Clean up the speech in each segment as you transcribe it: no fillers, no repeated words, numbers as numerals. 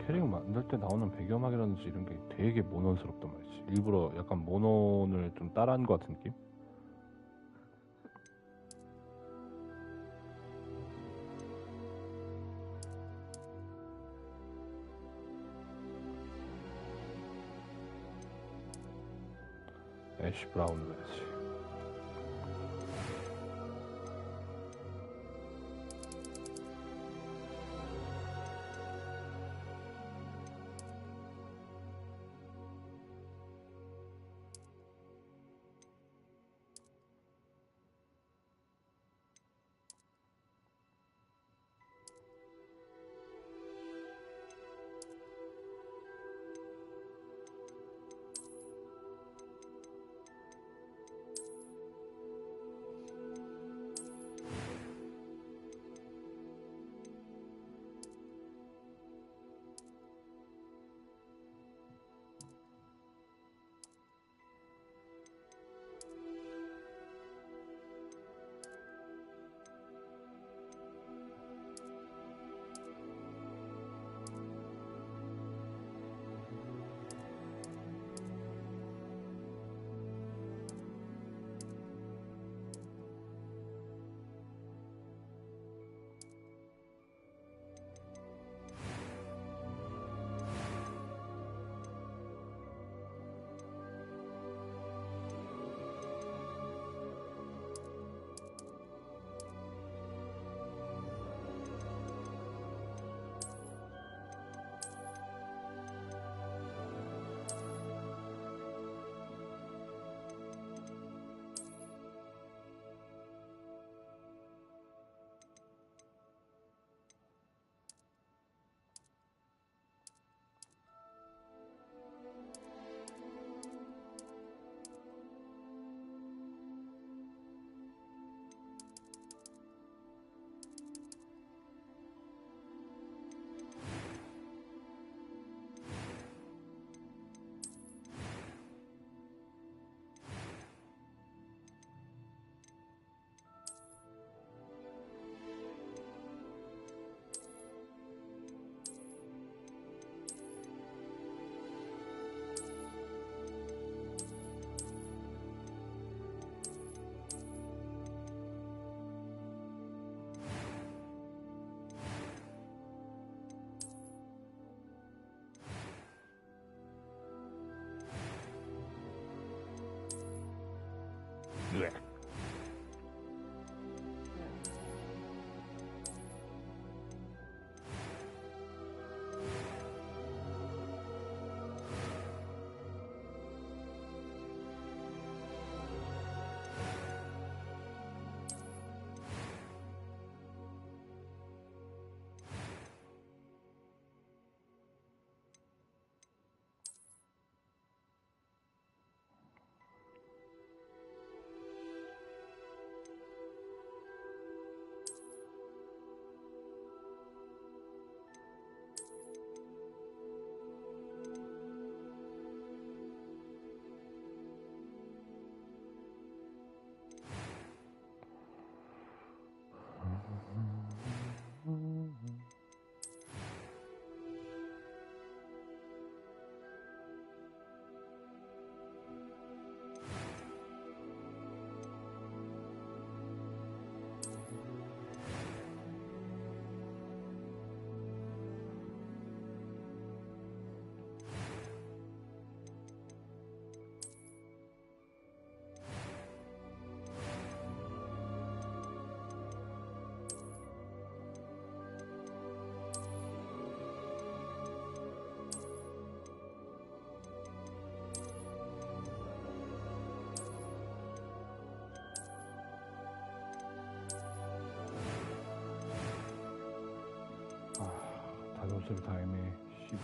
캐릭 만들 때 나오는 배경음악이라든지 이런 게 되게 모논스럽단 말이지. 일부러 약간 모논을 좀 따라한 것 같은 느낌? 애쉬 브라운으로 해야지. 네. 단어들 다 애매해. 씨발.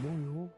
뭐요?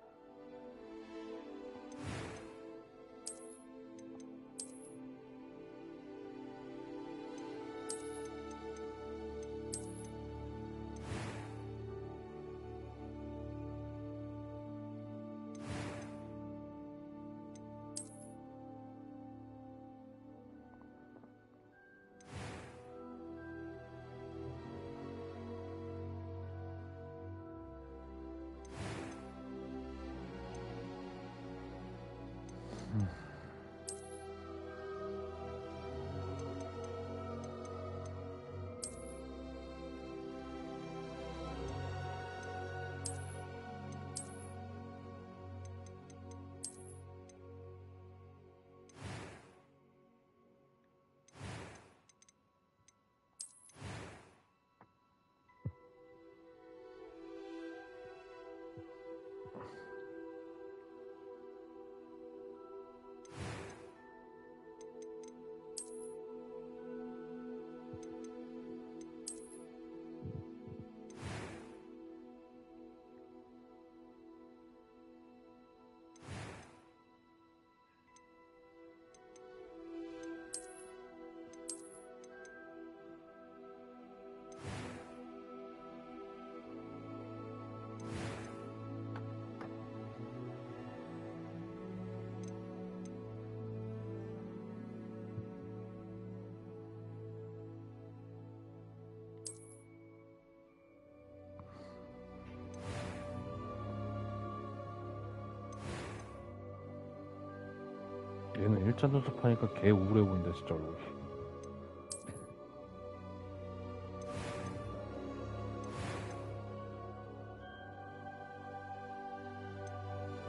얘는 일자 눈썹하니까 개 우울해 보인다 진짜 얼굴이.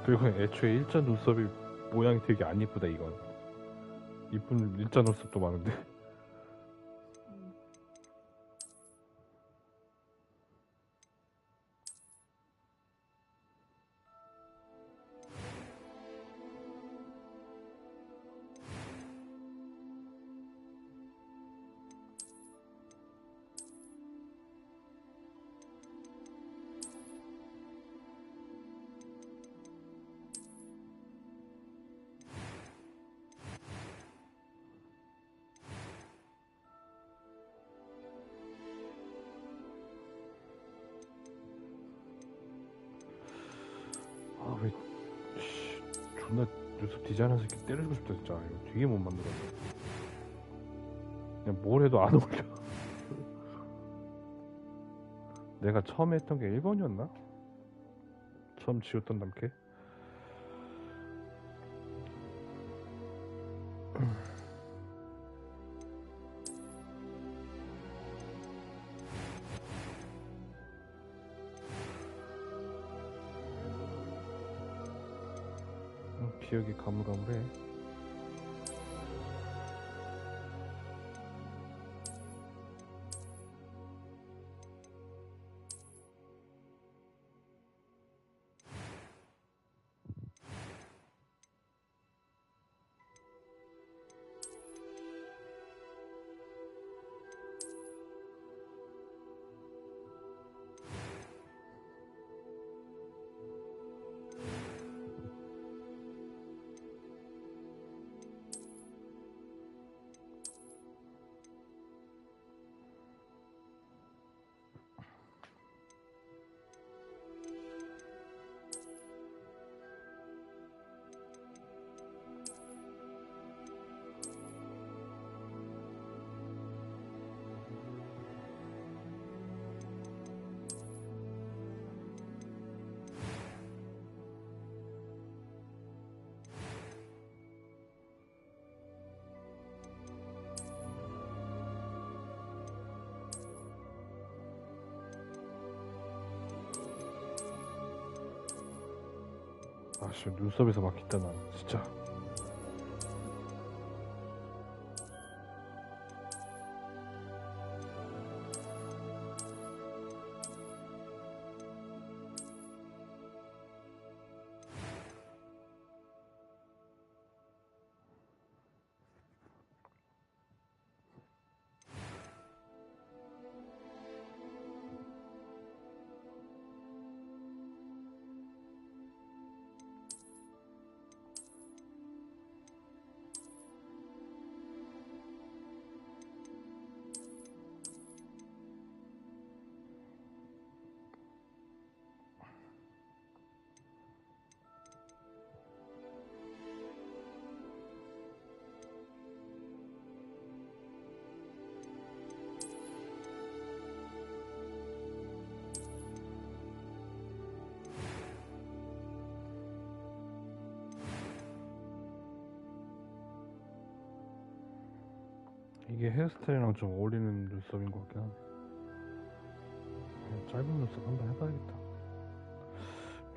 그리고 애초에 일자 눈썹이 모양이 되게 안 이쁘다 이건. 이쁜 일자 눈썹도 많은데. 아 왜 존나 눈썹 디자인해서 이렇게 때리고 싶다 진짜. 이거 되게 못 만들었네. 그냥 뭘 해도 안 어울려. 내가 처음에 했던 게 1번이었나? 처음 지웠던 남캐? 기억이 가물가물해. 아씨 눈썹에서 막힌다 난 진짜. 이게 헤어스타일이랑 좀 어울리는 눈썹인 것 같긴 하네. 그냥 짧은 눈썹 한번 해봐야겠다.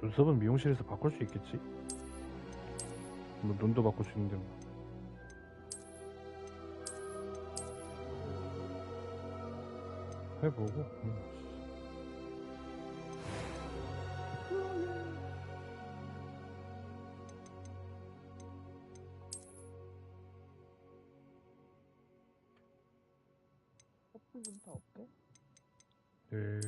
눈썹은 미용실에서 바꿀 수 있겠지? 뭐 눈도 바꿀 수 있는데 뭐. 해보고 커플 좀 다 올게. 네.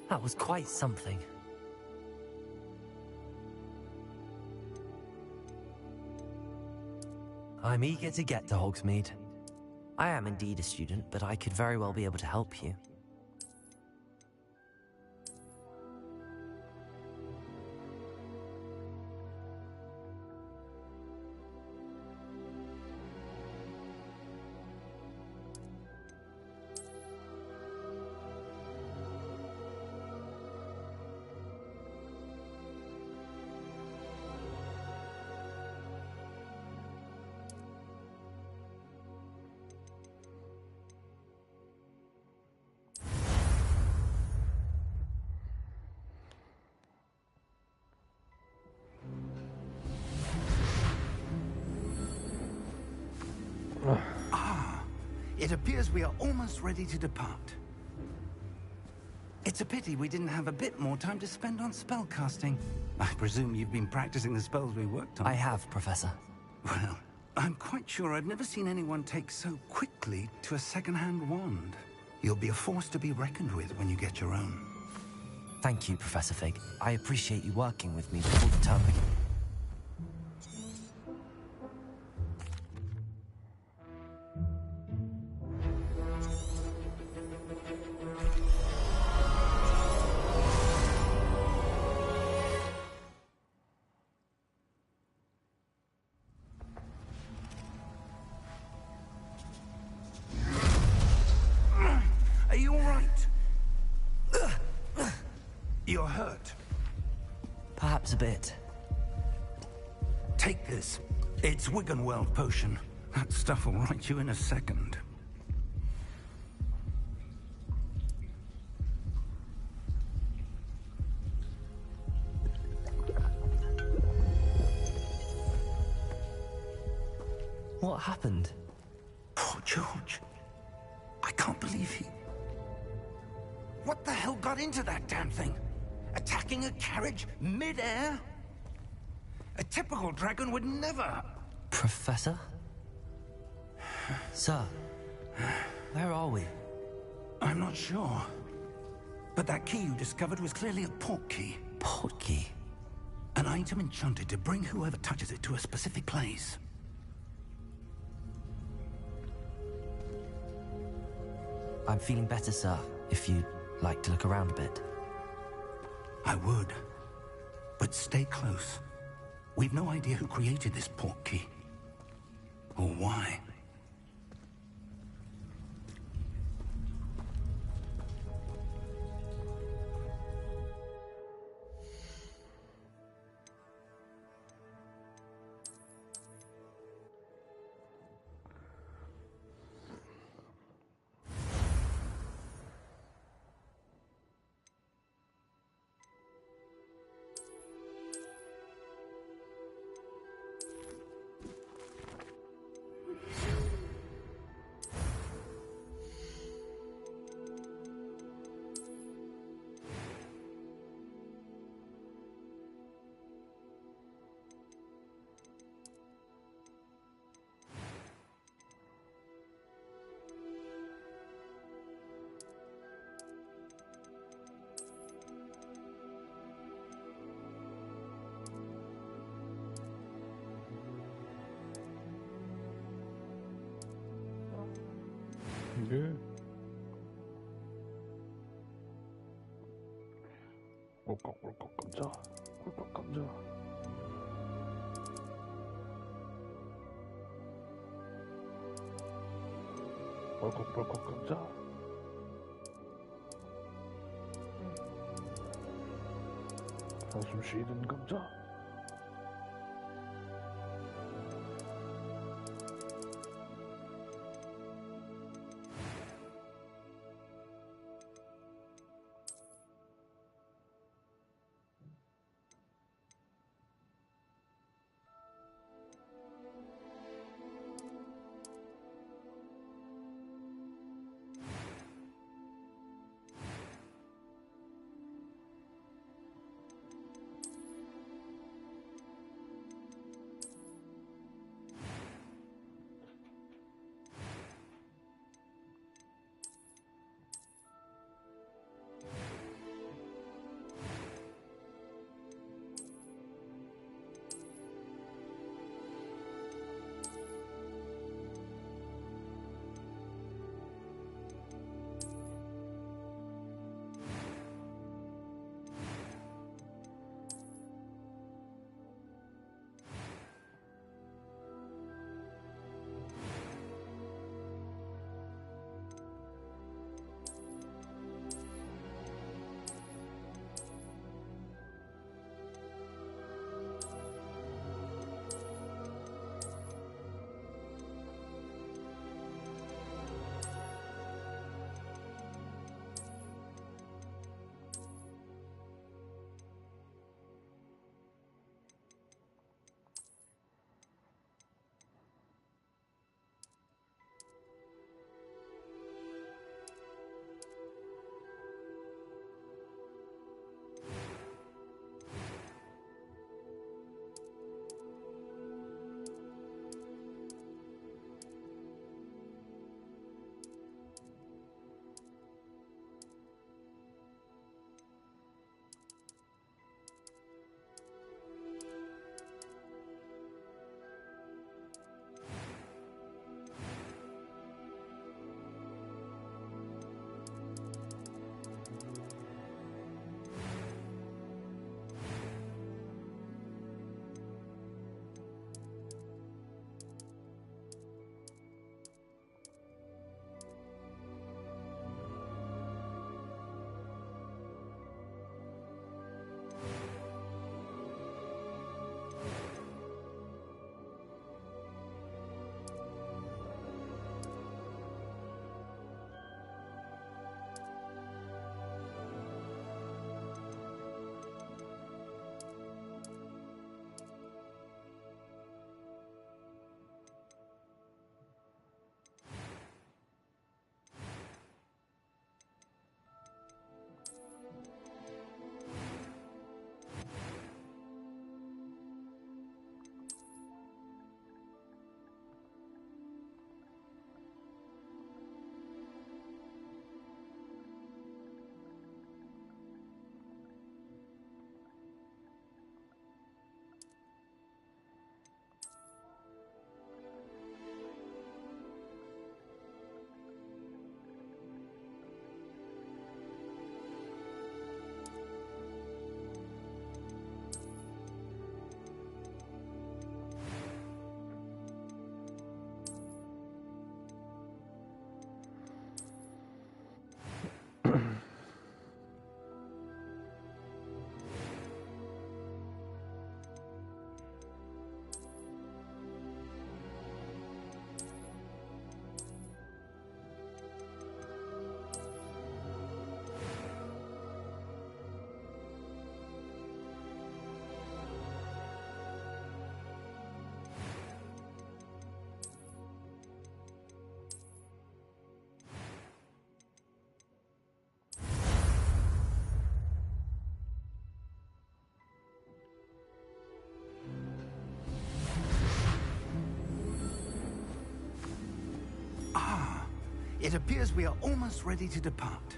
That was quite something. I'm eager to get to Hogsmeade. I am indeed a student, but I could very well be able to help you. It appears we are almost ready to depart. It's a pity we didn't have a bit more time to spend on spellcasting. I presume you've been practicing the spells we worked on. I have, Professor. Well, I'm quite sure I've never seen anyone take so quickly to a second-hand wand. You'll be a force to be reckoned with when you get your own. Thank you, Professor Fig. I appreciate you working with me before the term begins. Are you all right? You're hurt. Perhaps a bit. Take this. It's Wiggenweld potion. That stuff will right you in a second. What happened? Poor George. I can't believe he... What the hell got into that damn thing? Attacking a carriage mid-air? A typical dragon would never... Professor? Sir, where are we? I'm not sure. But that key you discovered was clearly a port key. Portkey. A An item enchanted to bring whoever touches it to a specific place. I'm feeling better, sir, if you'd like to look around a bit. I would. But stay close. We've no idea who created this portkey. Or why. 이게 꼴깍꼴깍 감자 꼴깍 감자 꼴깍꼴깍 감자 한숨 쉬던 감자 It appears we are almost ready to depart.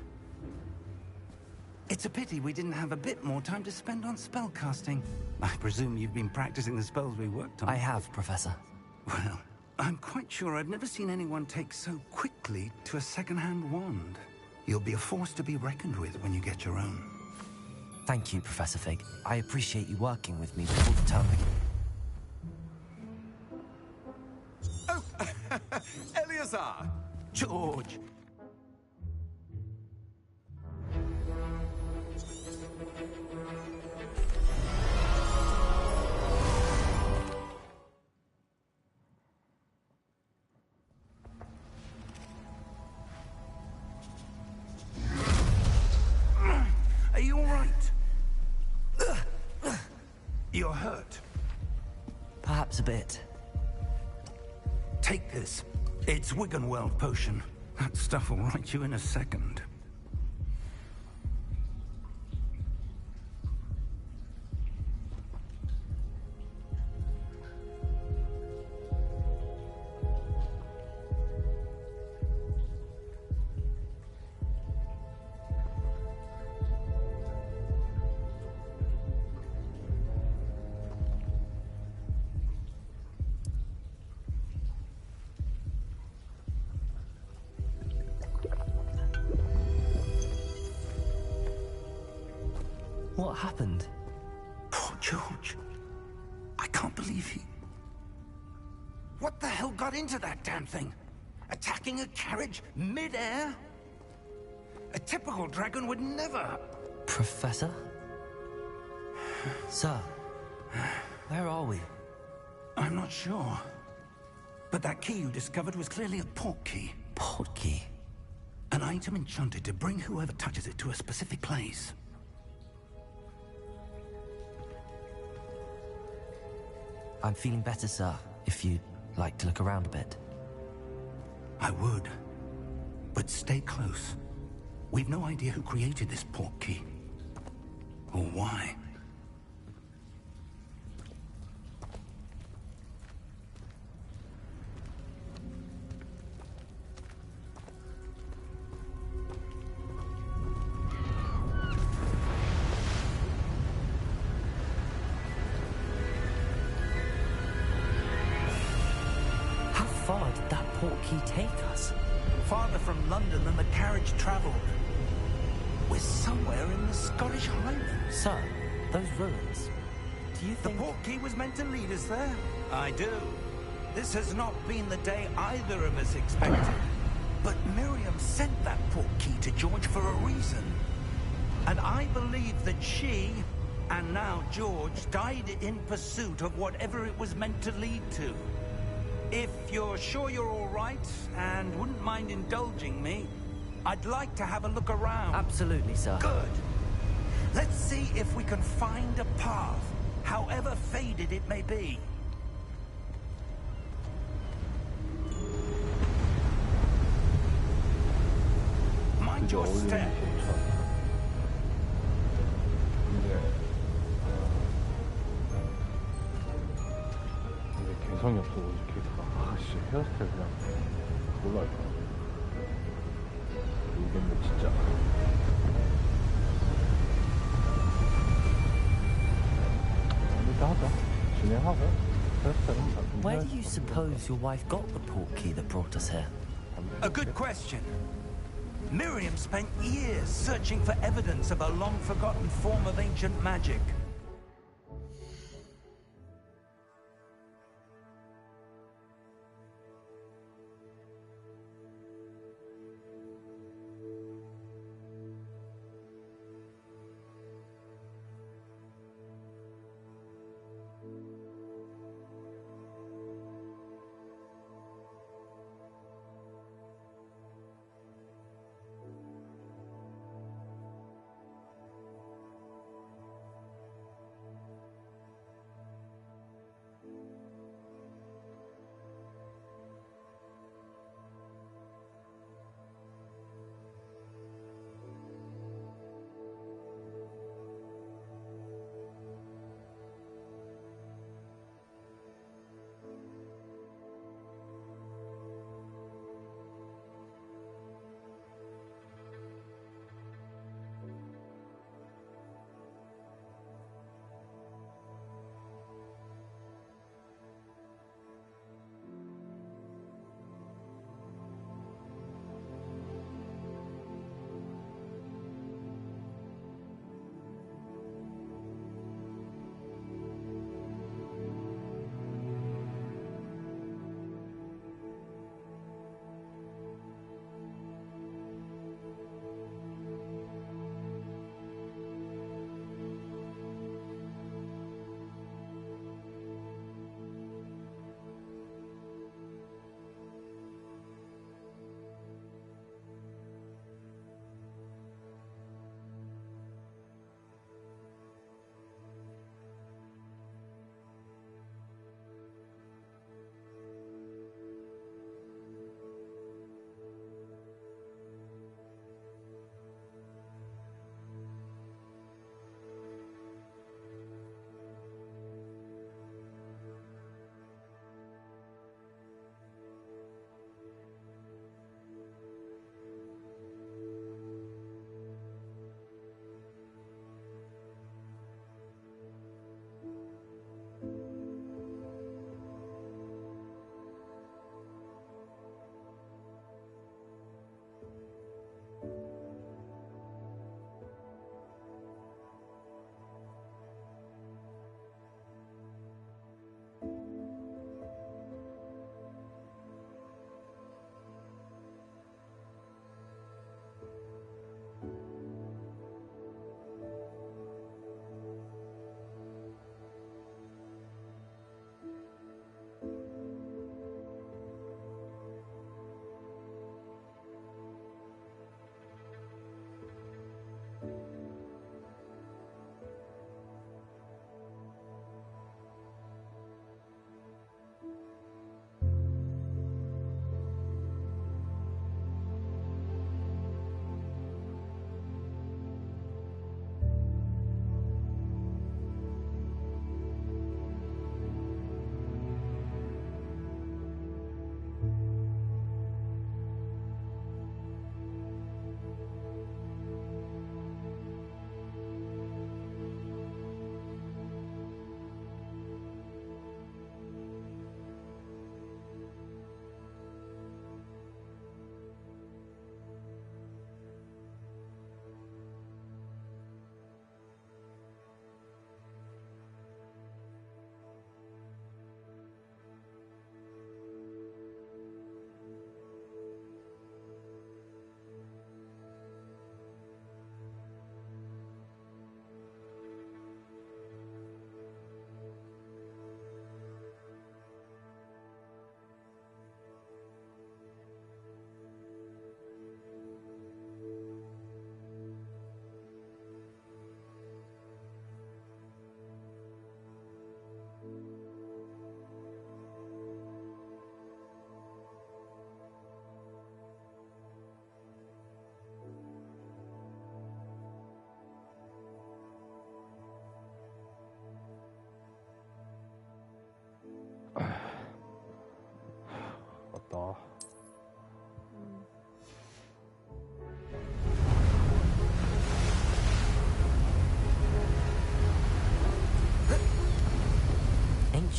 It's a pity we didn't have a bit more time to spend on spellcasting. I presume you've been practicing the spells we worked on. I have, Professor. Well, I'm quite sure I've never seen anyone take so quickly to a second-hand wand. You'll be a force to be reckoned with when you get your own. Thank you, Professor Fig. I appreciate you working with me before the term begins. Oh, Eleazar! George! Are you all right? You're hurt. Perhaps a bit. Take this. It's Wiggenweld potion. That stuff will right you in a second. What happened? Poor George. I can't believe he... What the hell got into that damn thing? Attacking a carriage mid-air? A typical dragon would never... Professor? Sir, where are we? I'm not sure. But that key you discovered was clearly a port key. Portkey. An item enchanted to bring whoever touches it to a specific place. I'm feeling better, sir, if you'd like to look around a bit. I would. But stay close. We've no idea who created this port key. Or why. How far did that portkey take us? Farther from London than the carriage traveled. We're somewhere in the Scottish Highlands. Sir, those ruins. Do you The think... port key was meant to lead us there? I do. This has not been the day either of us expected. But Miriam sent that port key to George for a reason. And I believe that she, and now George, died in pursuit of whatever it was meant to lead to. If you're sure you're all right, and wouldn't mind indulging me, I'd like to have a look around. Absolutely, sir. Good. Let's see if we can find a path, however faded it may be. Mind your step. 근데 개성이 없어가지고 캐릭터가 아씨 헤어스타일 그냥 몰라 이거 이건 진짜 일단 하자 진행하고 헤어스타일은 좀 Where do you suppose your wife got the portkey that brought us here? A good question. Miriam spent years searching for evidence of a long-forgotten form of ancient magic.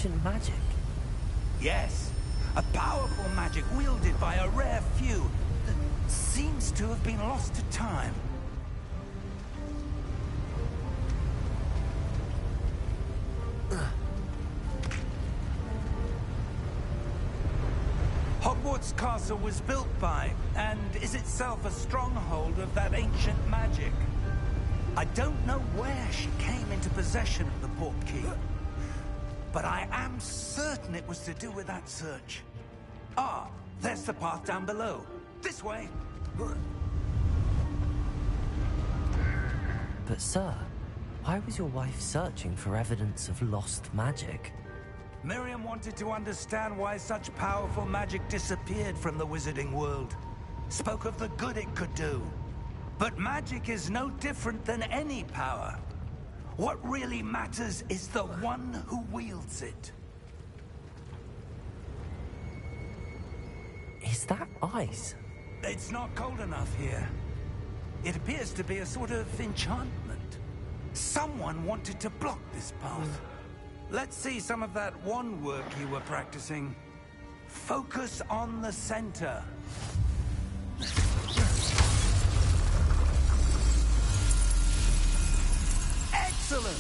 ancient magic. Yes, a powerful magic wielded by a rare few that seems to have been lost to time. Hogwarts Castle was built by, and is itself a stronghold of that ancient magic. I don't know where she came into possession of the portkey, but I am certain it was to do with that search. Ah, there's the path down below. This way. But sir, why was your wife searching for evidence of lost magic? Miriam wanted to understand why such powerful magic disappeared from the wizarding world. Spoke of the good it could do. But magic is no different than any power. What really matters is the one who wields it. Is that ice? It's not cold enough here. It appears to be a sort of enchantment. Someone wanted to block this path. Let's see some of that wand work you were practicing. Focus on the center. Excellent!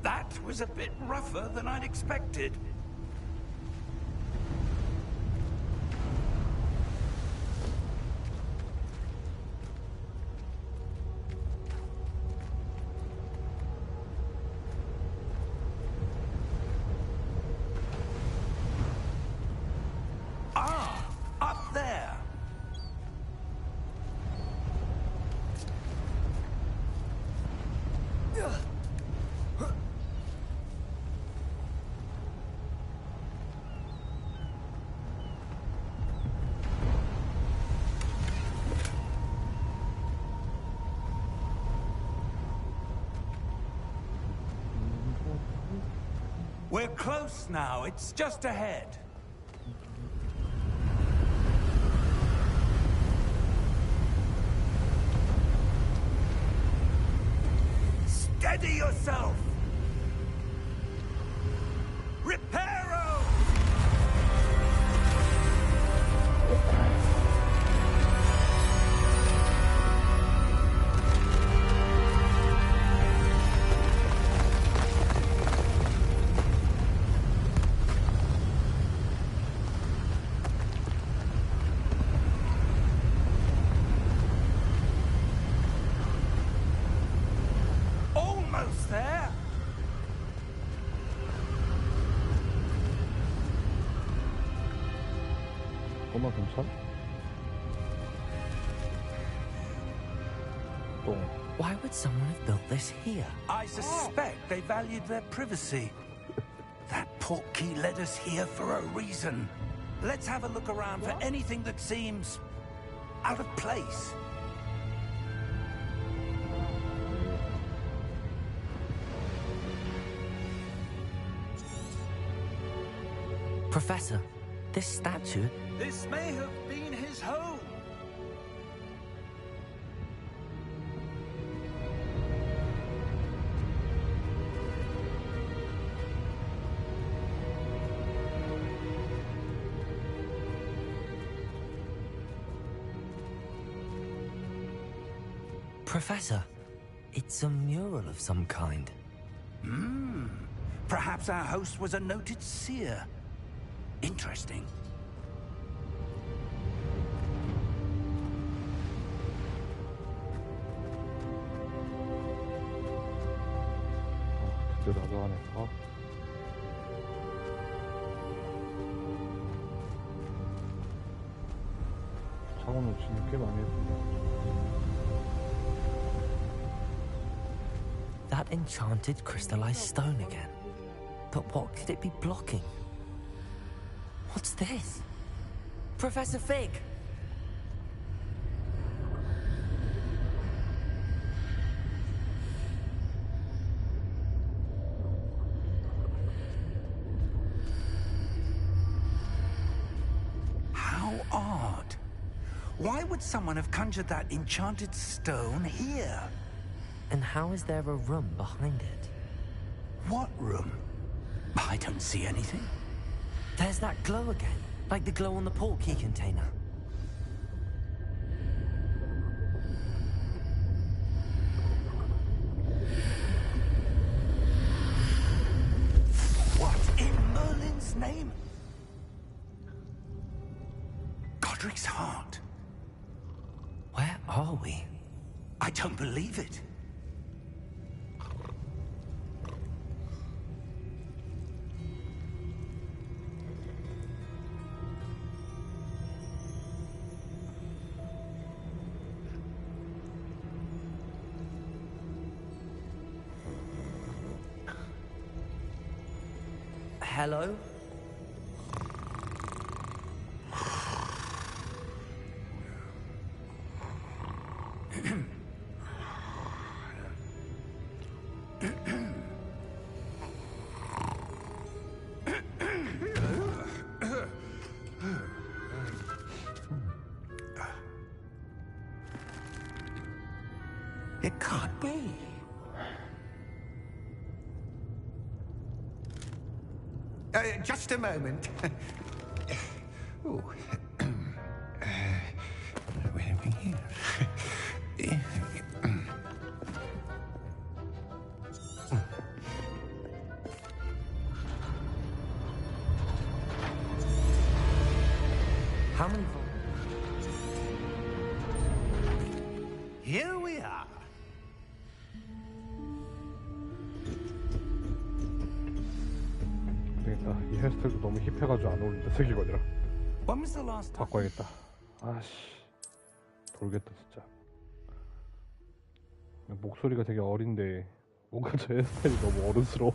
That was a bit rougher than I'd expected. We're close now. It's just ahead. Steady yourself! Reparo! Almost there! 꼬마 경찰? 똥. Why would someone have built this here? I suspect they valued their privacy. That portkey led us here for a reason. Let's have a look around for anything that seems out of place. Professor, this statue... This may have been his home. Professor, it's a mural of some kind. Perhaps our host was a noted seer. Interesting. 드디어 나도 하네. 작업은 진짜 꽤 많이 했습니다. That enchanted crystallized stone again. But what could it be blocking? What's this? Professor Fig! How odd. Why would someone have conjured that enchanted stone here? And how is there a room behind it? What room? I don't see anything. There's that glow again, like the glow on the portkey container. What in Merlin's name? Godric's heart. Where are we? I don't believe it. Hello? It can't be. Just a moment. Oh. Where are we here? How many Here we are. 되겠다. 이 헤어스타일도 너무 힙해가지고 안 어울린다. 세계관이랑 When was the last time? 바꿔야겠다. 아씨 돌겠다 진짜. 목소리가 되게 어린데 뭔가 저 헤어스타일이 너무 어른스러워.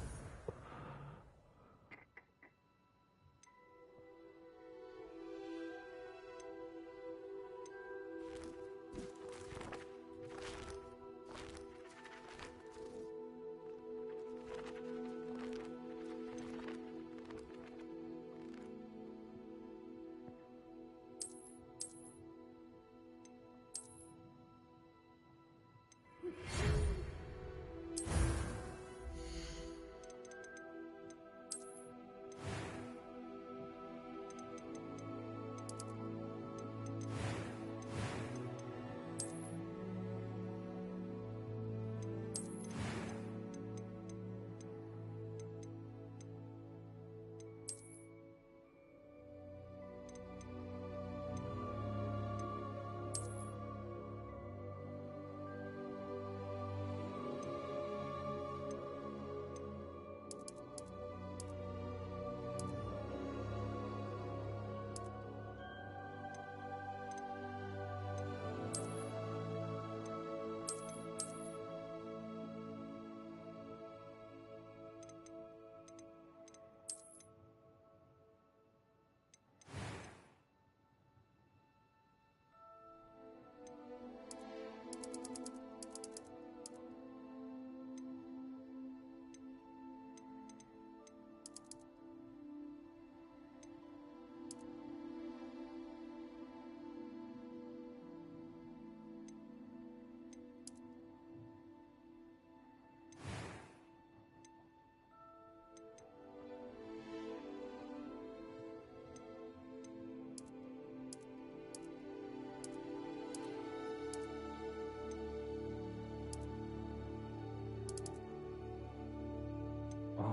아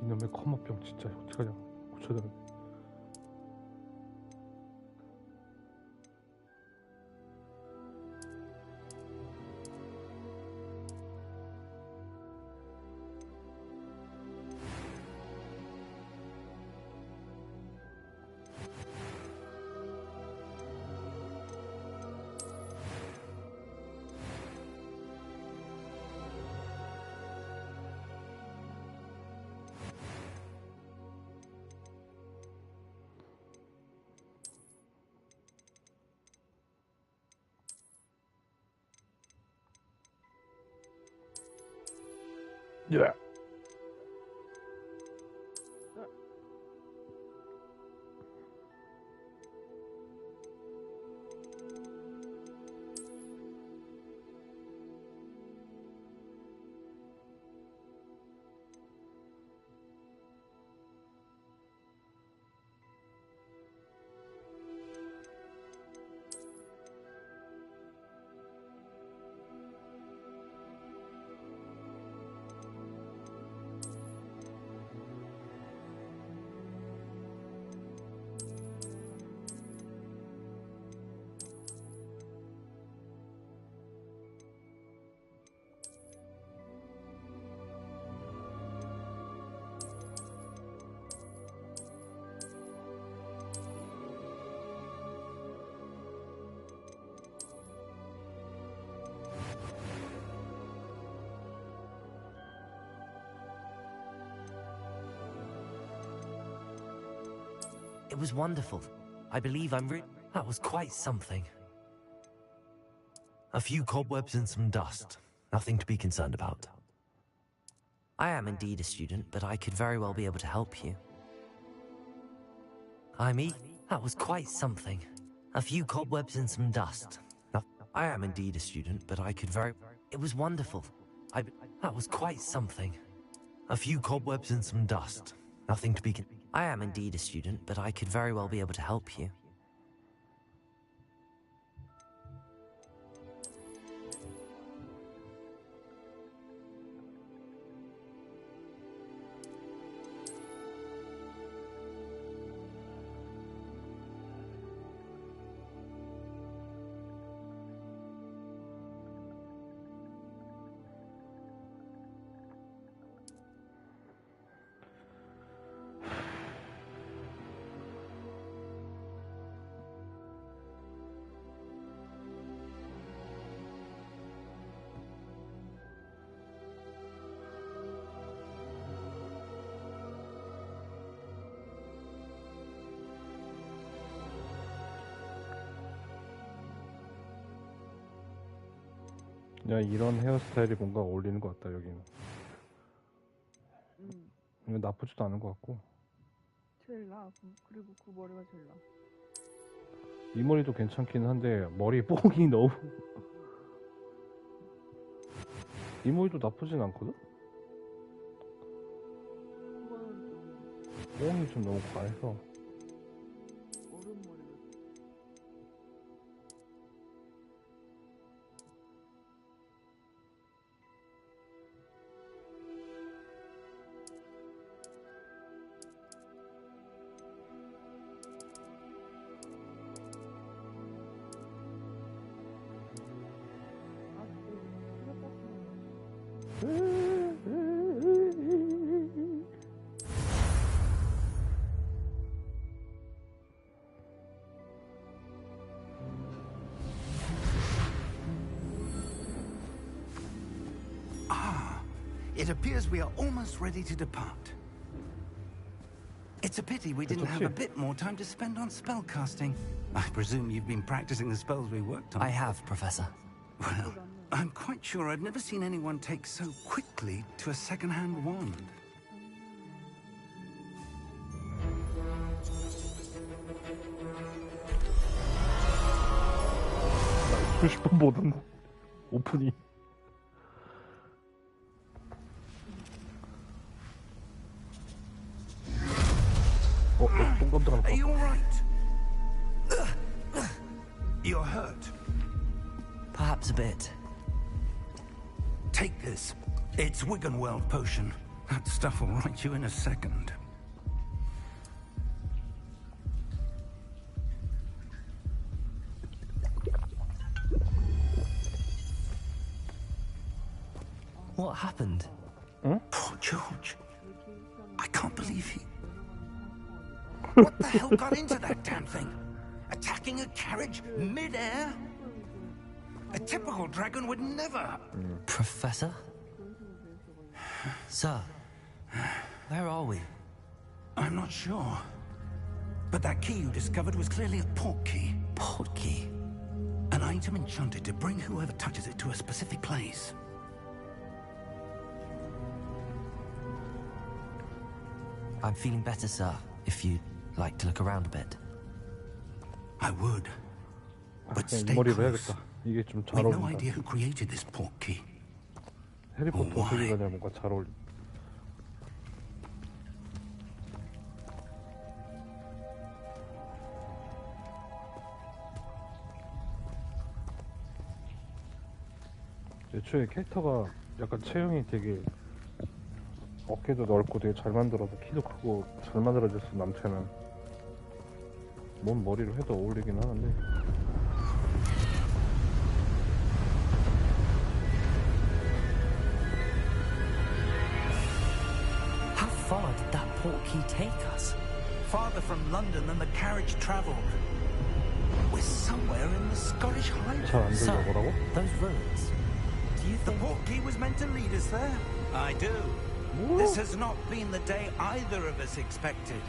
이놈의 커머병 진짜 어떡하냐. 고쳐야 되는데. 예. It was wonderful. I believe that was quite something. A few cobwebs and some dust. Nothing to be concerned about. I am indeed a student, but I could very well be able to help you. That was quite something. A few cobwebs and some dust. I am indeed a student, but I could It was wonderful. That was quite something. A few cobwebs and some dust. Nothing to be I am indeed a student, but I could very well be able to help you. 야, 이런 헤어스타일이 뭔가 어울리는 것 같다, 여기는. 이거 나쁘지도 않은 것 같고. 제일 나. 그리고 그 머리가 제일 나. 이 머리도 괜찮긴 한데 머리 뽕이 너무 이 머리도 나쁘진 않거든? 그거는 좀 뽕이 좀 너무 과해서. 어른 머리 같아. It appears we are almost ready to depart. It's a pity we didn't have a bit more time to spend on spellcasting. I presume you've been practicing the spells we worked on. I have, Professor. Well, I'm quite sure I've never seen anyone take so quickly to a second-hand wand. 수십 번 보던 오프닝. 똥 깜짝하는 Are 거. you all right? You're hurt. Perhaps a bit. Take this. It's Wiggenweld potion. That stuff will right you in a second. What happened? Poor George. I can't believe he... What the hell got into that damn thing? Attacking a carriage mid-air? A typical dragon would never... Professor? Sir, where are we? I'm not sure. But that key you discovered was clearly a port key. Port key? An item enchanted to bring whoever touches it to a specific place. I'm feeling better, sir, if you'd like to look around a bit. I would. But 그냥 이 stay 머리로 close. 해야겠다. 이게 좀 잘 We've no 어울린다. idea who created this port key. 해리포터 why? 세계관이랑 뭔가 잘 어울려. 애초에 캐릭터가 약간 체형이 되게 어깨도 넓고 되게 잘 만들어서 키도 크고 잘 만들어졌어. 남체는 몸 머리로 해도 어울리긴 하는데. How far did that port key take us? Farther from London than the carriage travelled. We're somewhere in the Scottish Highlands. 잘 안 Sir, 들려. 뭐라고? those ruins. Do you The think... port key was meant to lead us there. I do. This has not been the day either of us expected.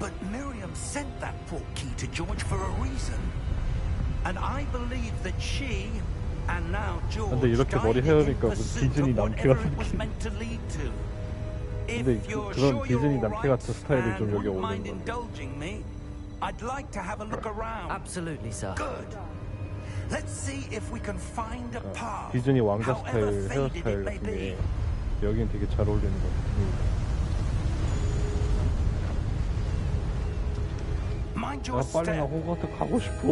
But Miriam sent that portkey to George for a reason. And I believe that she, and now George, 근데 이렇게 머리 died in 헤어니까 무슨 pursuit 디즈니 of 남캐 whatever 같은 it was 느낌. meant to lead to. 근데 If you're 그런 sure 디즈니 you're 남캐 같은 스타일이 right 좀 and 여기 wouldn't mind 어울리는 것 같아. indulging me, I'd like to have a look around. Absolutely, sir. Good. Let's see if we can find a path. 디즈니 왕자 however 스타일 faded 헤어스타일 it may 같은 be. 게 여긴 되게 잘 어울리는 것 같아. Mind 나 your 빨리 나 step. 호그와트 가고 싶어.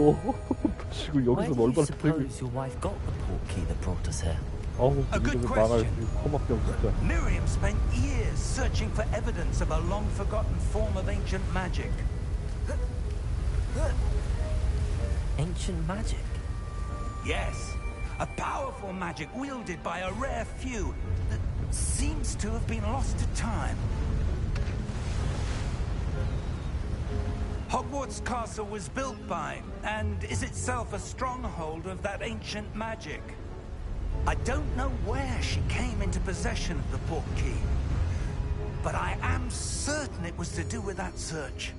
지금 Where 여기서 do you 널널 들고. suppose your wife got the portkey that brought us here? 어우 A good 이거 망할 question. 코막병 진짜. Miriam spent years searching for evidence of a long-forgotten form of ancient magic. Ancient magic? Yes, a powerful magic wielded by a rare few that seems to have been lost to time. Hogwarts Castle was built by, and is itself a stronghold of that ancient magic. I don't know where she came into possession of the portkey, but I am certain it was to do with that search.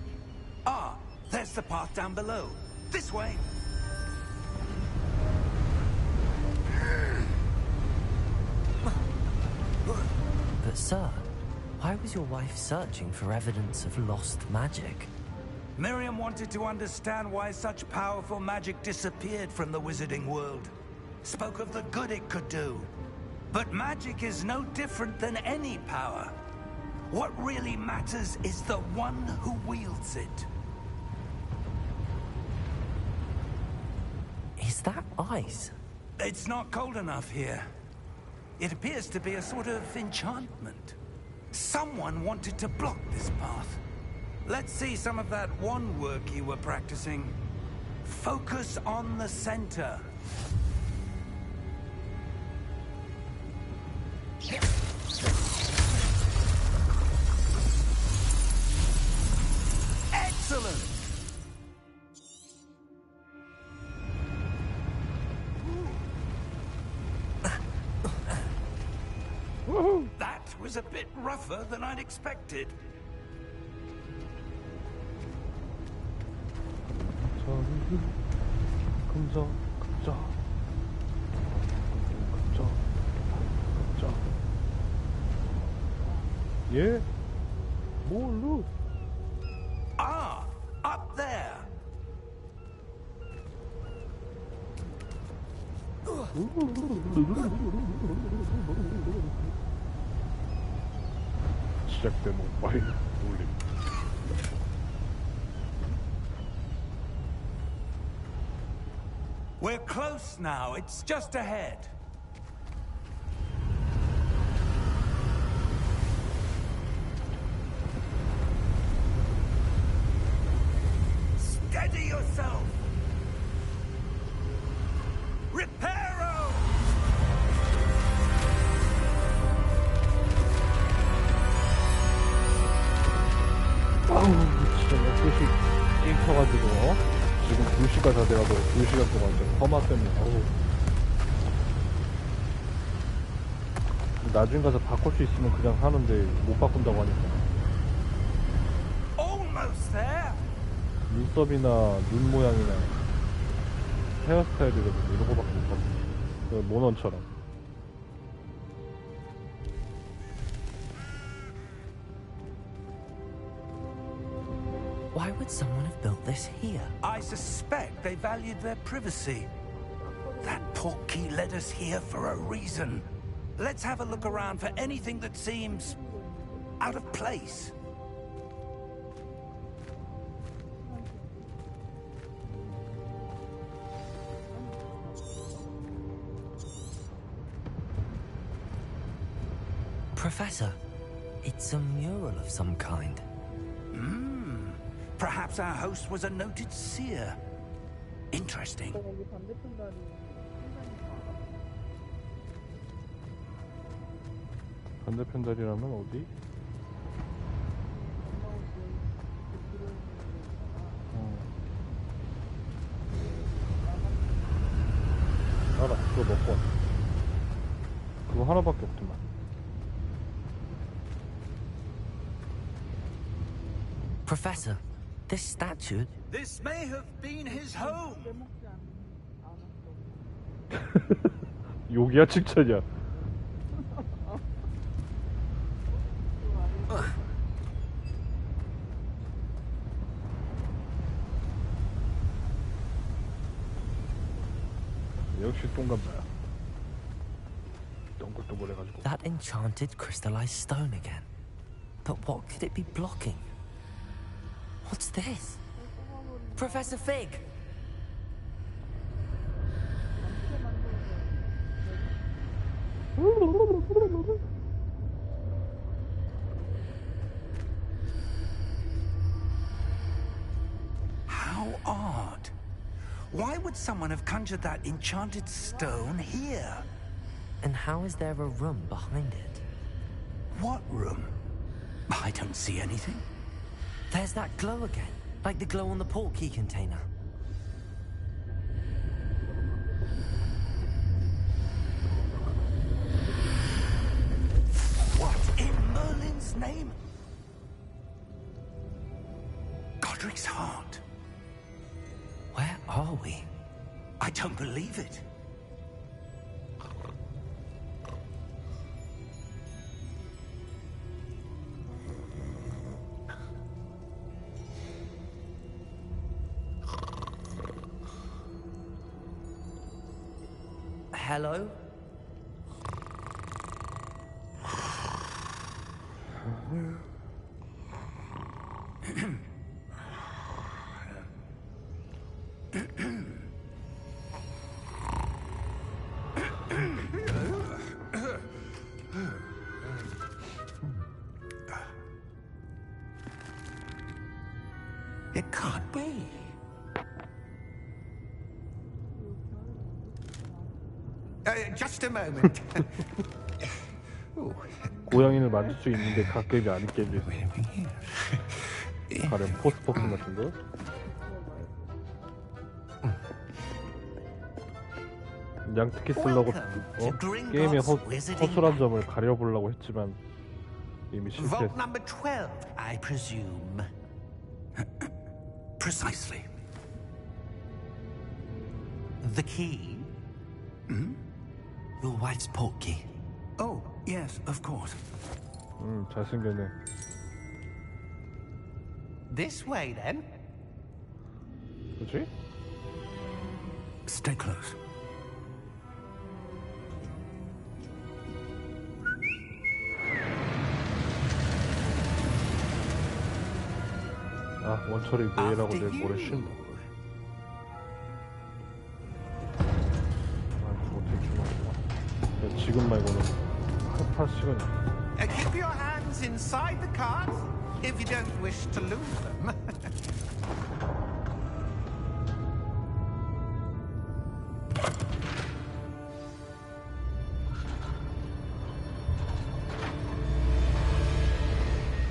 Ah, there's the path down below. This way. But sir, why was your wife searching for evidence of lost magic? Miriam wanted to understand why such powerful magic disappeared from the wizarding world. Spoke of the good it could do. But magic is no different than any power. What really matters is the one who wields it. Is that ice? It's not cold enough here. It appears to be a sort of enchantment. Someone wanted to block this path. Let's see some of that wand work you were practicing. Focus on the center. Excellent! That was a bit rougher than I'd expected. 저기 금저 금저 금저 금저 예? 뭘로? Ah, up there. 시작되는 빨리 올림. We're close now. It's just ahead. Steady yourself. Reparo! 아우 진짜 12시 찡 켜가지고 지금 2시가 다 돼가지고 2시간 동안 좀 험화 때문에 아우 나중에 가서 바꿀 수 있으면 그냥 하는데 못 바꾼다고 하니까 Almost there. 눈썹이나 눈 모양이나 헤어스타일이라든지 이런 거밖에 못 바꾼 그 모넌처럼 Why would someone have built this here? I suspect they valued their privacy. That portkey led us here for a reason. Let's have a look around for anything that seems out of place. Professor, it's a mural of some kind. Perhaps our host was a noted seer. Interesting. 여기 반대편 다리 상당히 많아. 반대편 다리라면 어디? 알아 그거 먹고 왔어 그거 하나밖에 없더만 Professor, this statue... This may have been his home. 빼먹지 않았어. 욕이야 칭찬이야. 역시 똥감자야. 동글동글해가지고. That enchanted crystallized stone again. But what could it be blocking? What's this? Professor Fig! How odd. Why would someone have conjured that enchanted stone here? And how is there a room behind it? What room? I don't see anything. There's that glow again, like the glow on the portkey container. What in Merlin's name? Godric's heart. Where are we? I don't believe it. Hello? It can't be. Just a moment. Ooh. 고양이를 만질 수 있는데 갓겜이 아닌 게임이 가령 포스트포킹 같은 거? 양특히 쓰려고 게임의 허술한 점을 가려보려고 했지만 이미 Vault 실패했어. number 12, I presume. Precisely. The key? Your wife's portkey. Oh, yes, of course. 잘생겼네. This way, then. 그렇지? Stay close. 아, 원처리 메이라고 내일 모레 쉰다. 아, 못해 주마. 지금 말고는 할 시간이. Keep your hands inside the cart if you don't wish to lose them.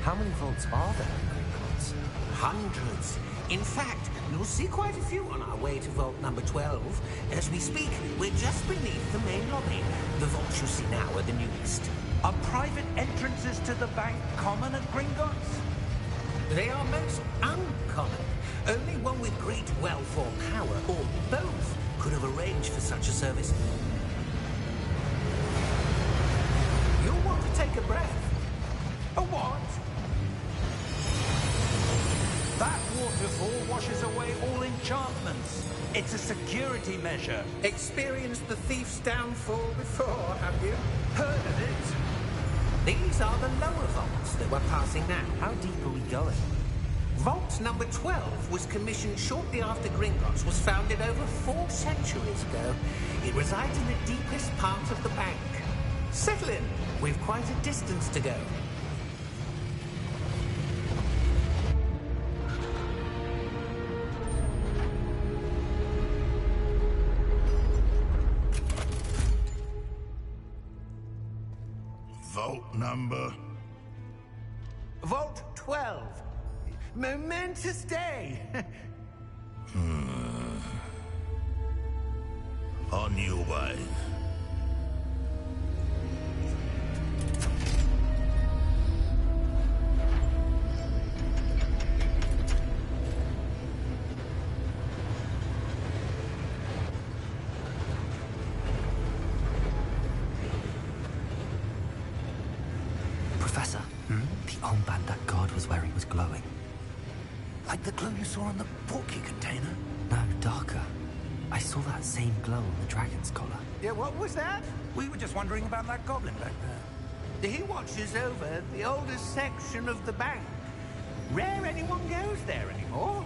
How many vaults are there in Gringotts? Hundreds. In fact, you'll see quite a few on our way to Vault number 12. As we speak, we're just beneath the main lobby. The vaults you see now are the newest. Are private entrances to the bank common at Gringotts? They are most uncommon. Only one with great wealth or power, or both, could have arranged for such a service. You'll want to take a breath. A what? That waterfall washes away all enchantments. It's a security measure. Experienced the thief's downfall before, have you? Heard of it? These are the lower vaults that we're passing now. How deep are we going? Vault number 12 was commissioned shortly after Gringotts was founded over 4 centuries ago. It resides in the deepest part of the bank. Settle in. We've quite a distance to go. Vault number? Vault 12. Momentous day. On your way. The armband that guard was wearing was glowing. Like the glow you saw on the portkey container? No, darker. I saw that same glow on the dragon's collar. Yeah, what was that? We were just wondering about that goblin back there. He watches over the oldest section of the bank. Rare anyone goes there anymore.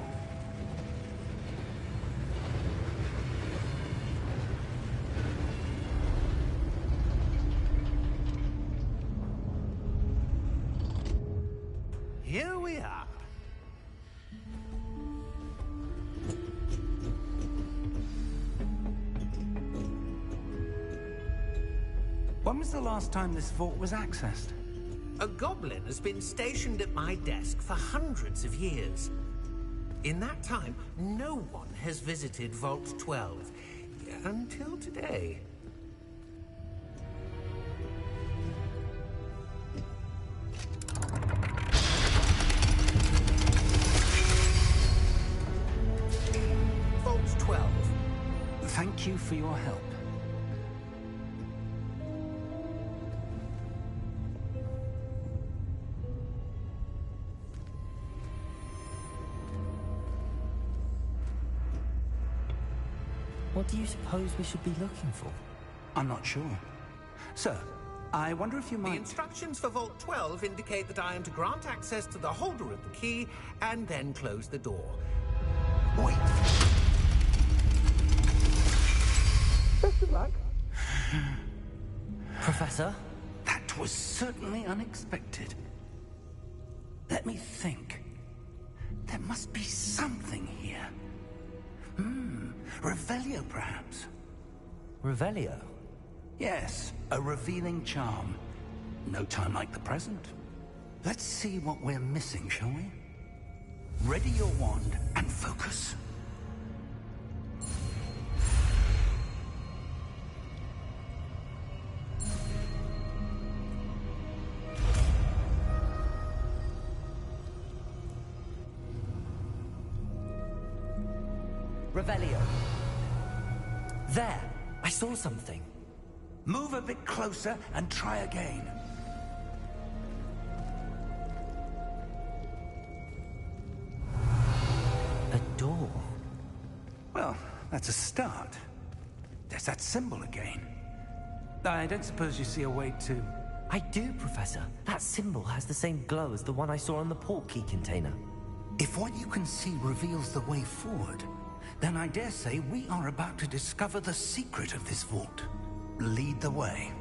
Here we are. When was the last time this vault was accessed? A goblin has been stationed at my desk for hundreds of years. In that time, no one has visited Vault 12. Until today. Vault 12. Thank you for your help. What do you suppose we should be looking for? I'm not sure. Sir, I wonder if you The might... instructions for Vault 12 indicate that I am to grant access to the holder of the key and then close the door. Wait. Best of luck. Professor? That was certainly unexpected. Let me think. There must be something here. Revelio, perhaps? Revelio? Yes, a revealing charm. No time like the present. Let's see what we're missing, shall we? Ready your wand and focus. Revelio. There! I saw something. Move a bit closer and try again. A door. Well, that's a start. There's that symbol again. I don't suppose you see a way to... I do, Professor. That symbol has the same glow as the one I saw on the portkey container. If what you can see reveals the way forward, then I dare say we are about to discover the secret of this vault. Lead the way.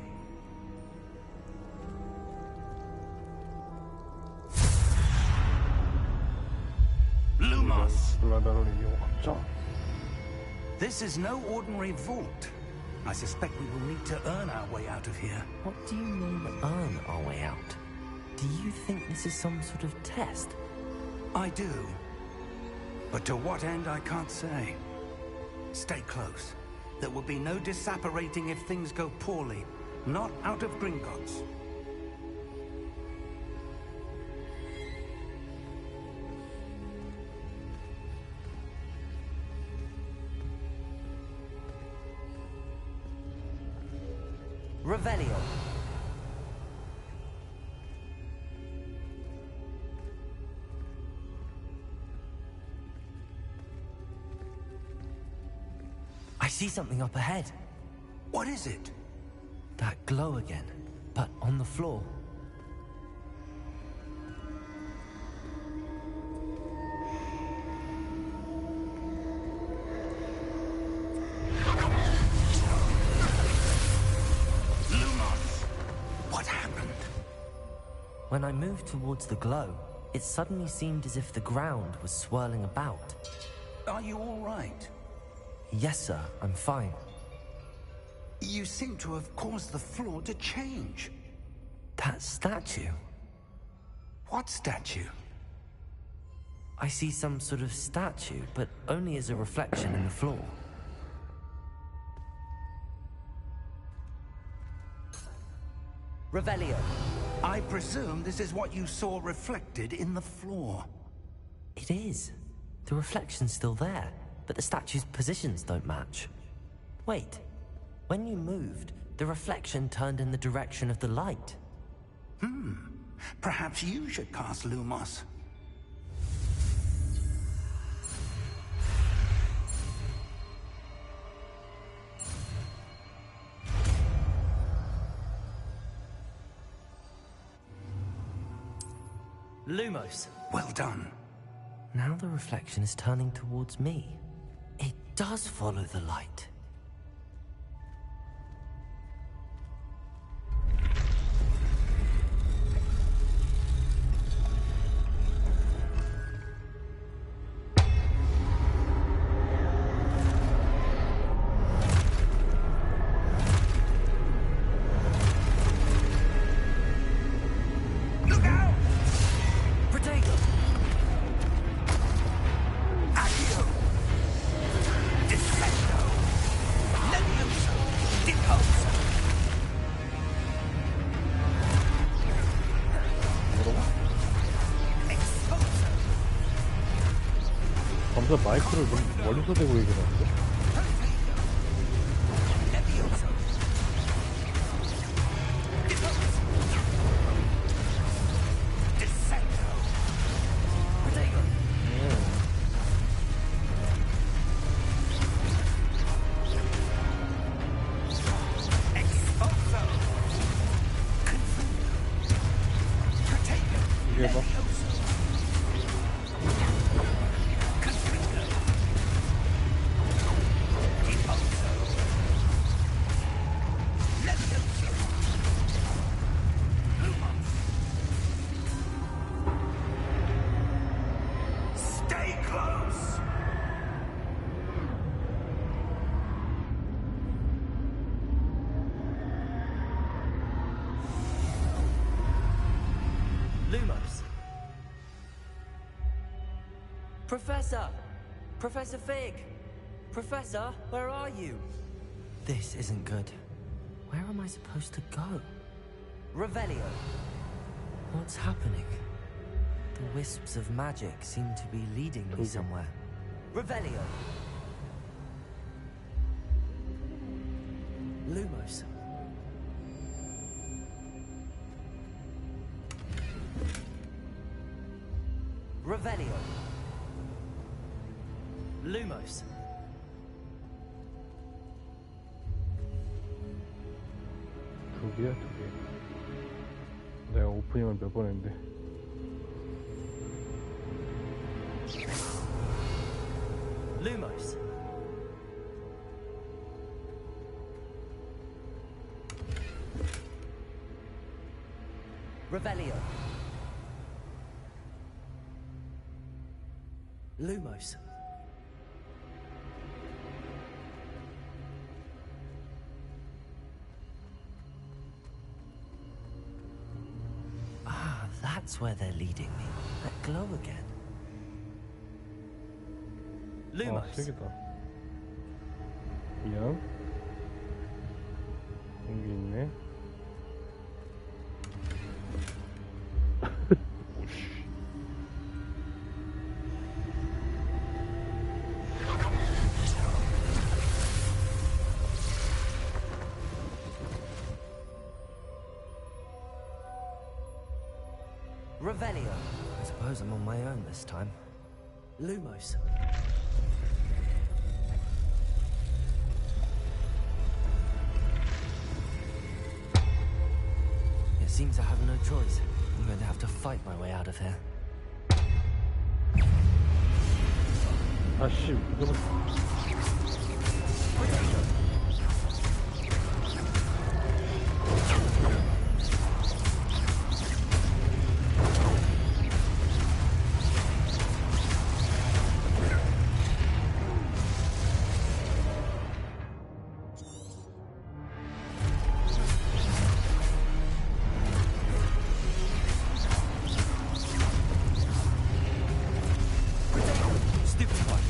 Lumos! 블라다로를 이용하자. This is no ordinary vault. I suspect we will need to earn our way out of here. What do you mean, earn our way out? Do you think this is some sort of test? I do. But to what end, I can't say. Stay close. There will be no disapparating if things go poorly. Not out of Gringotts. Revelio. I see something up ahead. What is it? That glow again, but on the floor. Lumos! What happened? When I moved towards the glow, it suddenly seemed as if the ground was swirling about. Are you all right? Yes, sir, I'm fine. You seem to have caused the floor to change. That statue? What statue? I see some sort of statue, but only as a reflection in the floor. Revelio. I presume this is what you saw reflected in the floor. It is. The reflection's still there, but the statue's positions don't match. Wait. When you moved, the reflection turned in the direction of the light. Perhaps you should cast Lumos. Lumos. Well done. Now the reflection is turning towards me. It does follow the light. Look out! Protego! Accio! Descendo! Levioso! Deposo! Exposo! 검사 마이크를 좀 멀리서 대고 얘기하는데? Levioso! Descendo! Protego! Exposo! Confundo! Protego! 이게 봐. Confundo! Deposo! Levioso! Lumos! Stay close! Lumos. Professor! Professor Fig! Professor, where are you? This isn't good. Where am I supposed to go? Revelio. What's happening? The wisps of magic seem to be leading me somewhere. Revelio. Lumos. Revelio. Lumos. 두 개야, 두 개. 내가 오프닝을 몇 번 했는데. Lumos. Revelio. Lumos. Ah, that's where they're leading me. That glow again. 아, Lumos. 세개다. 미안. 여기 있네. 오씨. Revelio. I suppose I'm on my own this time. Lumos. It seems I have no choice. I'm going to have to fight my way out of here. 아씨, 이거 Stupid one.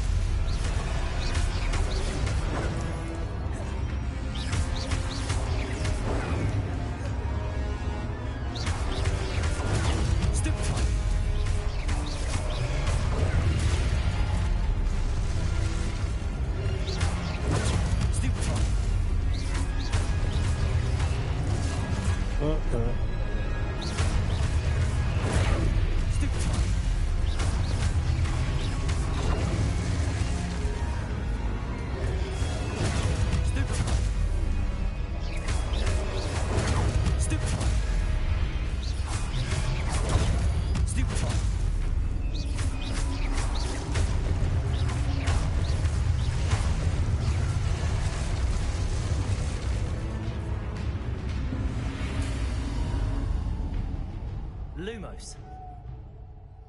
Lumos.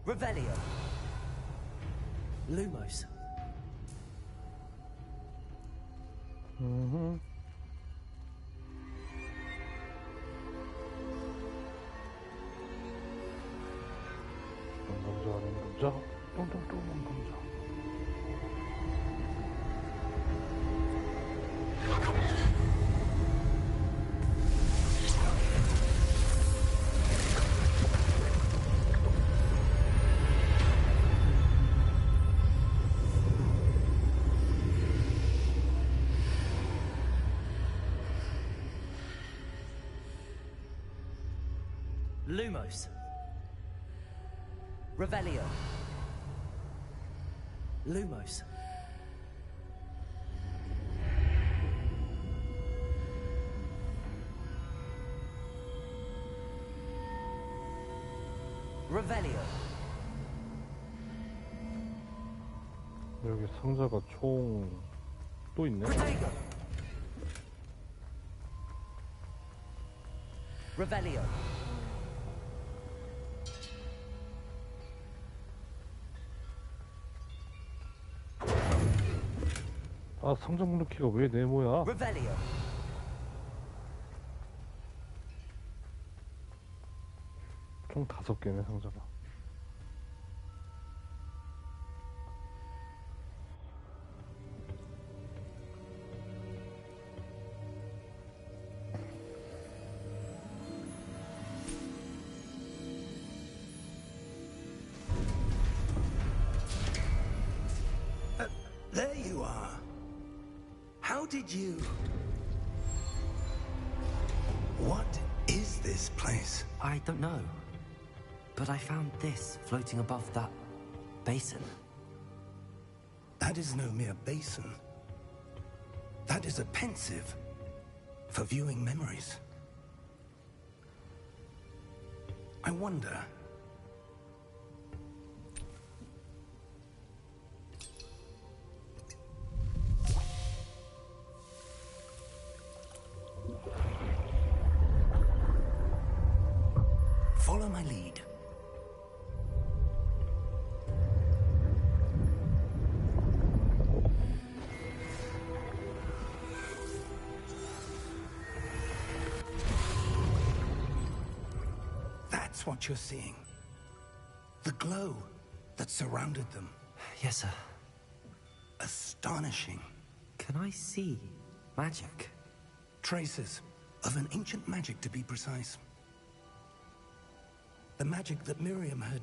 Revelio. Lumos. 남자 아닌 남자. 똥똥똥 남자. Lumos. Revelio. Lumos. Revelio. 여기 상자가 총 또 있네. Protego. Revelio. 아, 상자 목록 키가 왜 네모야? Revelio. 총 5개네 상자가. There you are. How did you... What is this place? I don't know. But I found this floating above that basin. That is no mere basin. That is a pensive for viewing memories. I wonder... Follow my lead. That's what you're seeing. The glow that surrounded them. Yes, sir. Astonishing. Can I see magic? Traces of an ancient magic, to be precise. The magic that Miriam had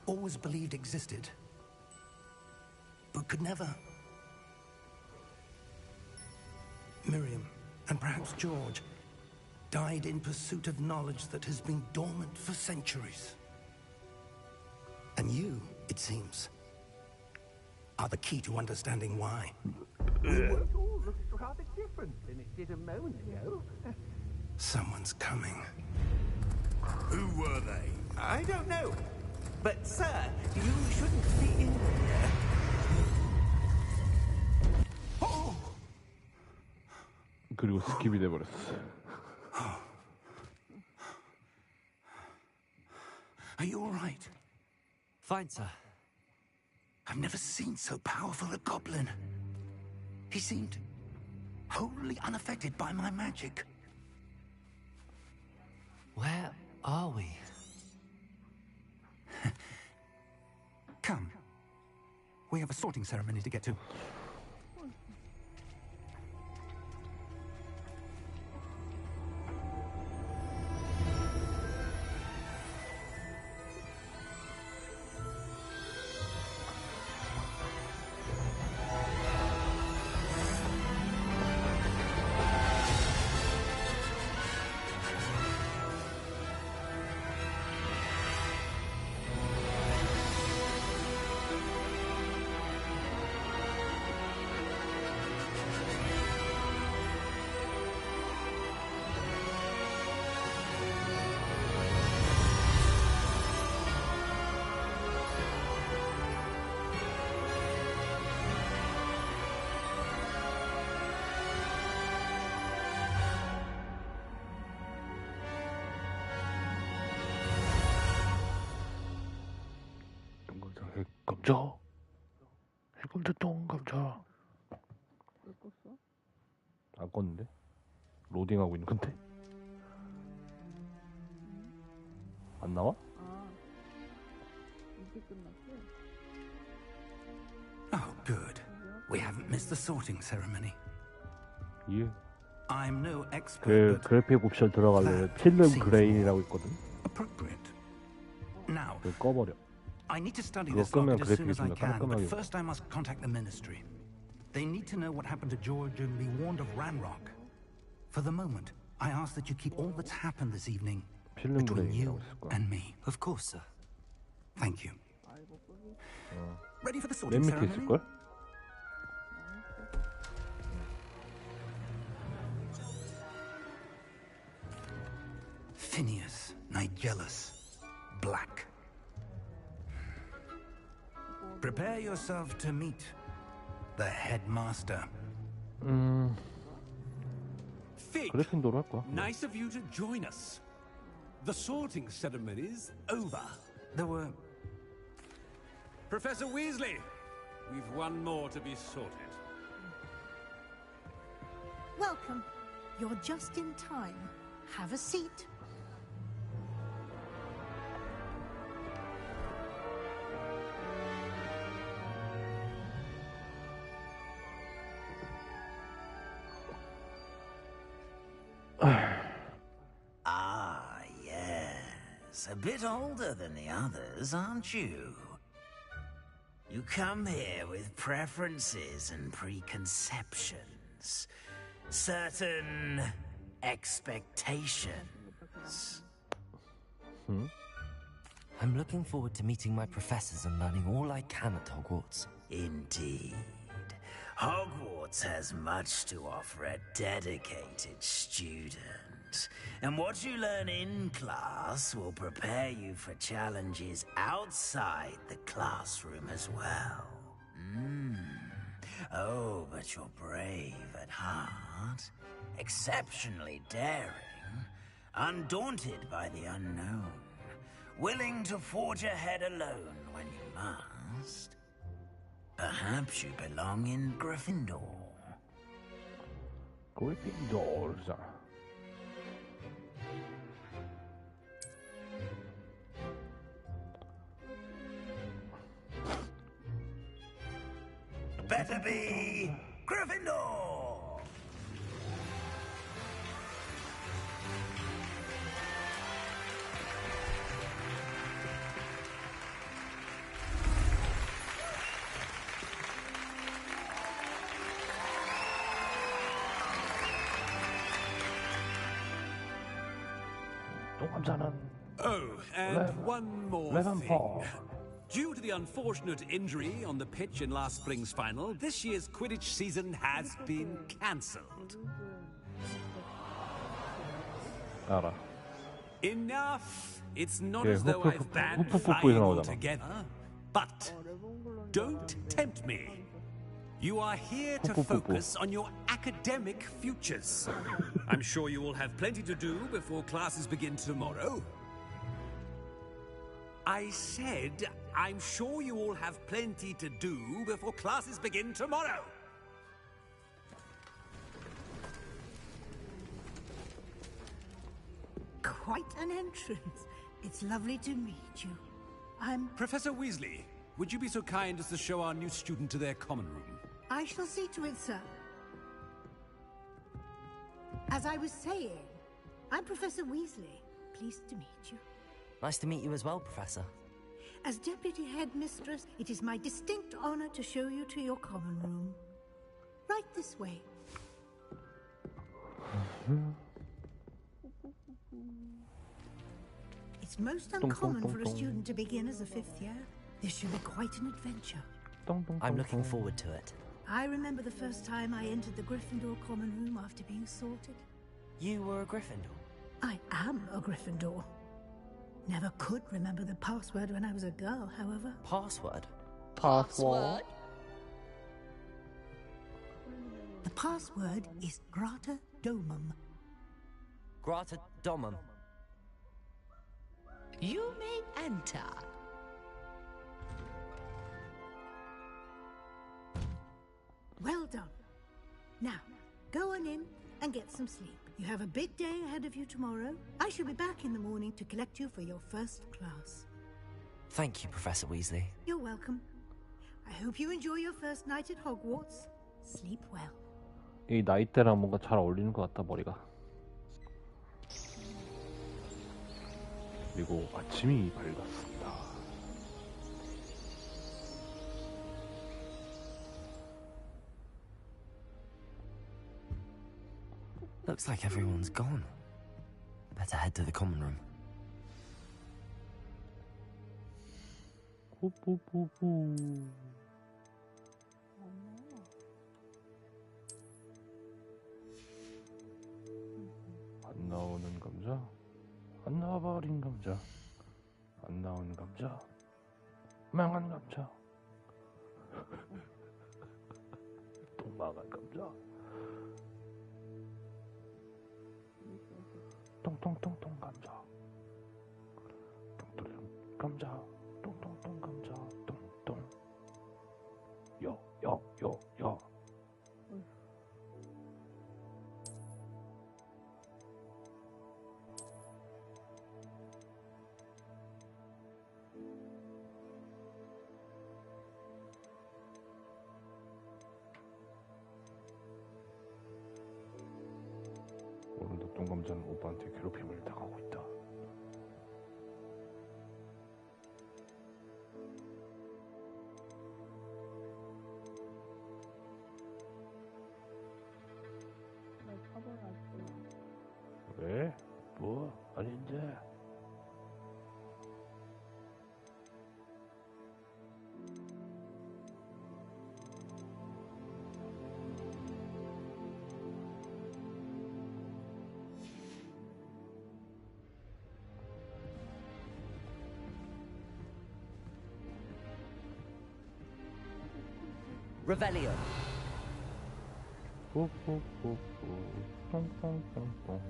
always believed existed, but could never. Miriam, and perhaps George, died in pursuit of knowledge that has been dormant for centuries. And you, it seems, are the key to understanding why. The world all looks rather different than it did a moment ago. Someone's coming. Who were they? I don't know. But, sir, you shouldn't be in here. Oh! 그리고 스킵이 돼버렸어. Are you all right? Fine, sir. I've never seen so powerful a goblin. He seemed wholly unaffected by my magic. Where are we? Come. We have a sorting ceremony to get to. 감자. 해골대똥 감자. 왜 껐어? 안 껐는데? 로딩하고 있는 건데? 안 나와? 아, 이제 끝났어? Oh, good. We haven't missed the sorting ceremony. 예. I'm no 그 expert, but 그래픽 옵션 들어가려면 필름 그레인이라고 있거든. appropriate. Now, 그거 꺼버려. I need to study 그거 this 끄면 locket as soon as I 그래픽이 좀 can, but 깔끔하게 first I must contact the Ministry. They need to know what happened to George and be warned of Ranrock. For the moment, I ask that you keep all that's happened this evening 필름 between 그레인이라고 you 있을 거야. and me. Of course, sir. Thank you. 아이고, 끄기. Ready for the 맨 sorting 밑에 ceremony? 있을 걸? Phineas, Nigellus, Black. Prepare yourself to meet the headmaster. Fig, 그래핀도로 할 거야. nice of you to join us. The sorting ceremony's over. There were Professor Weasley, we've one more to be sorted. Welcome. You're just in time. Have a seat. Ah, yes. A bit older than the others, aren't you? You come here with preferences and preconceptions. Certain expectations. I'm looking forward to meeting my professors and learning all I can at Hogwarts. Indeed. Hogwarts has much to offer a dedicated student. And what you learn in class will prepare you for challenges outside the classroom as well. Oh, but you're brave at heart, exceptionally daring, undaunted by the unknown, willing to forge ahead alone when you must. Perhaps you belong in Gryffindor. 그래핀도르잖아. Better be Gryffindor! 똥감자는 Oh, and one more Levan thing. Paul. Due to the unfortunate injury on the pitch in last spring's final, this year's Quidditch season has been cancelled. 알아. Enough! It's not Yeah, as though 후- I've banned 후- 후- 후- flying 나오잖아. altogether, but don't tempt me. You are here to 후- 후- 후- focus on your academic futures. I'm sure you will have plenty to do before classes begin tomorrow. I said, I'm sure you all have plenty to do before classes begin tomorrow. Quite an entrance. It's lovely to meet you. I'm... Professor Weasley, would you be so kind as to show our new student to their common room? I shall see to it, sir. As I was saying, I'm Professor Weasley. Pleased to meet you. Nice to meet you as well, Professor. As Deputy Headmistress, it is my distinct honor to show you to your common room. Right this way. It's most uncommon for a student to begin as a fifth year. This should be quite an adventure. I'm looking forward to it. I remember the first time I entered the Gryffindor common room after being sorted. You were a Gryffindor. I am a Gryffindor. Never could remember the password when I was a girl, however. Password? Password. The password is Grata Domum. Grata Domum. You may enter. Now, go on in and get some sleep. You have a big day ahead of you tomorrow. I shall be back in the morning to collect you for your first class. Thank you, Professor Weasley. You're welcome. I hope you enjoy your first night at Hogwarts. Sleep well. 이 나이대랑 뭔가 잘 어울리는 것 같다, 머리가. 그리고 아침이 밝았습니다. Looks like everyone's gone. Better head to the common room. 뽀뽀뽀뽀. 안 나오는 감자, 안 나와버린 감자, 안 나오는 감자, 망한 감자, 또 망한 감자, 똥똥똥똥 감자, 똥똥 감자, 똥똥똥 감자, 똥똥, 여. 오늘도 똥감자는 오빠한테 괴롭힘을 당하고 있다. 나 처벌할게. 왜? 뭐? 아닌데. Revelio. 뽀뽀뽀뽀. 똥똥똥똥.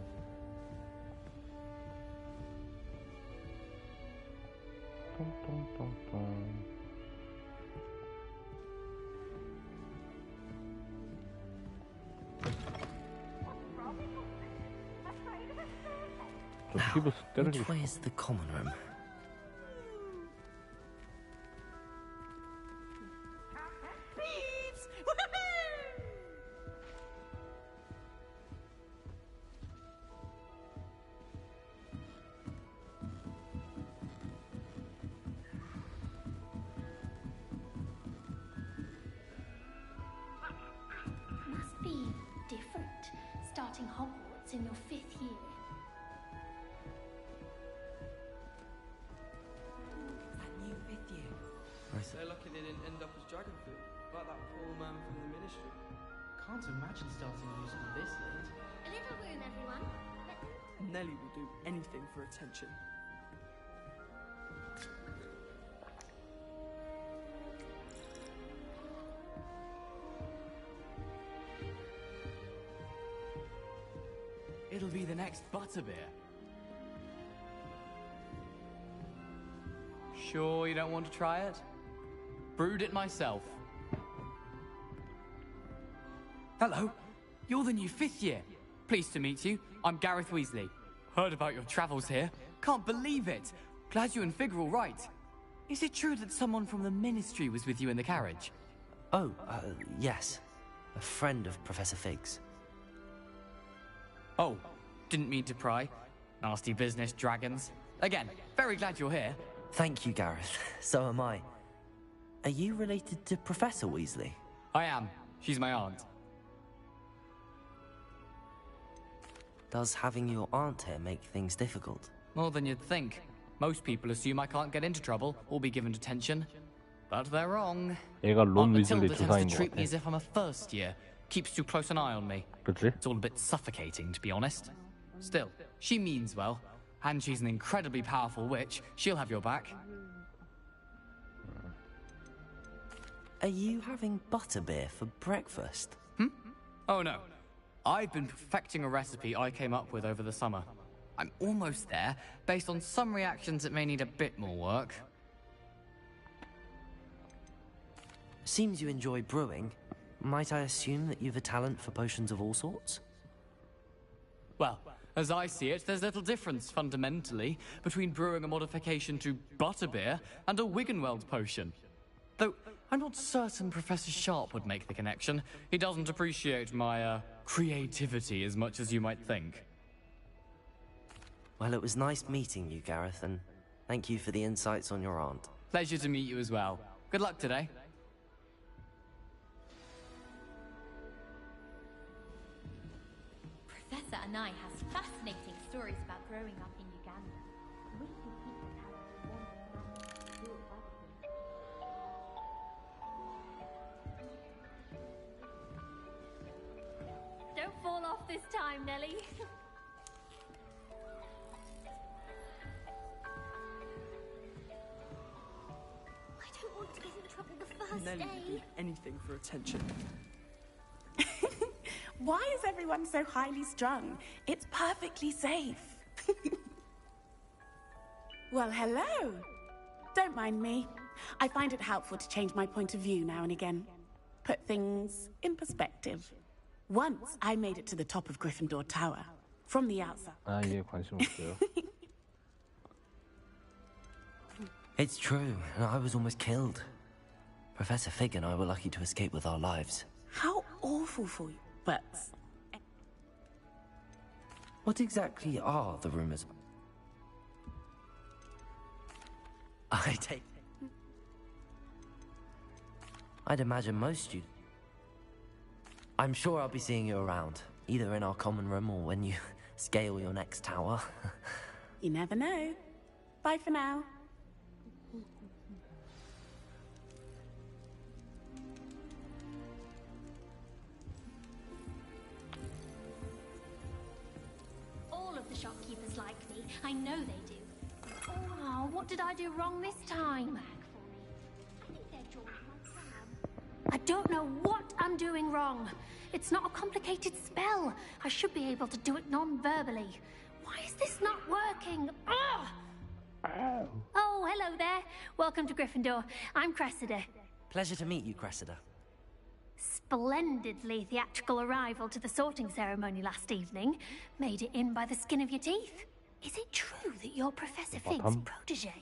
똥똥똥똥. 저 피부스 때려주고 Which way is the common room? Must be different, starting Hogwarts in your 5th year. That new 5th year. They're lucky they didn't end up as Dragonfoot, like that poor man from the Ministry. Can't imagine starting a musical this late. A little room, everyone. Nelly will do anything for attention. It'll be the next Butterbeer. Sure you don't want to try it? Brewed it myself. Hello, you're the new 5th year. Pleased to meet you. I'm Gareth Weasley. Heard about your travels here. Can't believe it. Glad you and Fig are all right. Is it true that someone from the Ministry was with you in the carriage? Oh, yes. A friend of Professor Fig's. Oh, didn't mean to pry. Nasty business, dragons. Again, very glad you're here. Thank you, Gareth. So am I. Are you related to Professor Weasley? I am. She's my aunt. Does having your aunt here make things difficult? More than you'd think. Most people assume I can't get into trouble or be given detention. But they're wrong. 얘가 론 Aunt 위즐리 Matilda tends 주사인 to 것 treat me 같아. as if I'm a first year. Keeps too close an eye on me. 그치? It's all a bit suffocating, to be honest. Still, she means well. And she's an incredibly powerful witch. She'll have your back. Are you having butterbeer for breakfast? Oh no. I've been perfecting a recipe I came up with over the summer. I'm almost there, based on some reactions that may need a bit more work. Seems you enjoy brewing. Might I assume that you've a talent for potions of all sorts? Well, as I see it, there's little difference, fundamentally, between brewing a modification to butterbeer and a Wiggenweld potion. Though, I'm not certain Professor Sharp would make the connection. He doesn't appreciate my, creativity as much as you might think. Well, it was nice meeting you, Gareth, and thank you for the insights on your aunt. Pleasure to meet you as well. Good luck today. Professor Anai has fascinating stories about growing up in Uganda. We can keep the characters wandering around and do it by them. Don't fall off this time, Nellie. I don't want to get in trouble the first Nelly would do day. anything for attention. Why is everyone so highly strung? It's perfectly safe. Well, hello. Don't mind me. I find it helpful to change my point of view now and again. Put things in perspective. Once I made it to the top of Gryffindor Tower. From the outside. 아, 얘 관심 없어요. It's true, and I was almost killed. Professor Fig and I were lucky to escape with our lives. How awful for you. But What exactly are the rumors? I'd imagine most students. I'm sure I'll be seeing you around, either in our common room or when you scale your next tower. you never know. Bye for now. All of the shopkeepers like me. I know they do. Oh, what did I do wrong this time? I think they're drawing my plan. I don't know what I'm doing wrong. It's not a complicated spell. I should be able to do it non-verbally. Why is this not working? Ugh! Oh, hello there. Welcome to Gryffindor. I'm Cressida. Pleasure to meet you, Cressida. Splendidly theatrical arrival to the sorting ceremony last evening. Made it in by the skin of your teeth. Is it true that you're Professor Fig's protege?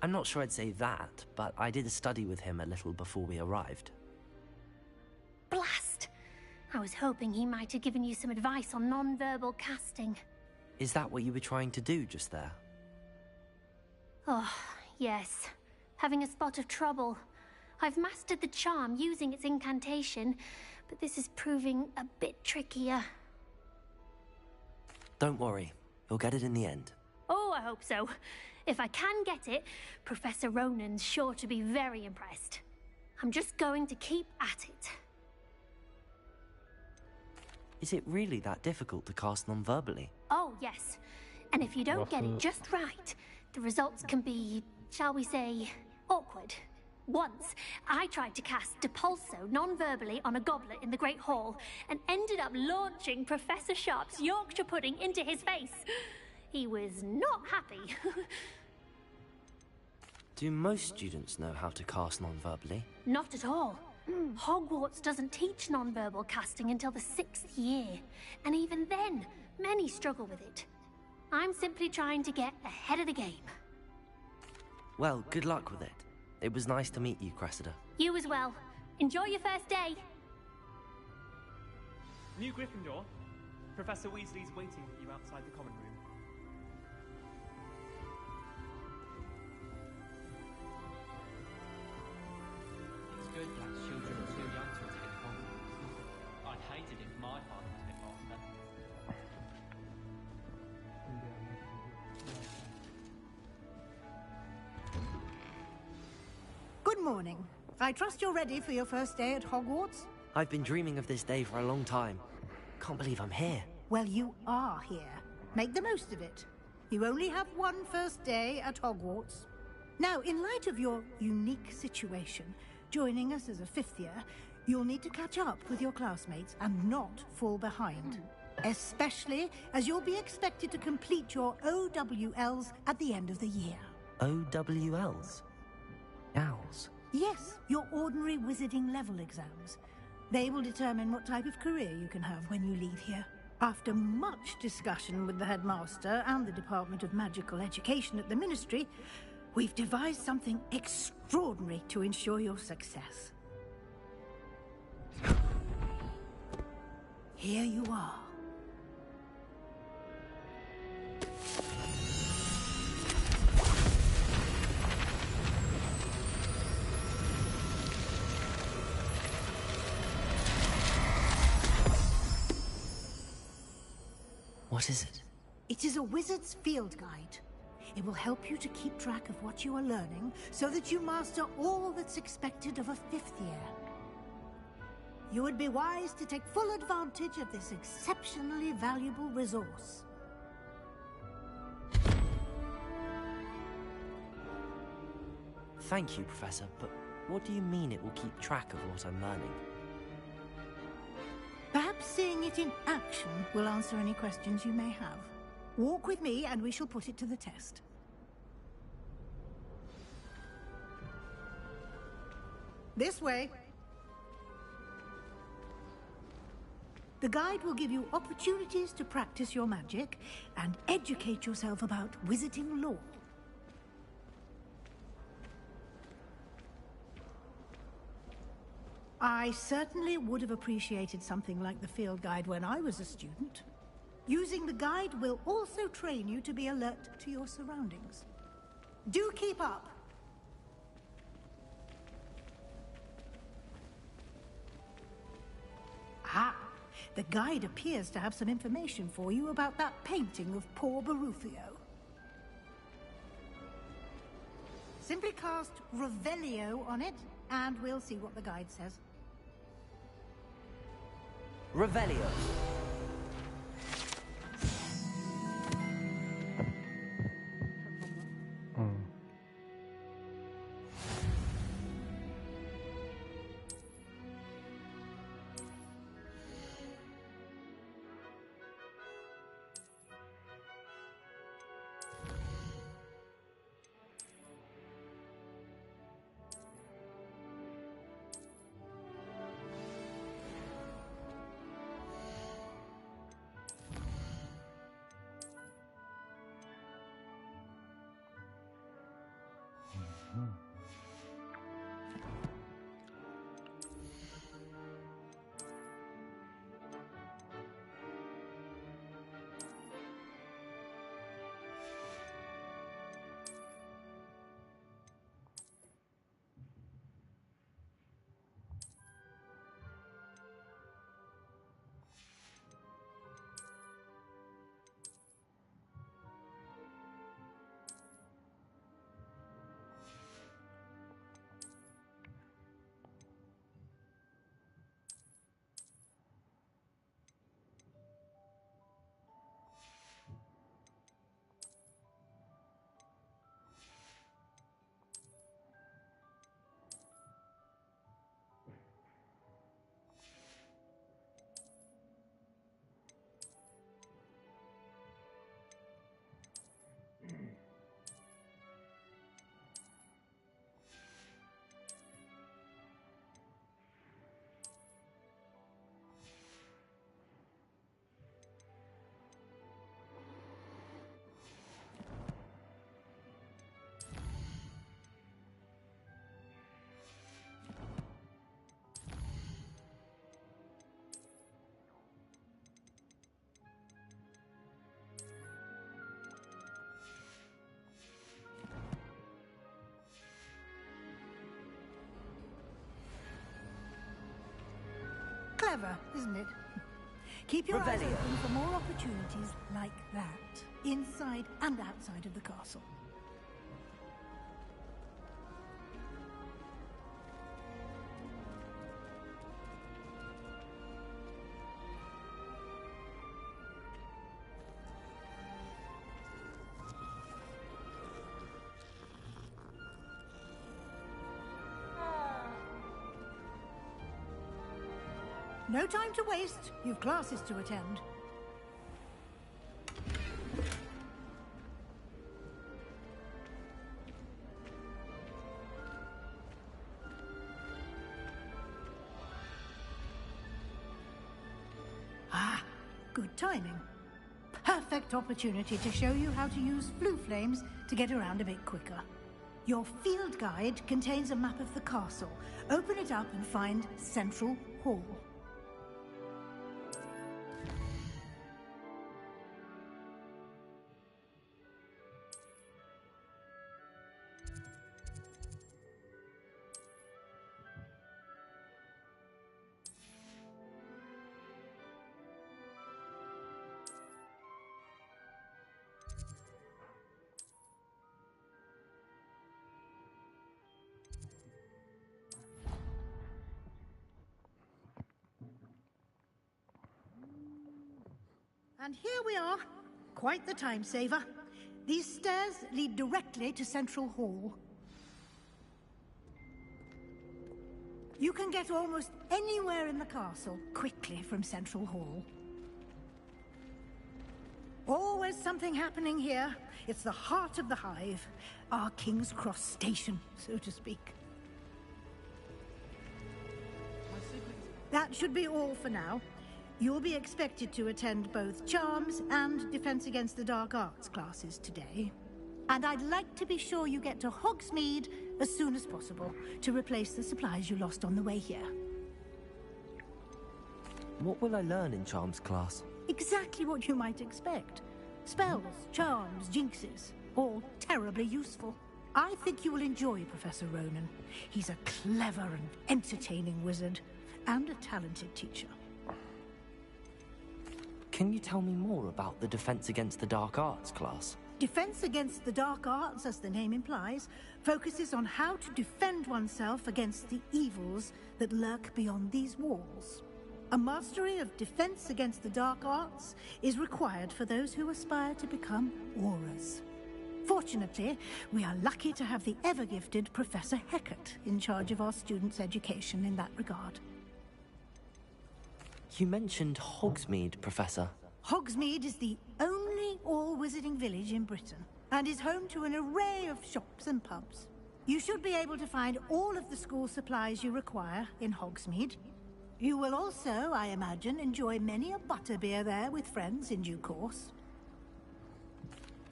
I'm not sure I'd say that, but I did study with him a little before we arrived. Blast! I was hoping he might have given you some advice on non-verbal casting. Is that what you were trying to do just there? Oh, yes. Having a spot of trouble. I've mastered the charm using its incantation, but this is proving a bit trickier. Don't worry. You'll get it in the end. Oh, I hope so. If I can get it, Professor Ronan's sure to be very impressed. I'm just going to keep at it. Is it really that difficult to cast non-verbally? Oh, yes. And if you don't get it just right, the results can be, shall we say, awkward. Once, I tried to cast Depulso non-verbally on a goblet in the Great Hall and ended up launching Professor Sharp's Yorkshire pudding into his face. He was not happy. Do most students know how to cast non-verbally? Not at all. Hogwarts doesn't teach non-verbal casting until the 6th year, and even then, many struggle with it. I'm simply trying to get ahead of the game. Well, good luck with it. It was nice to meet you, Cressida. You as well. Enjoy your first day. New Gryffindor. Professor Weasley's waiting for you outside the common room. It's good that children are too young to attend Hogwarts. I'd hate it if my father was headmaster. Good morning. I trust you're ready for your first day at Hogwarts? I've been dreaming of this day for a long time. Can't believe I'm here. Well, you are here. Make the most of it. You only have one first day at Hogwarts. Now, in light of your unique situation, joining us as a 5th year, you'll need to catch up with your classmates and not fall behind. Especially as you'll be expected to complete your OWLs at the end of the year. OWLs? Owls? Yes, your ordinary wizarding level exams. They will determine what type of career you can have when you leave here. After much discussion with the headmaster and the Department of Magical Education at the Ministry, we've devised something extraordinary to ensure your success. Here you are. What is it? It is a wizard's field guide. It will help you to keep track of what you are learning so that you master all that's expected of a 5th year. You would be wise to take full advantage of this exceptionally valuable resource. Thank you, Professor, but what do you mean it will keep track of what I'm learning? Perhaps seeing it in action will answer any questions you may have. Walk with me and we shall put it to the test. This way. The guide will give you opportunities to practice your magic and educate yourself about wizarding lore. I certainly would have appreciated something like the field guide when I was a student. Using the guide will also train you to be alert to your surroundings. Do keep up! Ah, the guide appears to have some information for you about that painting of poor Barufio. Simply cast Revelio on it, and we'll see what the guide says. Revelio. Clever, isn't it? Keep your eyes Revelio. open for more opportunities like that, inside and outside of the castle. No time to waste. You've classes to attend. Ah, good timing. Perfect opportunity to show you how to use flue flames to get around a bit quicker. Your field guide contains a map of the castle. Open it up and find Central Hall. And here we are. Quite the time saver. These stairs lead directly to Central Hall. You can get almost anywhere in the castle quickly from Central Hall. Always something happening here. It's the heart of the hive. Our King's Cross station, so to speak. That should be all for now. You'll be expected to attend both Charms and Defense Against the Dark Arts classes today. And I'd like to be sure you get to Hogsmeade as soon as possible to replace the supplies you lost on the way here. What will I learn in Charms class? Exactly what you might expect. Spells, charms, jinxes, all terribly useful. I think you will enjoy Professor Ronan. He's a clever and entertaining wizard, and a talented teacher. Can you tell me more about the Defense Against the Dark Arts class? Defense Against the Dark Arts, as the name implies, focuses on how to defend oneself against the evils that lurk beyond these walls. A mastery of Defense Against the Dark Arts is required for those who aspire to become Aurors. Fortunately, we are lucky to have the ever-gifted Professor Hecat in charge of our students' education in that regard. You mentioned Hogsmeade, Professor. Hogsmeade is the only all-wizarding village in Britain, and is home to an array of shops and pubs. You should be able to find all of the school supplies you require in Hogsmeade. You will also, I imagine, enjoy many a butterbeer there with friends in due course.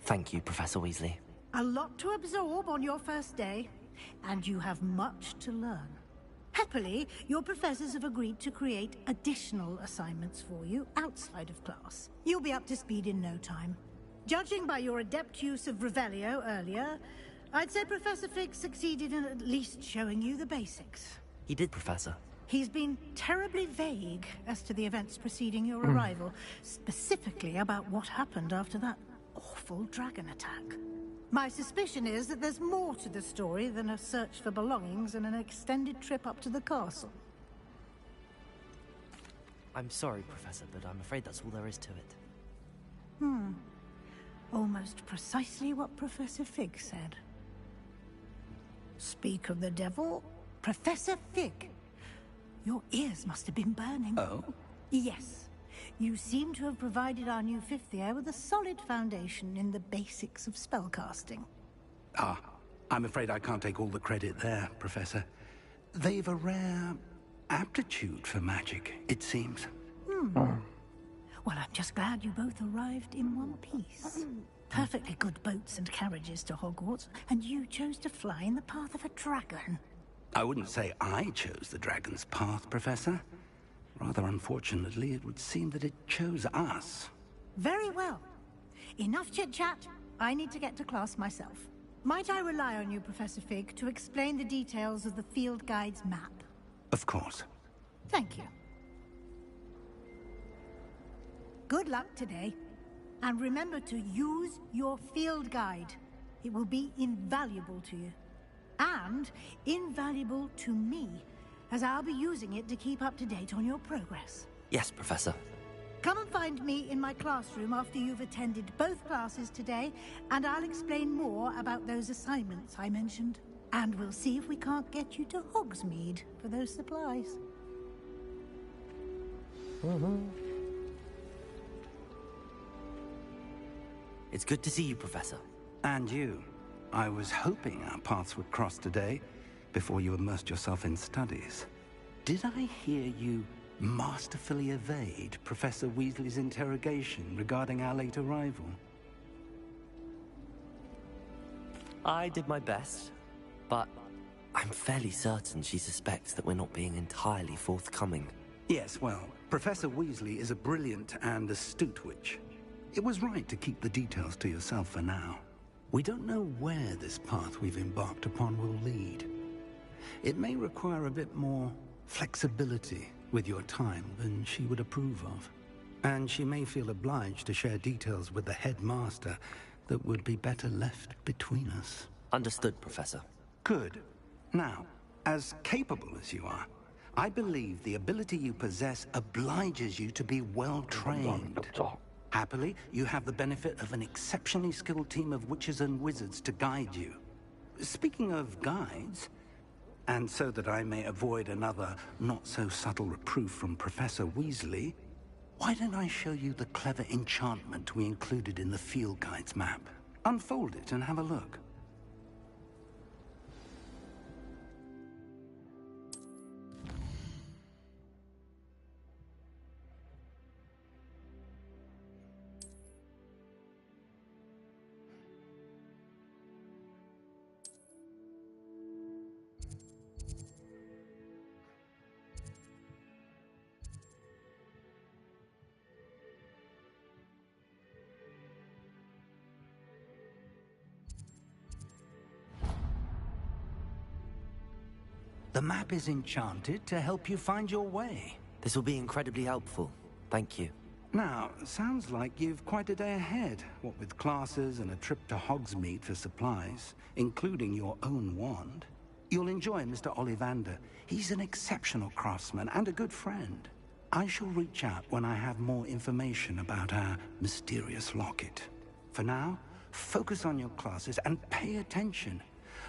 Thank you, Professor Weasley. A lot to absorb on your first day, and you have much to learn. Happily, your professors have agreed to create additional assignments for you outside of class. You'll be up to speed in no time. Judging by your adept use of Revelio earlier, I'd say Professor Fig succeeded in at least showing you the basics. He did, Professor. He's been terribly vague as to the events preceding your arrival, specifically about what happened after that awful dragon attack. My suspicion is that there's more to the story than a search for belongings and an extended trip up to the castle. I'm sorry, Professor, but I'm afraid that's all there is to it. Almost precisely what Professor Fig said. Speak of the devil, Professor Fig. Your ears must have been burning. Oh? Yes. You seem to have provided our new fifth year with a solid foundation in the basics of spellcasting. Ah, I'm afraid I can't take all the credit there, Professor. They've a rare aptitude for magic, it seems. Well, I'm just glad you both arrived in one piece. Perfectly good boats and carriages to Hogwarts, and you chose to fly in the path of a dragon. I wouldn't say I chose the dragon's path, Professor. Rather unfortunately, it would seem that it chose us. Very well. Enough chit-chat. I need to get to class myself. Might I rely on you, Professor Fig, to explain the details of the field guide's map? Of course. Thank you. Good luck today. And remember to use your field guide. It will be invaluable to you. And invaluable to me, as I'll be using it to keep up to date on your progress. Yes, Professor. Come and find me in my classroom after you've attended both classes today, and I'll explain more about those assignments I mentioned. And we'll see if we can't get you to Hogsmeade for those supplies. It's good to see you, Professor. And you. I was hoping our paths would cross today, before you immersed yourself in studies. Did I hear you masterfully evade Professor Weasley's interrogation regarding our late arrival? I did my best, but I'm fairly certain she suspects that we're not being entirely forthcoming. Yes, well, Professor Weasley is a brilliant and astute witch. It was right to keep the details to yourself for now. We don't know where this path we've embarked upon will lead. It may require a bit more flexibility with your time than she would approve of. And she may feel obliged to share details with the headmaster that would be better left between us. Understood, Professor. Good. Now, as capable as you are, I believe the ability you possess obliges you to be well-trained. Happily, you have the benefit of an exceptionally skilled team of witches and wizards to guide you. Speaking of guides, and so that I may avoid another not-so-subtle reproof from Professor Weasley, why don't I show you the clever enchantment we included in the field guide's map? Unfold it and have a look. The map is enchanted to help you find your way. This will be incredibly helpful. Thank you. Now, sounds like you've quite a day ahead, what with classes and a trip to Hogsmeade for supplies, including your own wand. You'll enjoy Mr. Ollivander. He's an exceptional craftsman and a good friend. I shall reach out when I have more information about our mysterious locket. For now, focus on your classes and pay attention.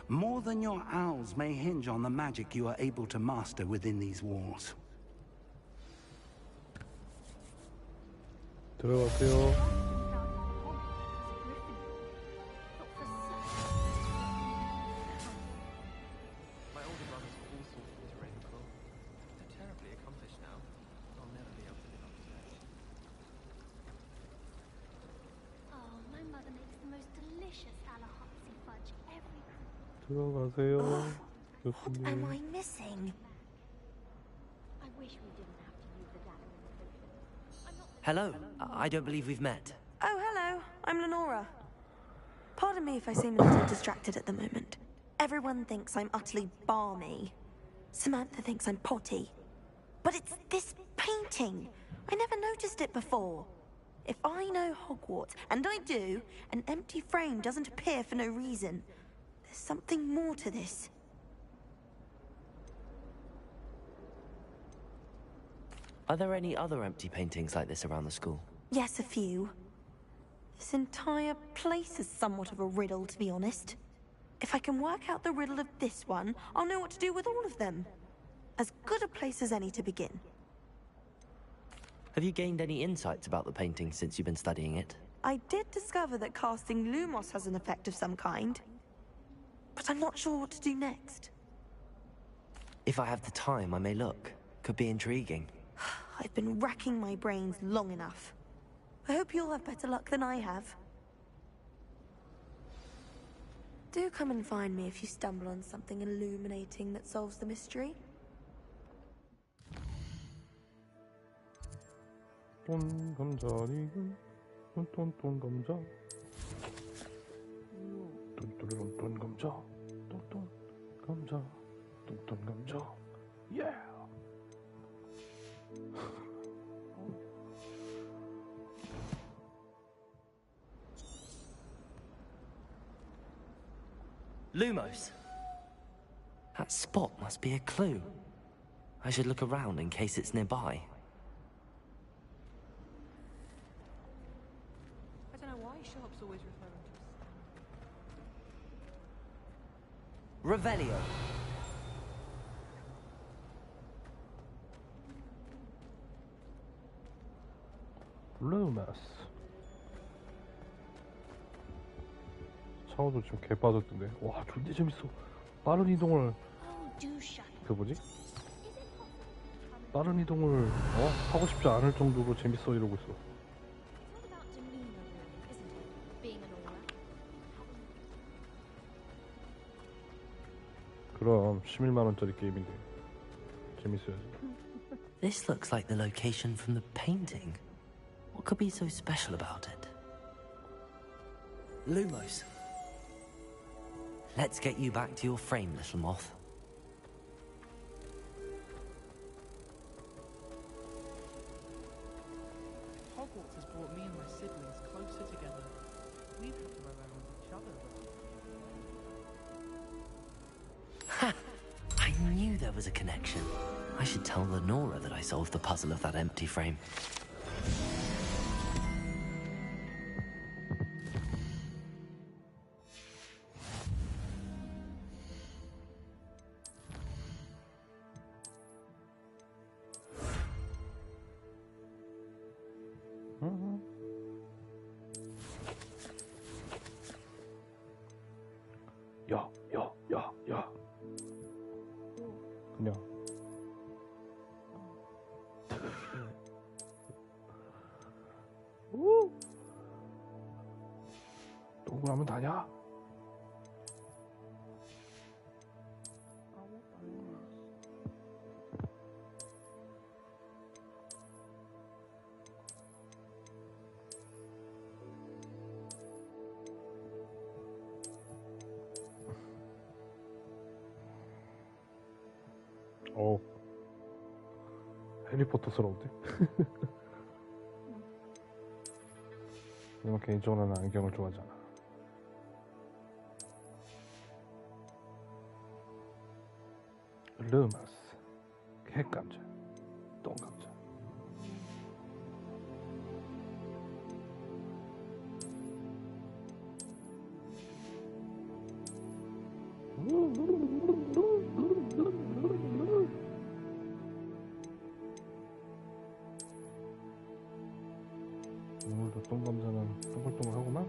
More than your owls may hinge on the magic you are able to master within these walls. 들어가세요. My older brothers were all sorted into Ravenclaw. They're terribly accomplished now. I'll never be able to live up to that. Oh, my mother makes the most delicious Alahopsy fudge every 들어가세요. What am 교수님. I missing? I wish we didn't have to use the gathering potion. I'm not Hello. I don't believe we've met. Oh, hello. I'm Lenora. Pardon me if I seem a little distracted at the moment. Everyone thinks I'm utterly balmy. Samantha thinks I'm potty. But it's this painting. I never noticed it before. If I know Hogwarts, and I do, an empty frame doesn't appear for no reason. There's something more to this. Are there any other empty paintings like this around the school? Yes, a few. This entire place is somewhat of a riddle, to be honest. If I can work out the riddle of this one, I'll know what to do with all of them. As good a place as any to begin. Have you gained any insights about the painting since you've been studying it? I did discover that casting Lumos has an effect of some kind. But I'm not sure what to do next. If I have the time, I may look. Could be intriguing. I've been racking my brains long enough. I hope you'll have better luck than I have. Do come and find me if you stumble on something illuminating that solves the mystery. 돈 감자리 돈 감자 돈 감자 돈 감자 돈 감자 예 Lumos. That spot must be a clue. I should look around in case it's nearby. I don't know why Sharp's always referring to Revelio. 루마스. 차오도 지금 개 빠졌던데. 와, 존나 재밌어. 빠른 이동을 그 뭐지? 빠른 이동을 하고 싶지 않을 정도로 재밌어 이러고 있어. 그럼 11만 원짜리 게임인데 재밌어야지. This looks like the location from the painting. What could be so special about it? Lumos. Let's get you back to your frame, little moth. Hogwarts has brought me and my siblings closer together. We've had to rely on each other. Ha! I knew there was a connection. I should tell Lenora that I solved the puzzle of that empty frame. 야. 그냥. 오! 동그라면 다냐? 해리포터스러운데? 내가 개인적으로는 안경을 좋아하잖아. 르마스, 핵감자, 똥감자. 오늘도 똥감자는 동글동글하구만.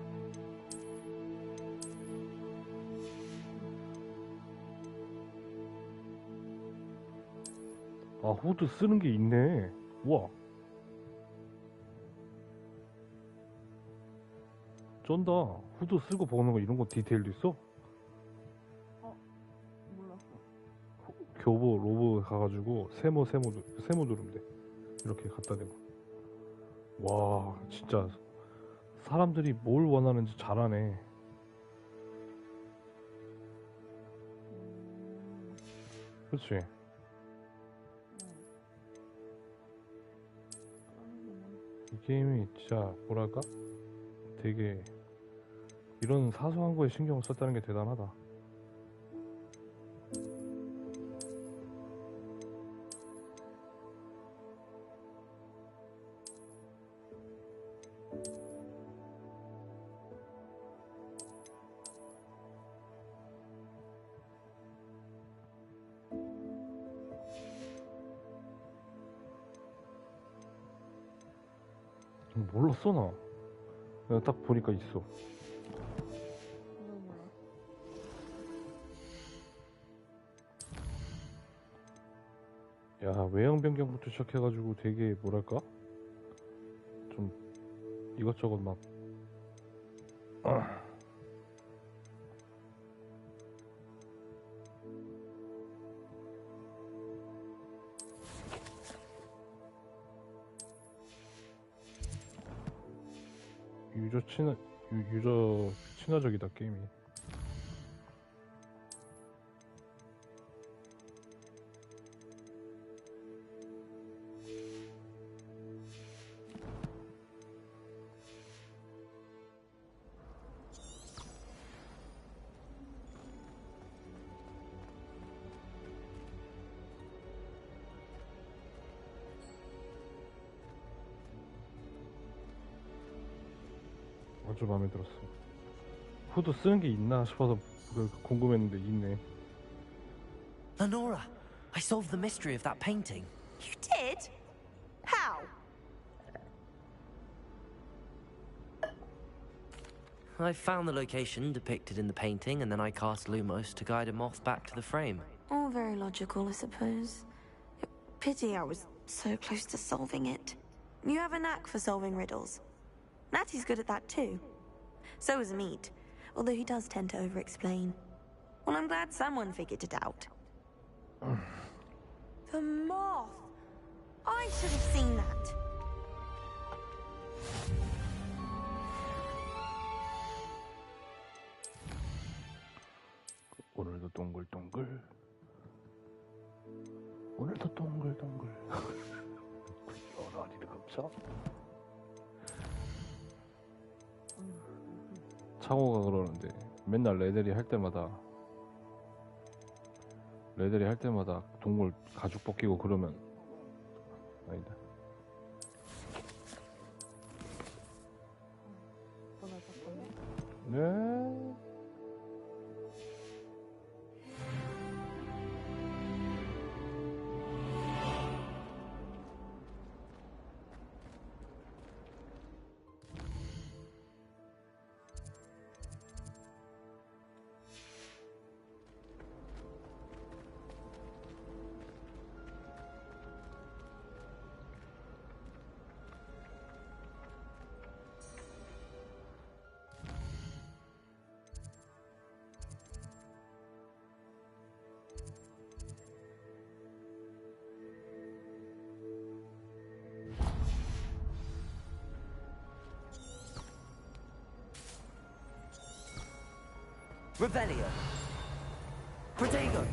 아, 후드 쓰는 게 있네. 우와, 쩐다. 후드 쓰고 보는 거, 이런 거 디테일도 있어? 몰랐어. 교보 로브 가가지고 세모 누르면 돼. 이렇게 갖다 대고. 와, 진짜 사람들이 뭘 원하는지 잘하네. 그렇지? 이 게임이 진짜 뭐랄까? 되게 이런 사소한 거에 신경을 썼다는 게 대단하다. 몰랐어 나. 내가 딱 보니까 있어. 야, 외형 변경부터 시작해가지고 되게 뭐랄까? 좀 이것저것 막 유저 친화적이다 게임이. 아주 마음에 들었어. 후드 쓰는 게 있나 싶어서 궁금했는데 있네. Lenora, I solved the mystery of that painting. You did? How? I found the location depicted in the painting, and then I cast Lumos to guide a moth back to the frame. All very logical, I suppose. Pity I was so close to solving it. You have a knack for solving riddles. Natty's good at that too. So is Meat, although he does tend to over-explain. Well, I'm glad someone figured it out. The moth! I should have seen that. 오늘도 동글동글. 오늘도 동글동글. 연아리를 겹쳐. 창호가 그러는데 맨날 레데리 할 때마다 동물 가죽 벗기고 그러면 아니다. 네. Revelio. Protego.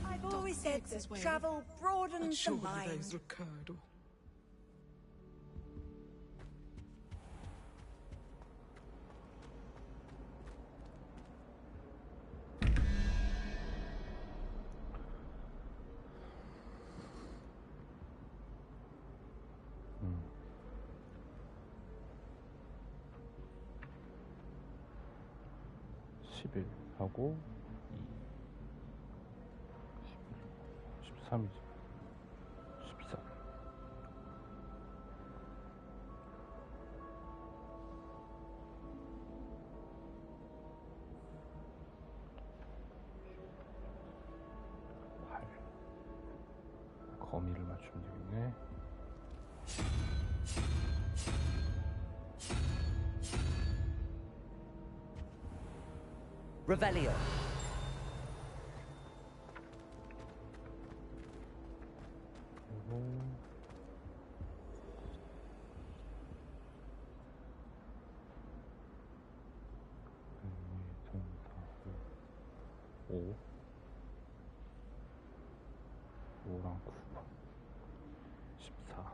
I've always said that travel broadens the mind. 음. 11 하고 13이지. 14. 거미를 맞추면 되겠네. Revelio. 그리고 5 5랑 9 14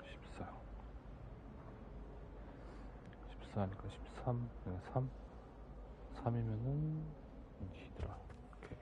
14 14니까 13 내가 3 3이면은 히드라. 오케이.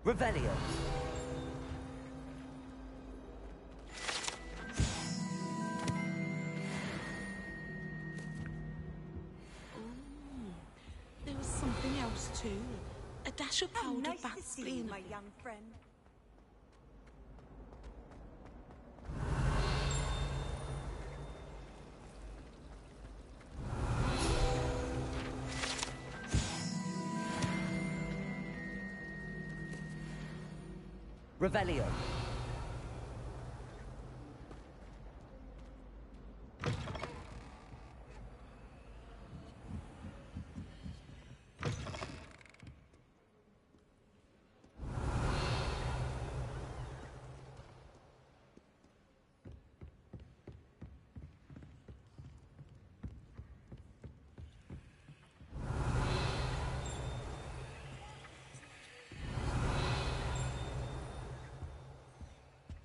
Revelio. There was something else too. A dash of powder Nice back to see you, my young friend. Revelio.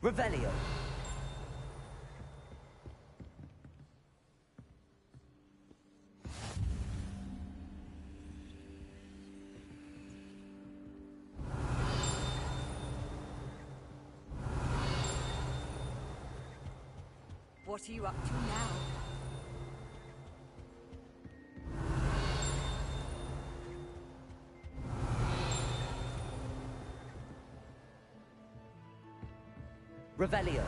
Revelio. What are you up to now? Revelio.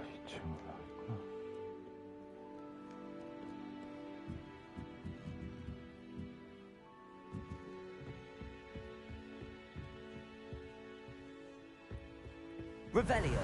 이 친구가 있구나. Revelio.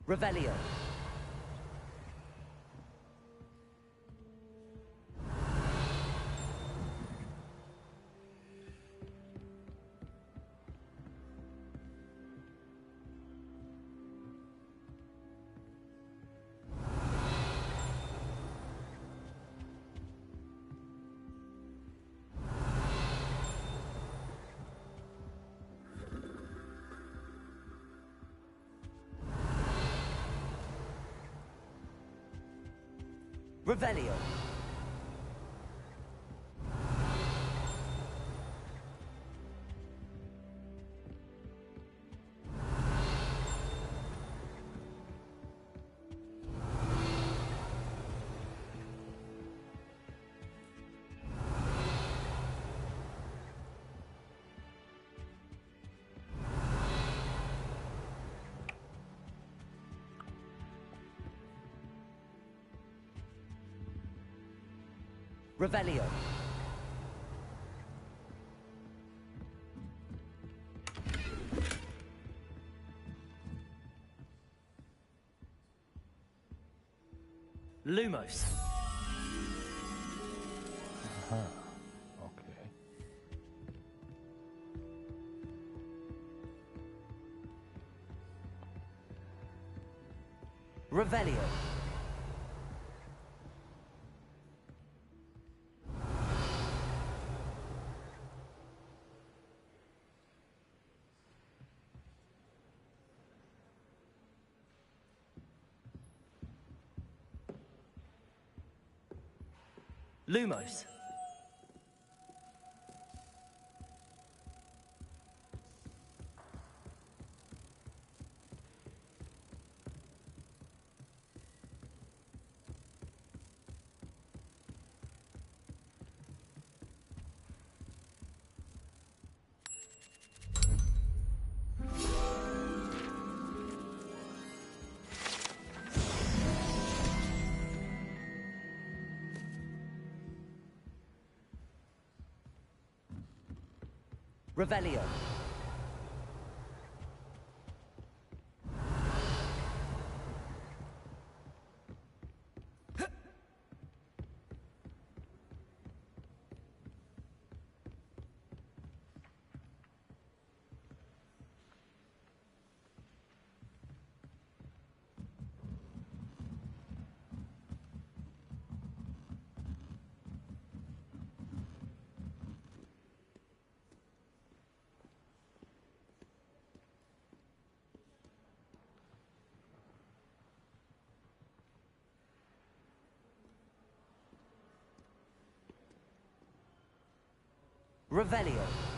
Revelio. Revelio. Revelio. Lumos. 아하. 오케이. Revelio. Lumos. Revelio. Revelio.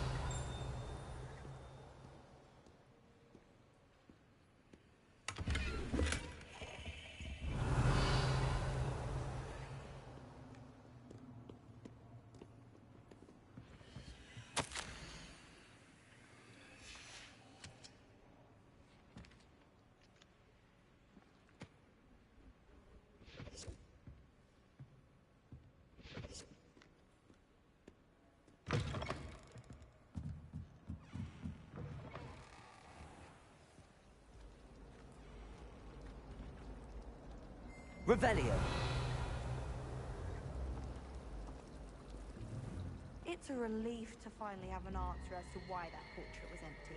Revelio. It's a relief to finally have an answer as to why that portrait was empty.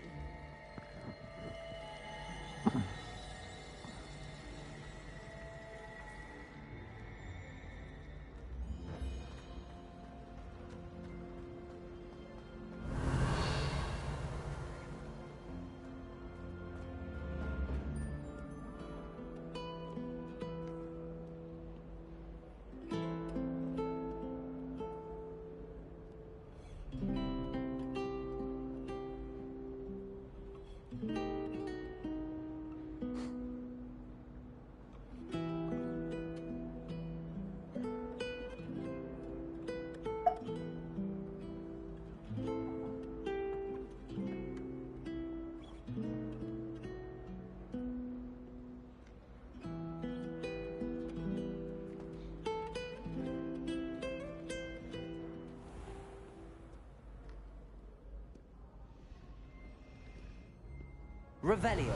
Revelio.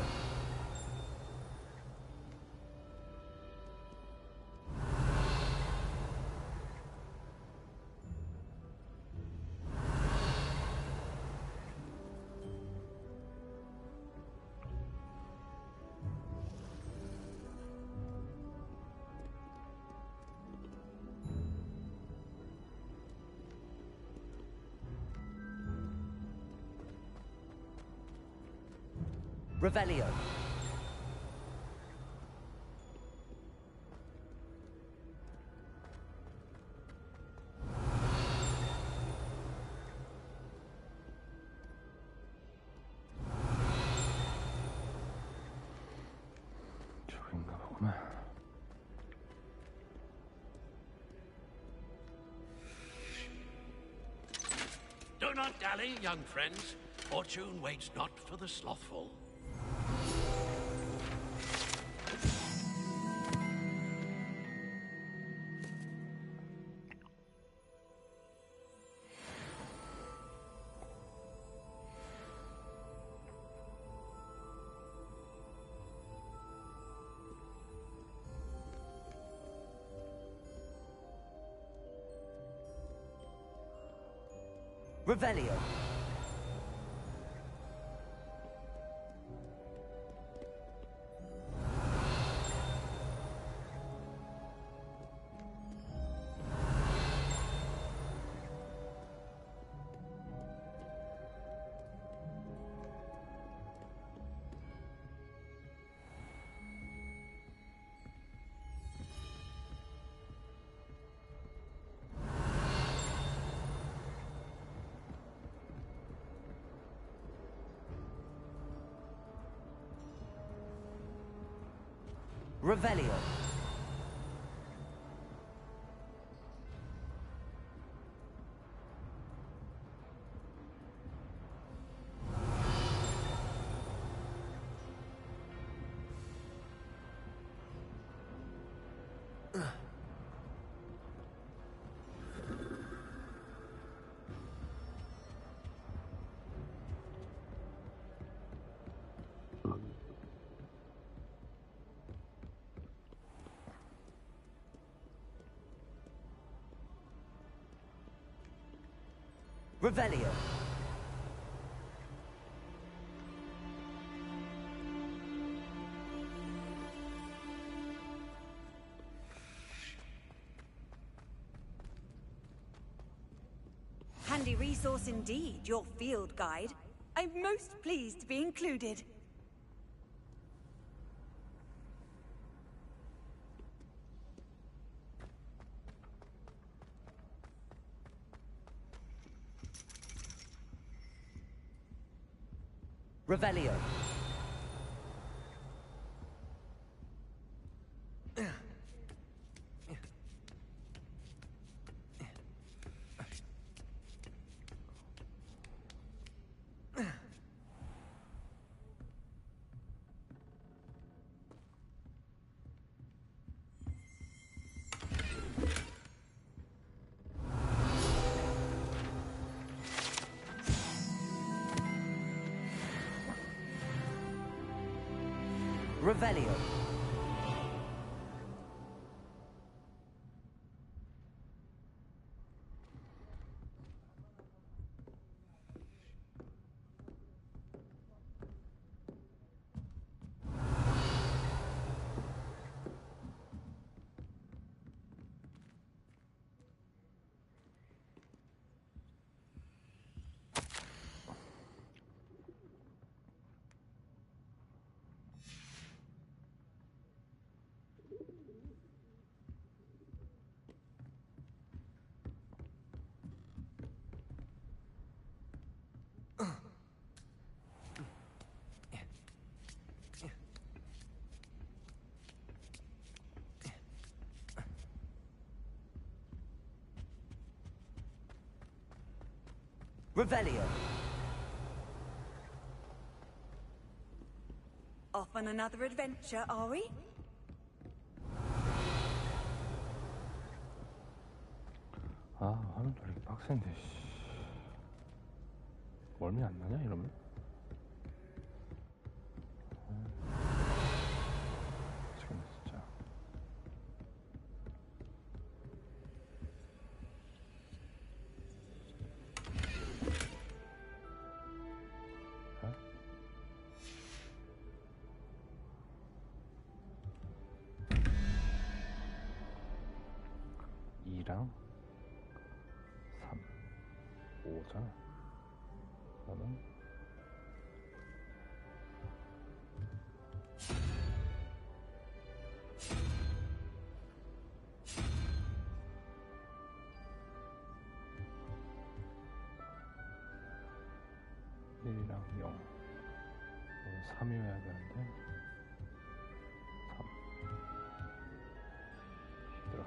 Revelio. 저긴가 보구나. Do not dally, young friends. Fortune waits not for the slothful. Revelio. Revelio. Revelio. Handy resource indeed, your field guide. I'm most pleased to be included. Revelio. Revelio. Revelio. Off on another adventure, are we? 아, 화면 돌리기 빡센데, 씨. 멀미 안 나냐, 이러면? 미치겠네, 진짜. 어? 2랑 3, 5잖아. 그러면 1이랑 0. 3이어야 되는데 3. 히드라.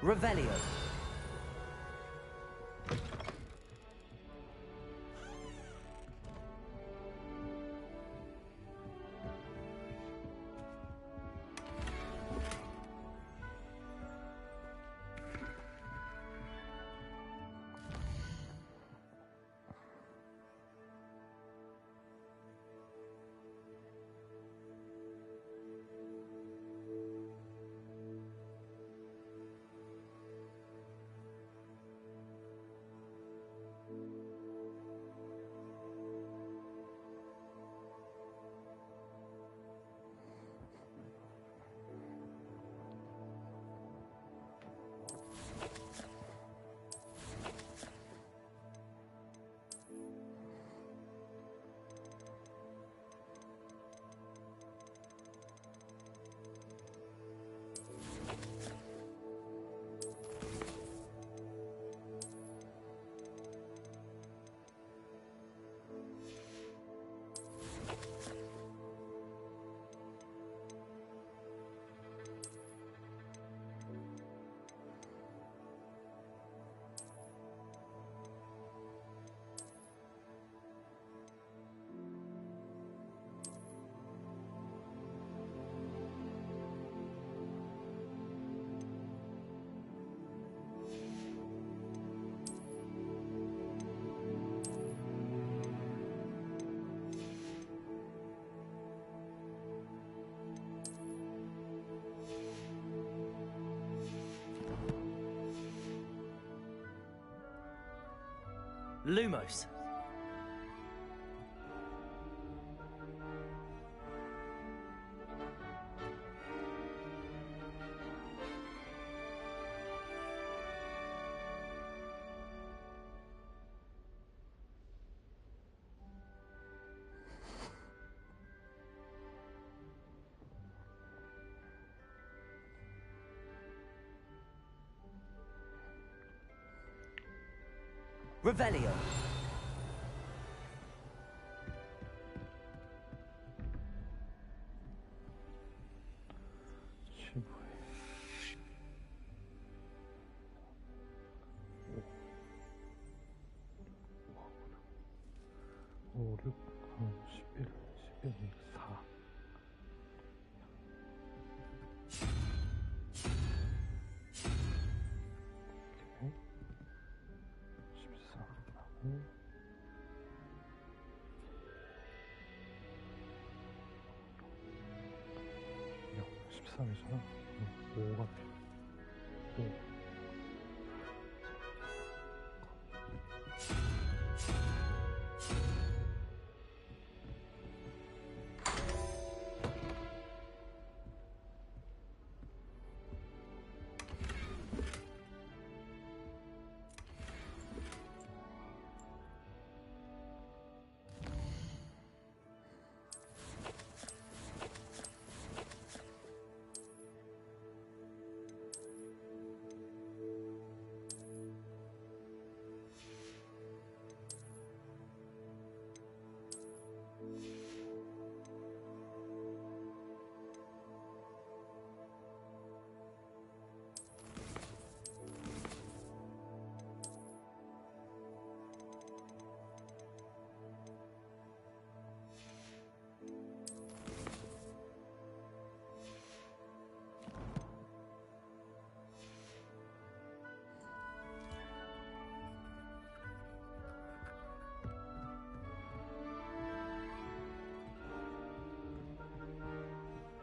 Revelio. Lumos. Revelio. 오, 6, 11, 11, 4. 오케이. 14하고 13이잖아. 5가 필요. 5.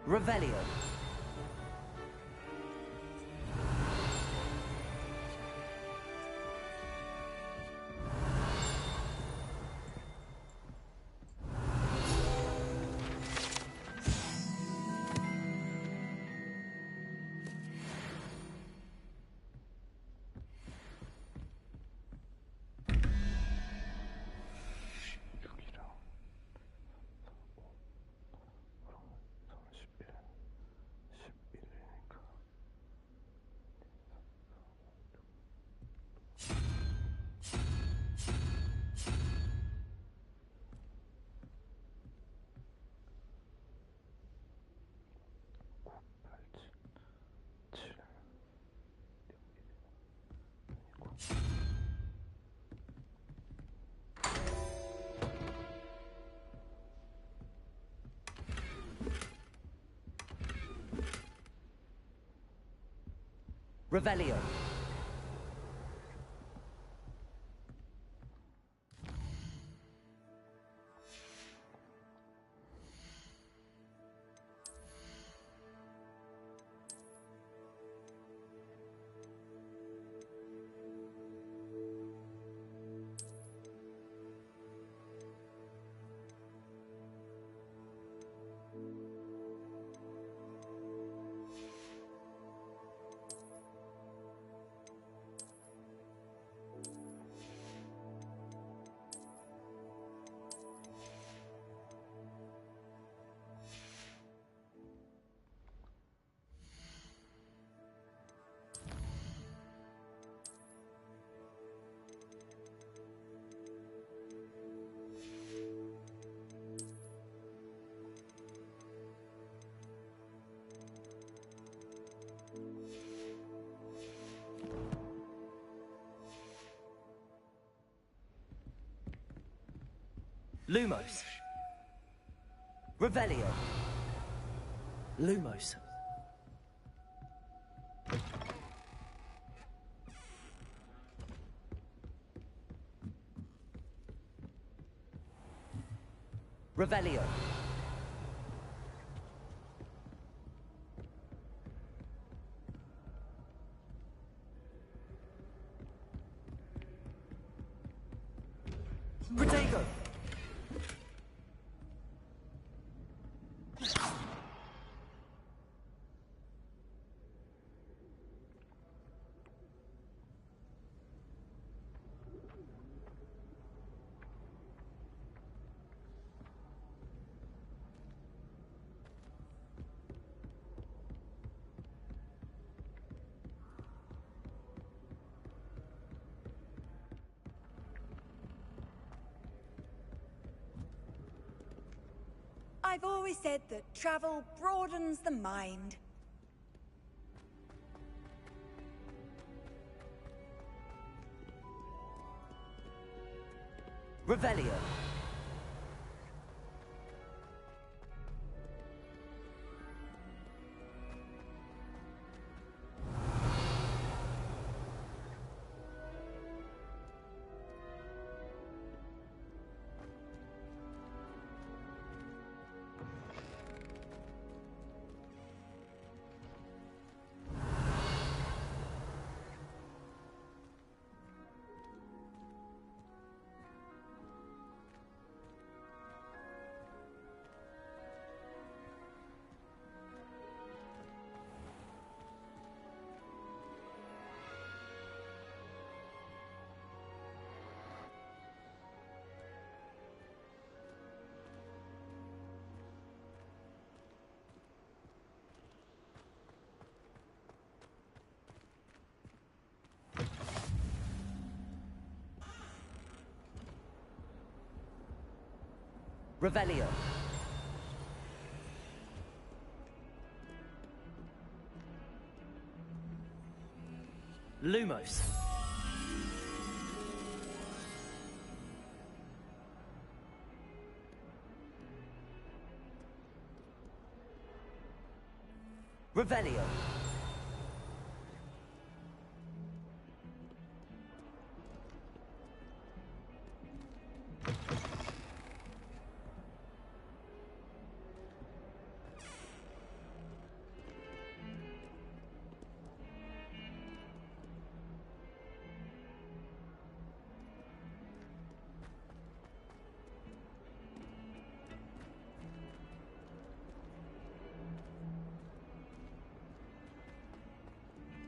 Revelio. Revelio. Lumos. Revelio. Lumos. Revelio. go. I've always said that travel broadens the mind. Revelio. Revelio. Lumos. Revelio.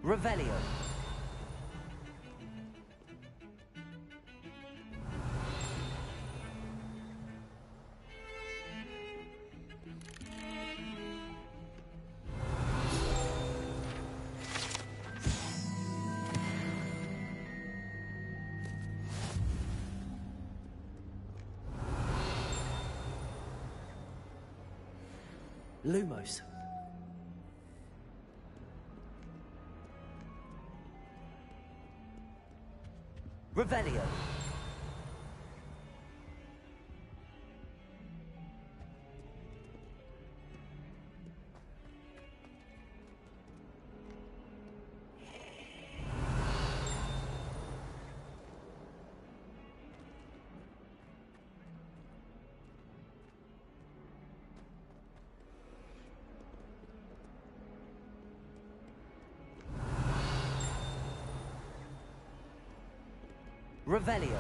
Revelio. Lumos. Revelio. Revelio.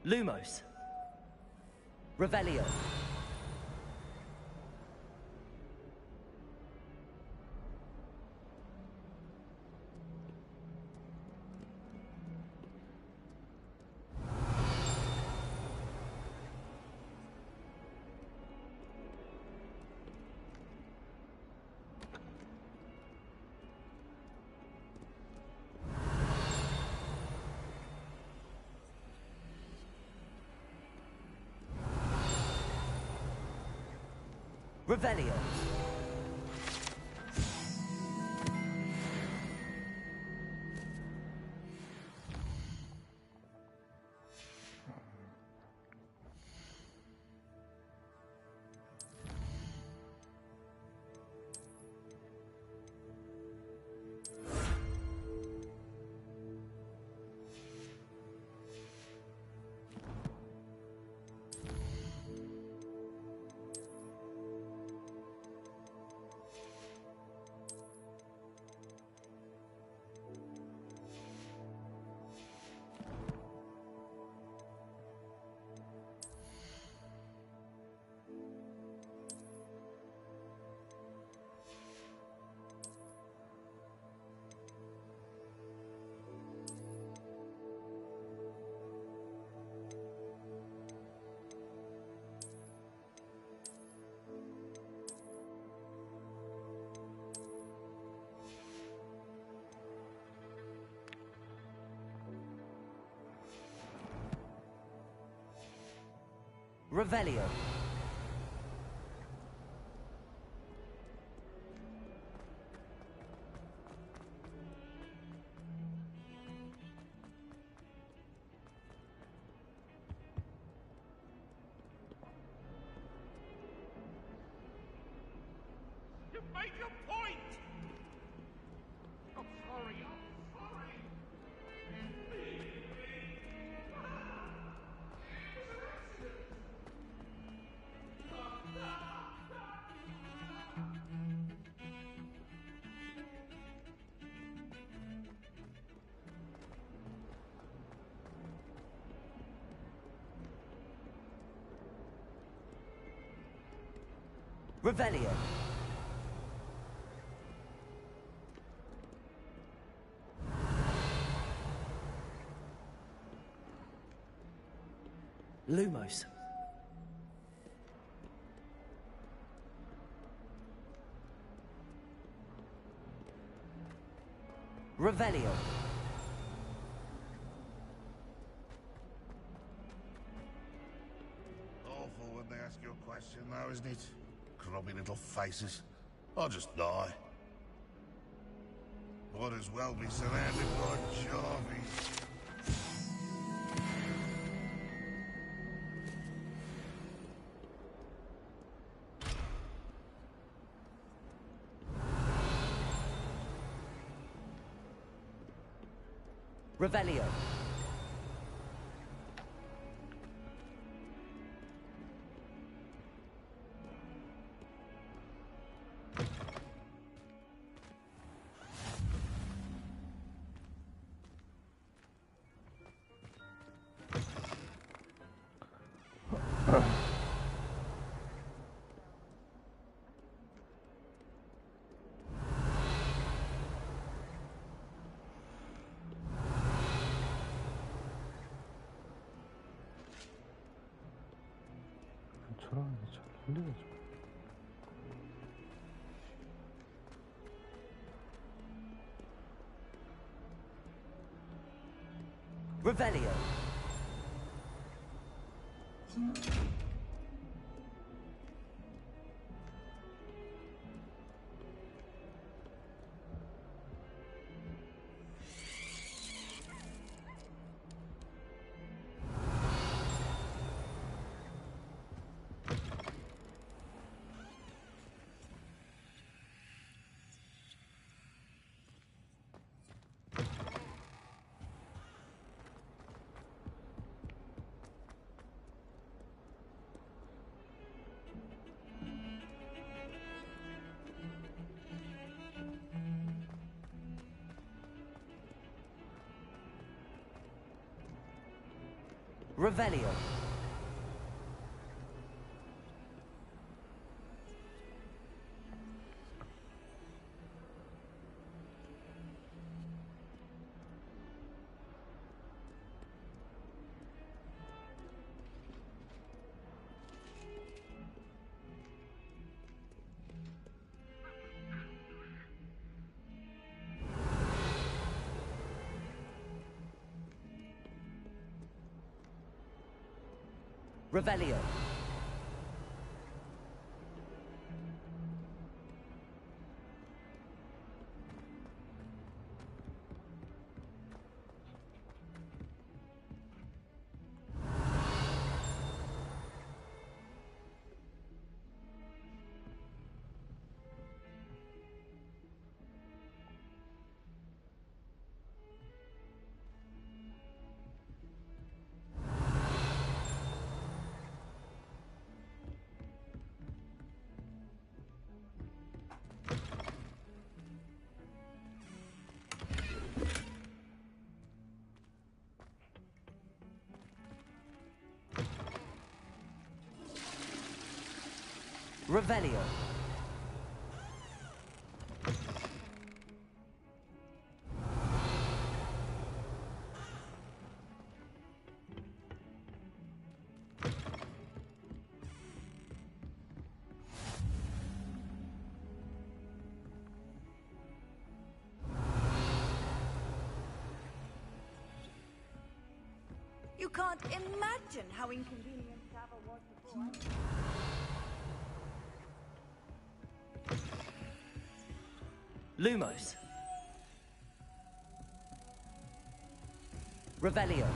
Lumos. Revelio. Revelio. Revelio. You made your point! I'm sorry, I'm sorry. Revelio. Lumos. Revelio. Awful when they ask you a question, though, isn't it? Grubby little faces. I'll just die. Might as well be surrounded by Jarvies. Revelio. 저랑 잘 힘들죠. Revelio. Revelio. Revelio. Revelio. You can't imagine how inconvenient travel was before. Lumos. Revelio.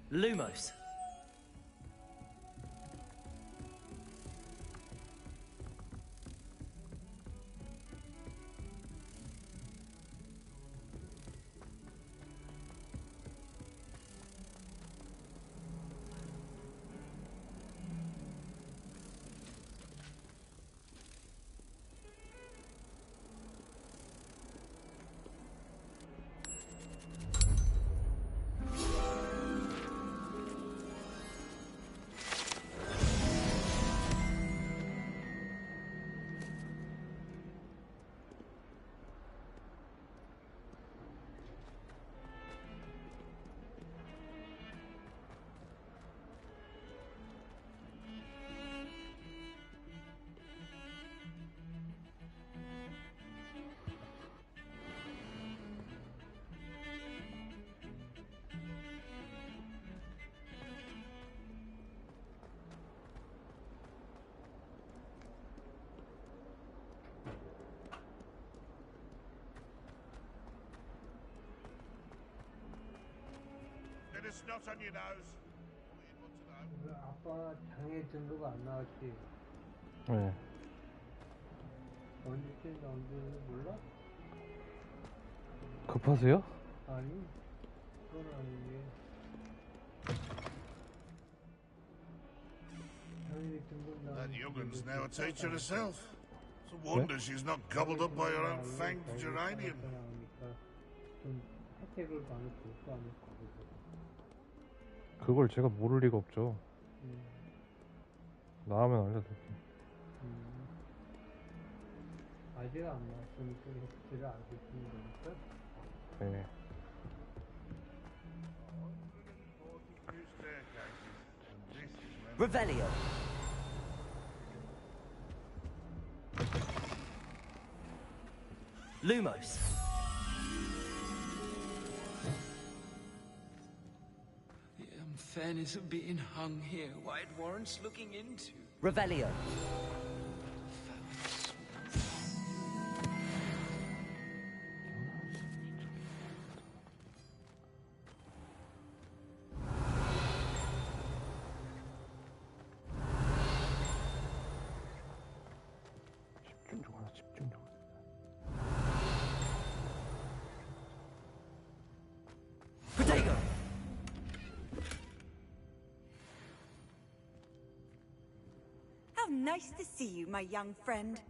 Lumos. Bit of snot on your nose. 아빠 장애 증거가 안 나왔지. 네. 언제쯤 나온지는 몰라? 급하세요? 아니, 그건 아니지. 장애 증거 That youngun's now a teacher herself. It's a wonder she's not gobbled up by her own fanged geranium. 좀 혜택을 많이 볼거 아닐까. 그걸 제가 모를 리가 없죠. 나오면 알려드릴게요. 아직 안 나왔으니까 혜택을 알고 있는 거니까. 네. Revelio. Lumos. The unfairness of being hung here, why it warrants looking into. Revelio. 집중 좀 하자, 집중 좀. Protego. How nice to see you, my young friend.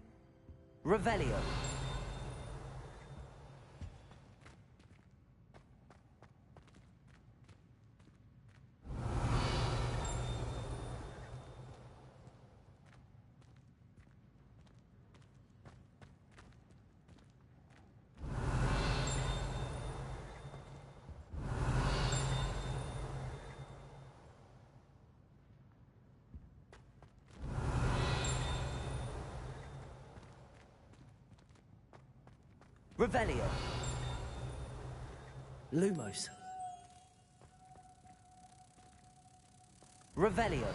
Revelio. Revelio. Lumos. Revelio.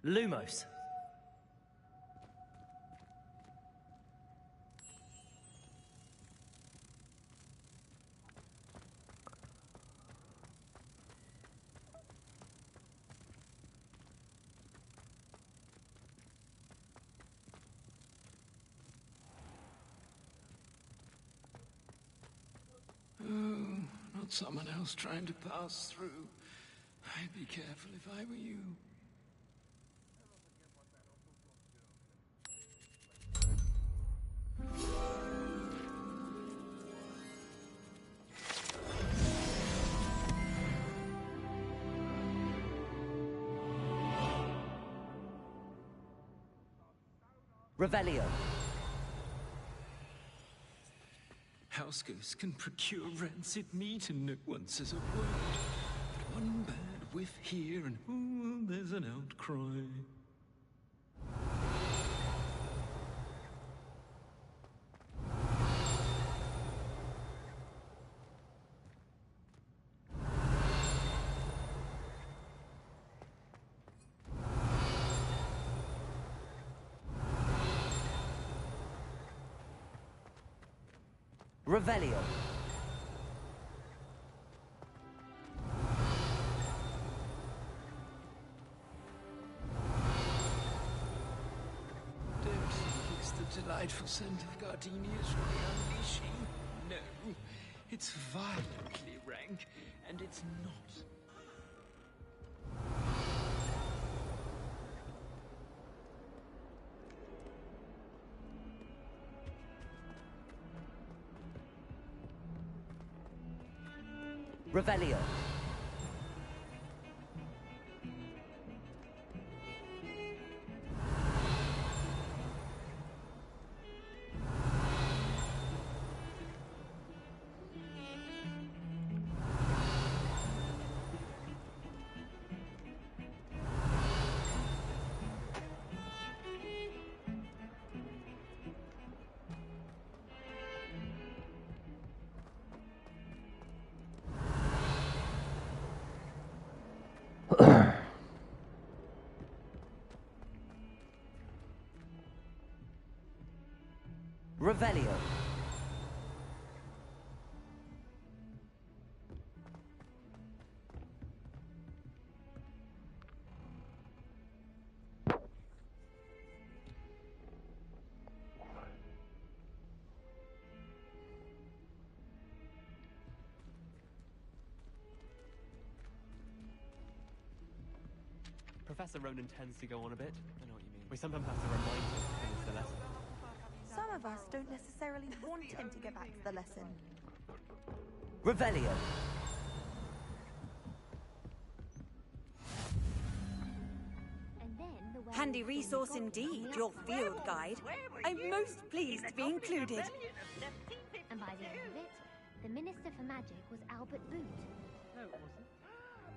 Lumos. Oh, not someone else trying to pass through. I'd be careful if I were you. Revelio. House ghosts can procure rancid meat and no one says a word. But one bad whiff here and ooh, there's an outcry. Revelio. Don't think it's the delightful scent of gardenias re-unleashing. No, it's violently rank, and it's not. Revelio. Revelio. Professor Ronan tends to go on a bit. I know what you mean. We sometimes have to remind him to finish the lesson. Some of us don't necessarily want him to get back to the lesson. Revelio. Handy resource indeed, your field guide. I'm most pleased to be included. And by the end of it, the Minister for Magic was Albert Boot. No, it wasn't.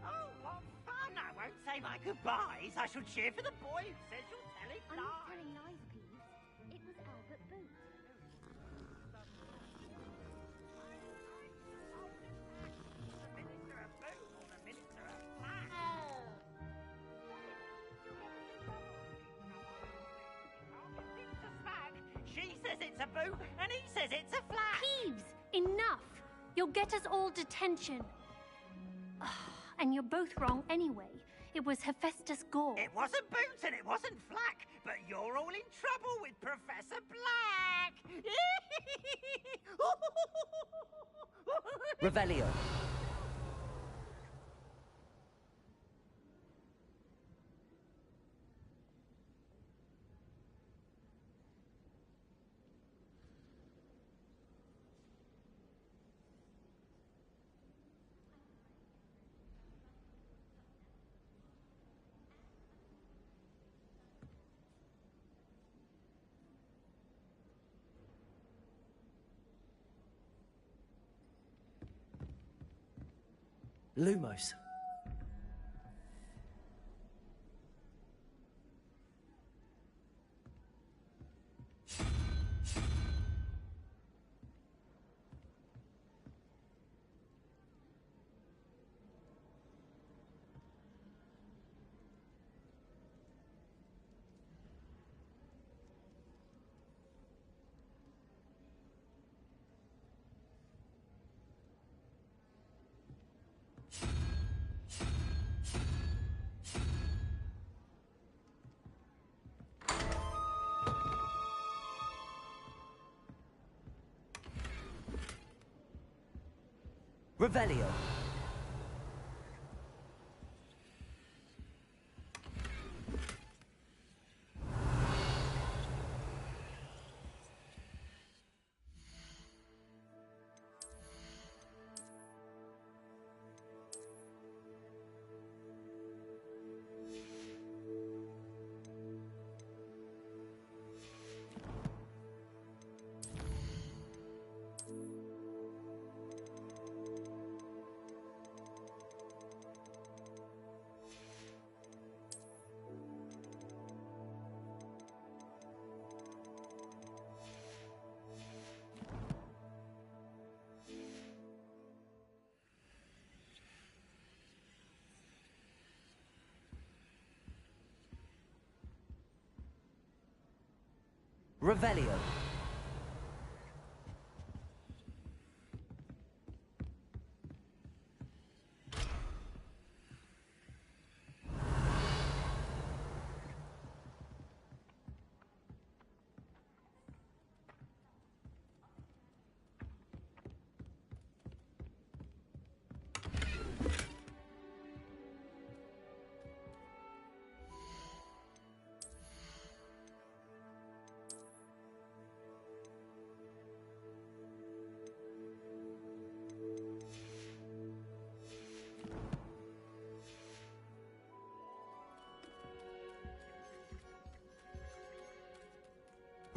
Oh, what fun! I won't say my goodbyes. I shall cheer for the boy who says you're telling I'm lies. not telling lies, Peeves. It was Albert Boot. She says it's a boot, and he says it's a flag. Peeves! Enough! You'll get us all detention. And you're both wrong anyway. It was Hephaestus Gore. It wasn't Boots and it wasn't Flack, but you're all in trouble with Professor Black. Revelio. Lumos. Revelio. Revelio.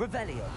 Revelio.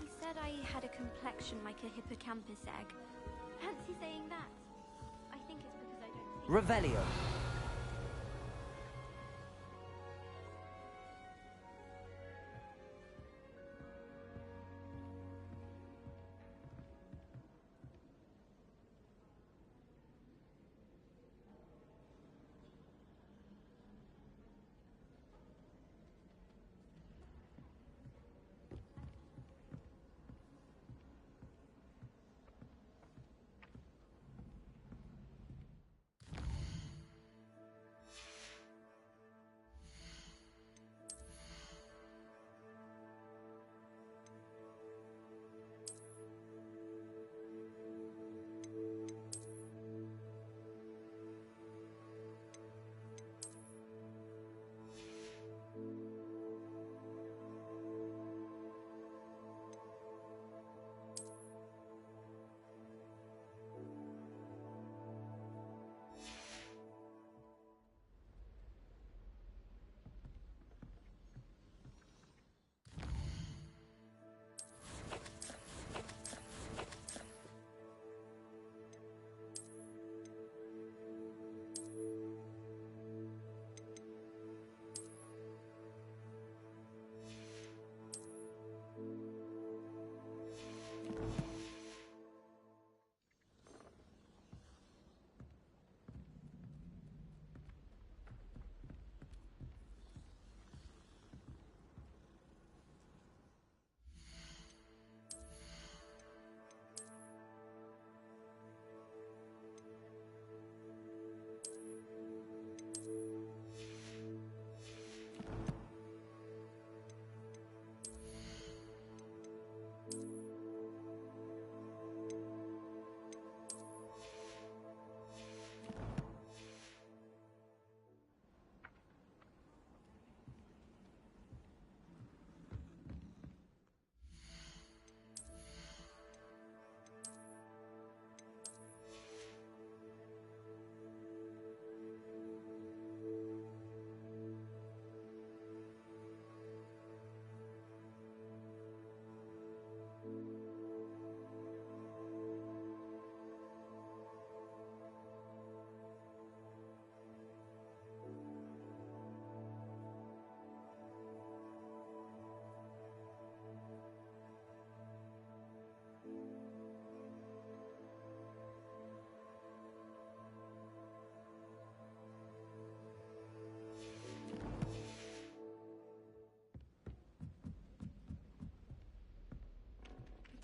He said I had a complexion like a hippocampus egg. Fancy saying that? I think it's because I don't think... Revelio.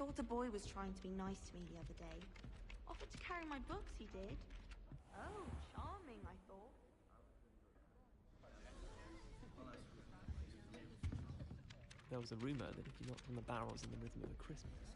thought a boy was trying to be nice to me the other day. Offered to carry my books, he did. Oh, charming, I thought. There was a rumor that if you knocked on the barrels in the rhythm of a Christmas,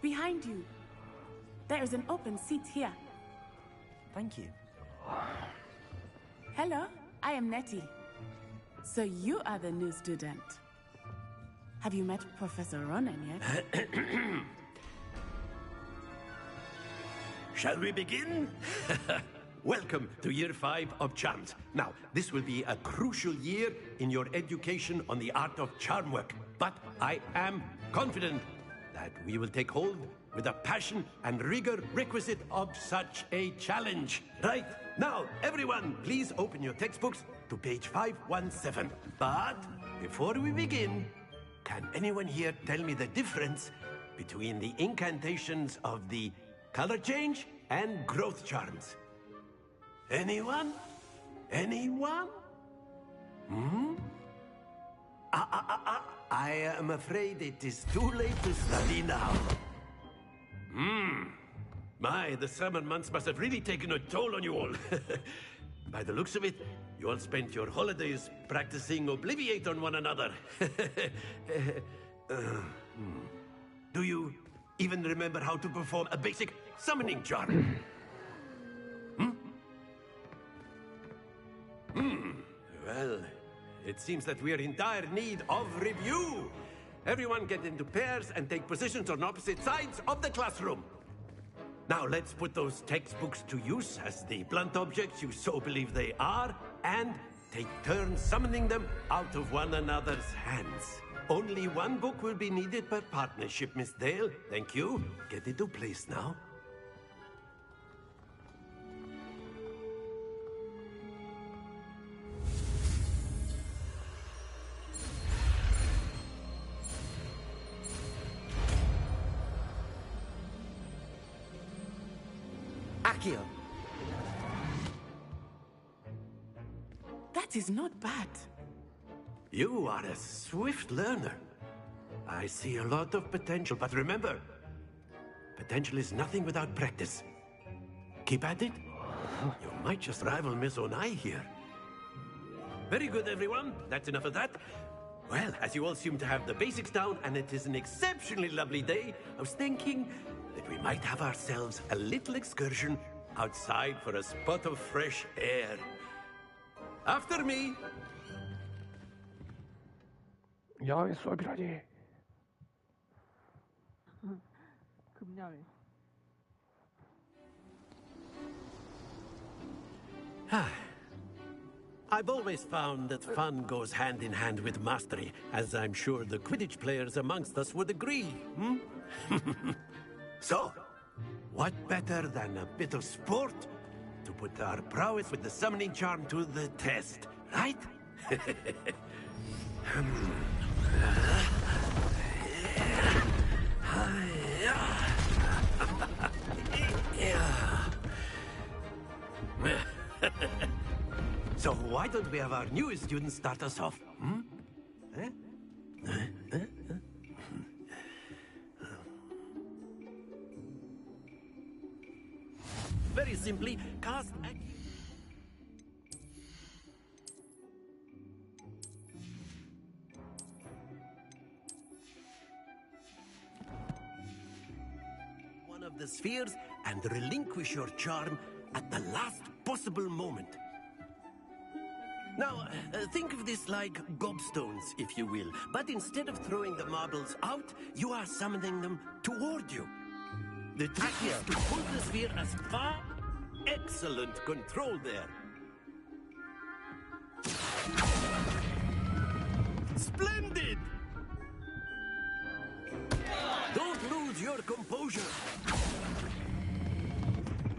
Behind you. There is an open seat here. Thank you. Hello, I am Nettie. So you are the new student. Have you met Professor Ronan yet? Shall we begin? Welcome to Year 5 of Charms. Now, this will be a crucial year in your education on the art of charm work. But I am confident that we will take hold with the passion and rigor requisite of such a challenge. Right, now, everyone, please open your textbooks to page 517. But before we begin, can anyone here tell me the difference between the incantations of the color change and growth charms? Anyone? Anyone? Hmm? I am afraid it is too late to study now. My, the summer months must have really taken a toll on you all. By the looks of it, you all spent your holidays practicing Obliviate on one another. Do you even remember how to perform a basic summoning charm? Well, it seems that we are in dire need of review. Everyone get into pairs and take positions on opposite sides of the classroom. Now let's put those textbooks to use as the blunt objects you so believe they are, and take turns summoning them out of one another's hands. Only one book will be needed per partnership, Miss Dale. Thank you. Get into place now. Accio. That is not bad. You are a swift learner. I see a lot of potential, but remember, potential is nothing without practice. Keep at it. You might just rival Miss Onai here. Very good, everyone. That's enough of that. Well, as you all seem to have the basics down, and it is an exceptionally lovely day, I was thinking that we might have ourselves a little excursion outside for a spot of fresh air. After me. 야외 수업이라니. 금야외. I've always found that fun goes hand in hand with mastery, as I'm sure the Quidditch players amongst us would agree. So, what better than a bit of sport to put our prowess with the summoning charm to the test, right? So why don't we have our newest student start us off? Very simply, cast a... one of the spheres and relinquish your charm at the last possible moment. Now, think of this like gobstones, if you will. But instead of throwing the marbles out, you are summoning them toward you. The trick is to pull the sphere as far... Excellent control there. Splendid! Don't lose your composure.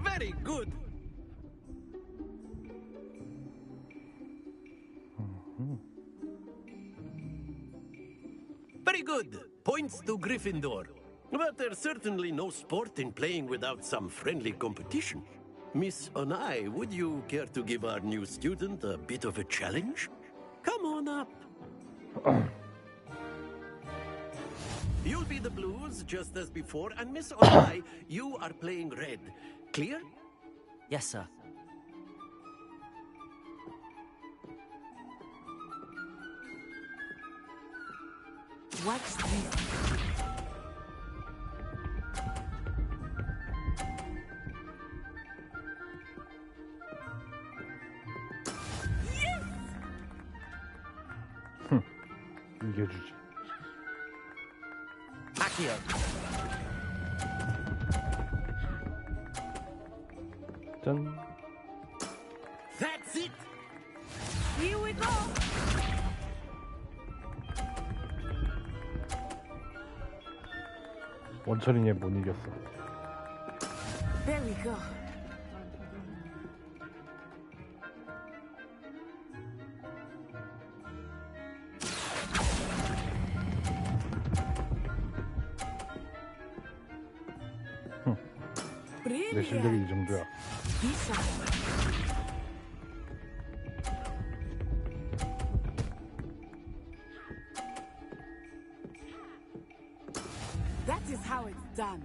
Very good. Very good. Points to Gryffindor. But there's certainly no sport in playing without some friendly competition. Miss Onai, would you care to give our new student a bit of a challenge? Come on up. You'll be the blues, just as before, and Miss Onai, you are playing red. Clear? Yes, sir. Watch this. 이겨주지. Accio. 짠. That's it! Here we go! 원철이 얘 못 이겼어. There we go. 내 실력이 이 정도야. That is how it's done.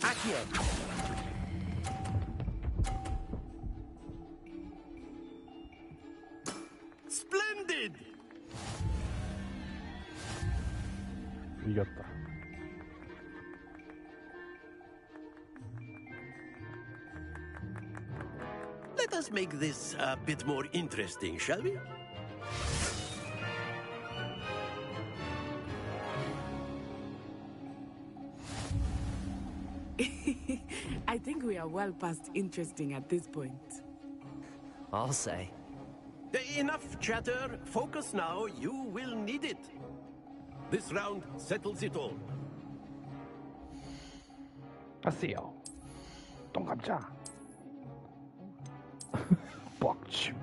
Accio. Splendid! 이겼다. Let us make this a bit more interesting, shall we? I think we are well past interesting at this point. I'll say. Enough chatter. Focus now. You will need it. This round settles it all. 아세요. 똥 감자. 뻑침.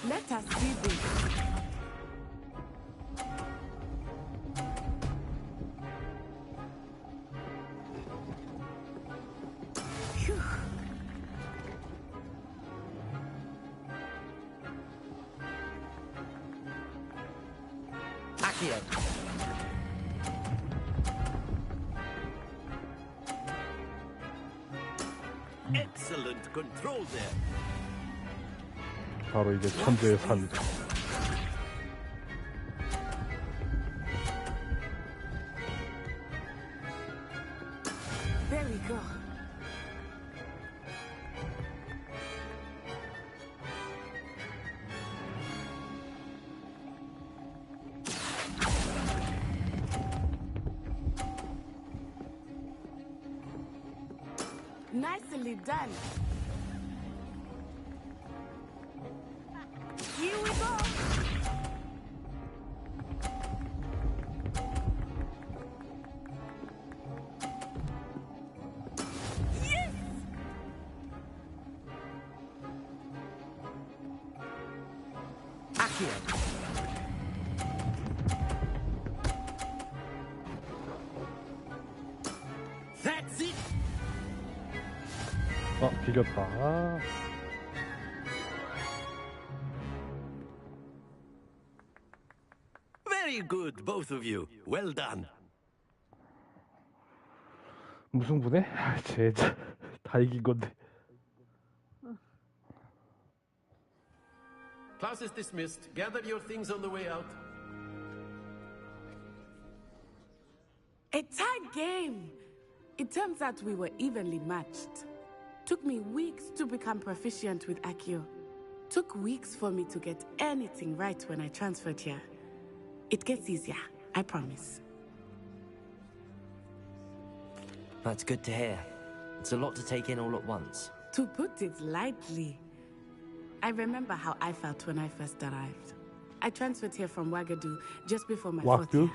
Let us see this. Phew. Accio. Excellent control there. 바로 이제 천재의 삶이다. There we go. Nicely done. Here we go. Yes! Accio. That's it. 비겼다. Very good, both of you. Well done. 무승부네? 진짜 다 이긴 건데. Class is dismissed. Gather your things on the way out. A tight game. It turns out we were evenly matched. Took me weeks to become proficient with Accio. Took weeks for me to get anything right when I transferred here. It gets easier, I promise. That's good to hear. It's a lot to take in all at once. To put it lightly, I remember how I felt when I first arrived. I transferred here from Wagadu just before my fourth year.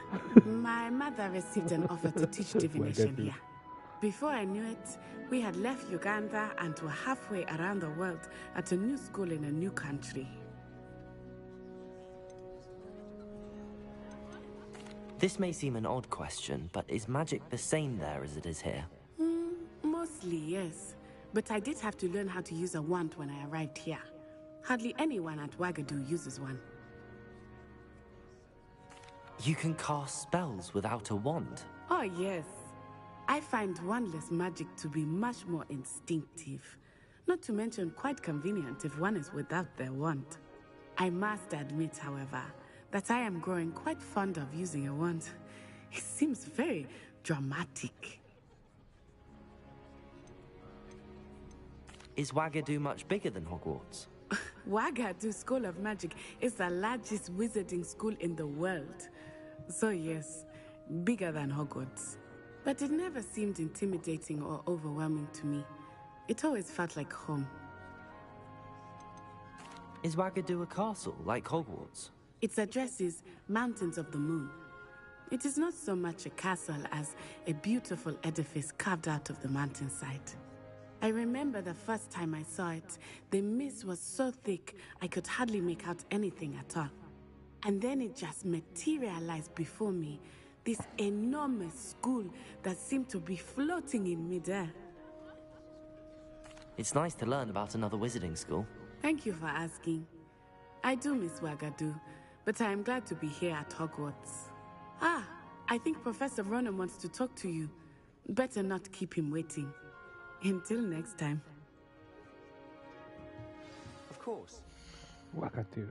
My mother received an offer to teach divination here. Before I knew it, we had left Uganda and were halfway around the world at a new school in a new country. This may seem an odd question, but is magic the same there as it is here? Mostly, yes. But I did have to learn how to use a wand when I arrived here. Hardly anyone at Wagadu uses one. You can cast spells without a wand? Oh, yes. I find wandless magic to be much more instinctive. Not to mention quite convenient if one is without their wand. I must admit, however, that I am growing quite fond of using a wand. It seems very dramatic. Is Wagadu much bigger than Hogwarts? Wagadu School of Magic is the largest wizarding school in the world. So yes, bigger than Hogwarts. But it never seemed intimidating or overwhelming to me. It always felt like home. Is Wagadu a castle, like Hogwarts? Its address is Mountains of the Moon. It is not so much a castle as a beautiful edifice carved out of the mountainside. I remember the first time I saw it, the mist was so thick I could hardly make out anything at all. And then it just materialized before me, this enormous school that seemed to be floating in midair. It's nice to learn about another wizarding school. Thank you for asking. I do miss Wagadu, but I am glad to be here at Hogwarts. Ah, I think Professor Ronen wants to talk to you. Better not keep him waiting. Until next time. Of course. Wagadu.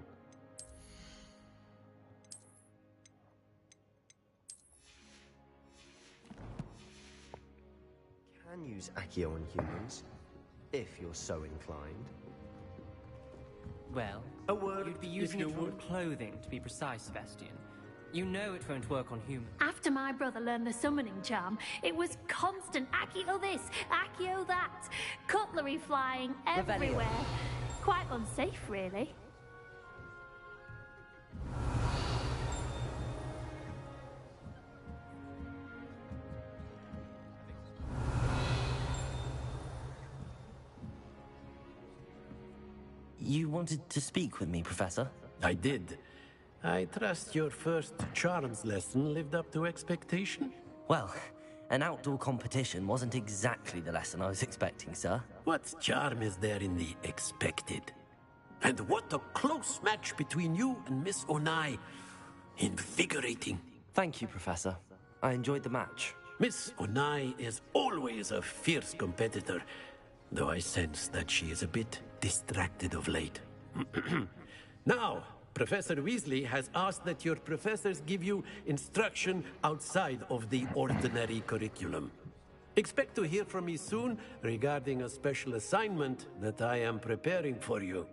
Can use Accio on humans, if you're so inclined. Well, A word, you'd be if using you it for would. clothing, to be precise, Sebastian. You know it won't work on humans. After my brother learned the summoning charm, it was constant Accio this, Accio that, cutlery flying everywhere. Quite unsafe, really. You wanted to speak with me, Professor? I did. I trust your first charms lesson lived up to expectation? Well, an outdoor competition wasn't exactly the lesson I was expecting, sir. What charm is there in the expected? And what a close match between you and Miss Onai. Invigorating. Thank you, Professor. I enjoyed the match. Miss Onai is always a fierce competitor, though I sense that she is a bit distracted of late. Now, Professor Weasley has asked that your professors give you instruction outside of the ordinary curriculum. Expect to hear from me soon regarding a special assignment that I am preparing for you.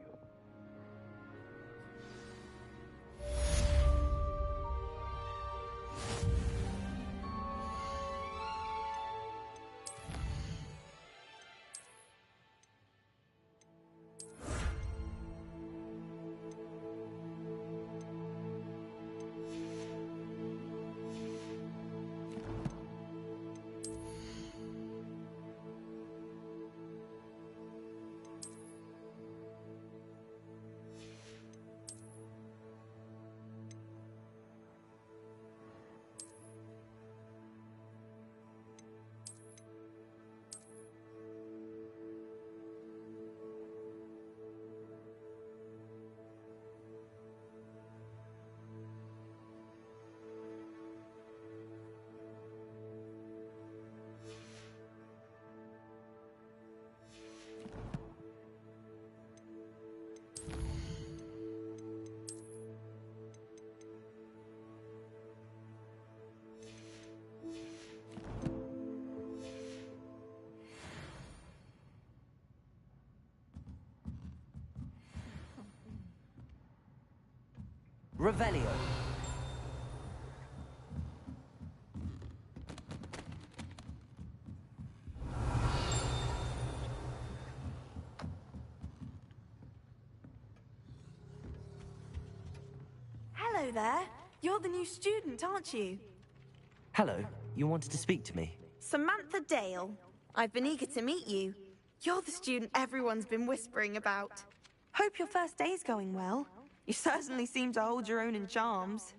Revelio. Hello there. You're the new student, aren't you? Hello, you wanted to speak to me? Samantha Dale. I've been eager to meet you. You're the student everyone's been whispering about. Hope your first day's going well. You certainly seem to hold your own in charms.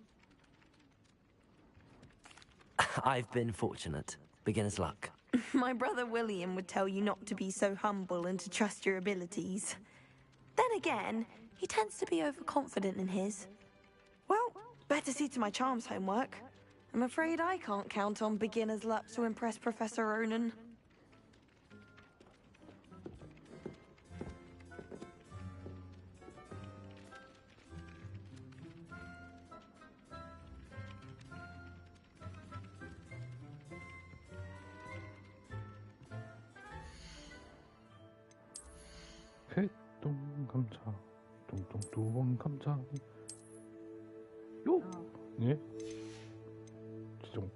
I've been fortunate. Beginner's luck. My brother William would tell you not to be so humble and to trust your abilities. Then again, he tends to be overconfident in his. Well, better see to my charms homework. I'm afraid I can't count on beginner's luck to impress Professor Ronen. 뚱뚱 감자 뚱뚱뚱 감자 요! 예? 지종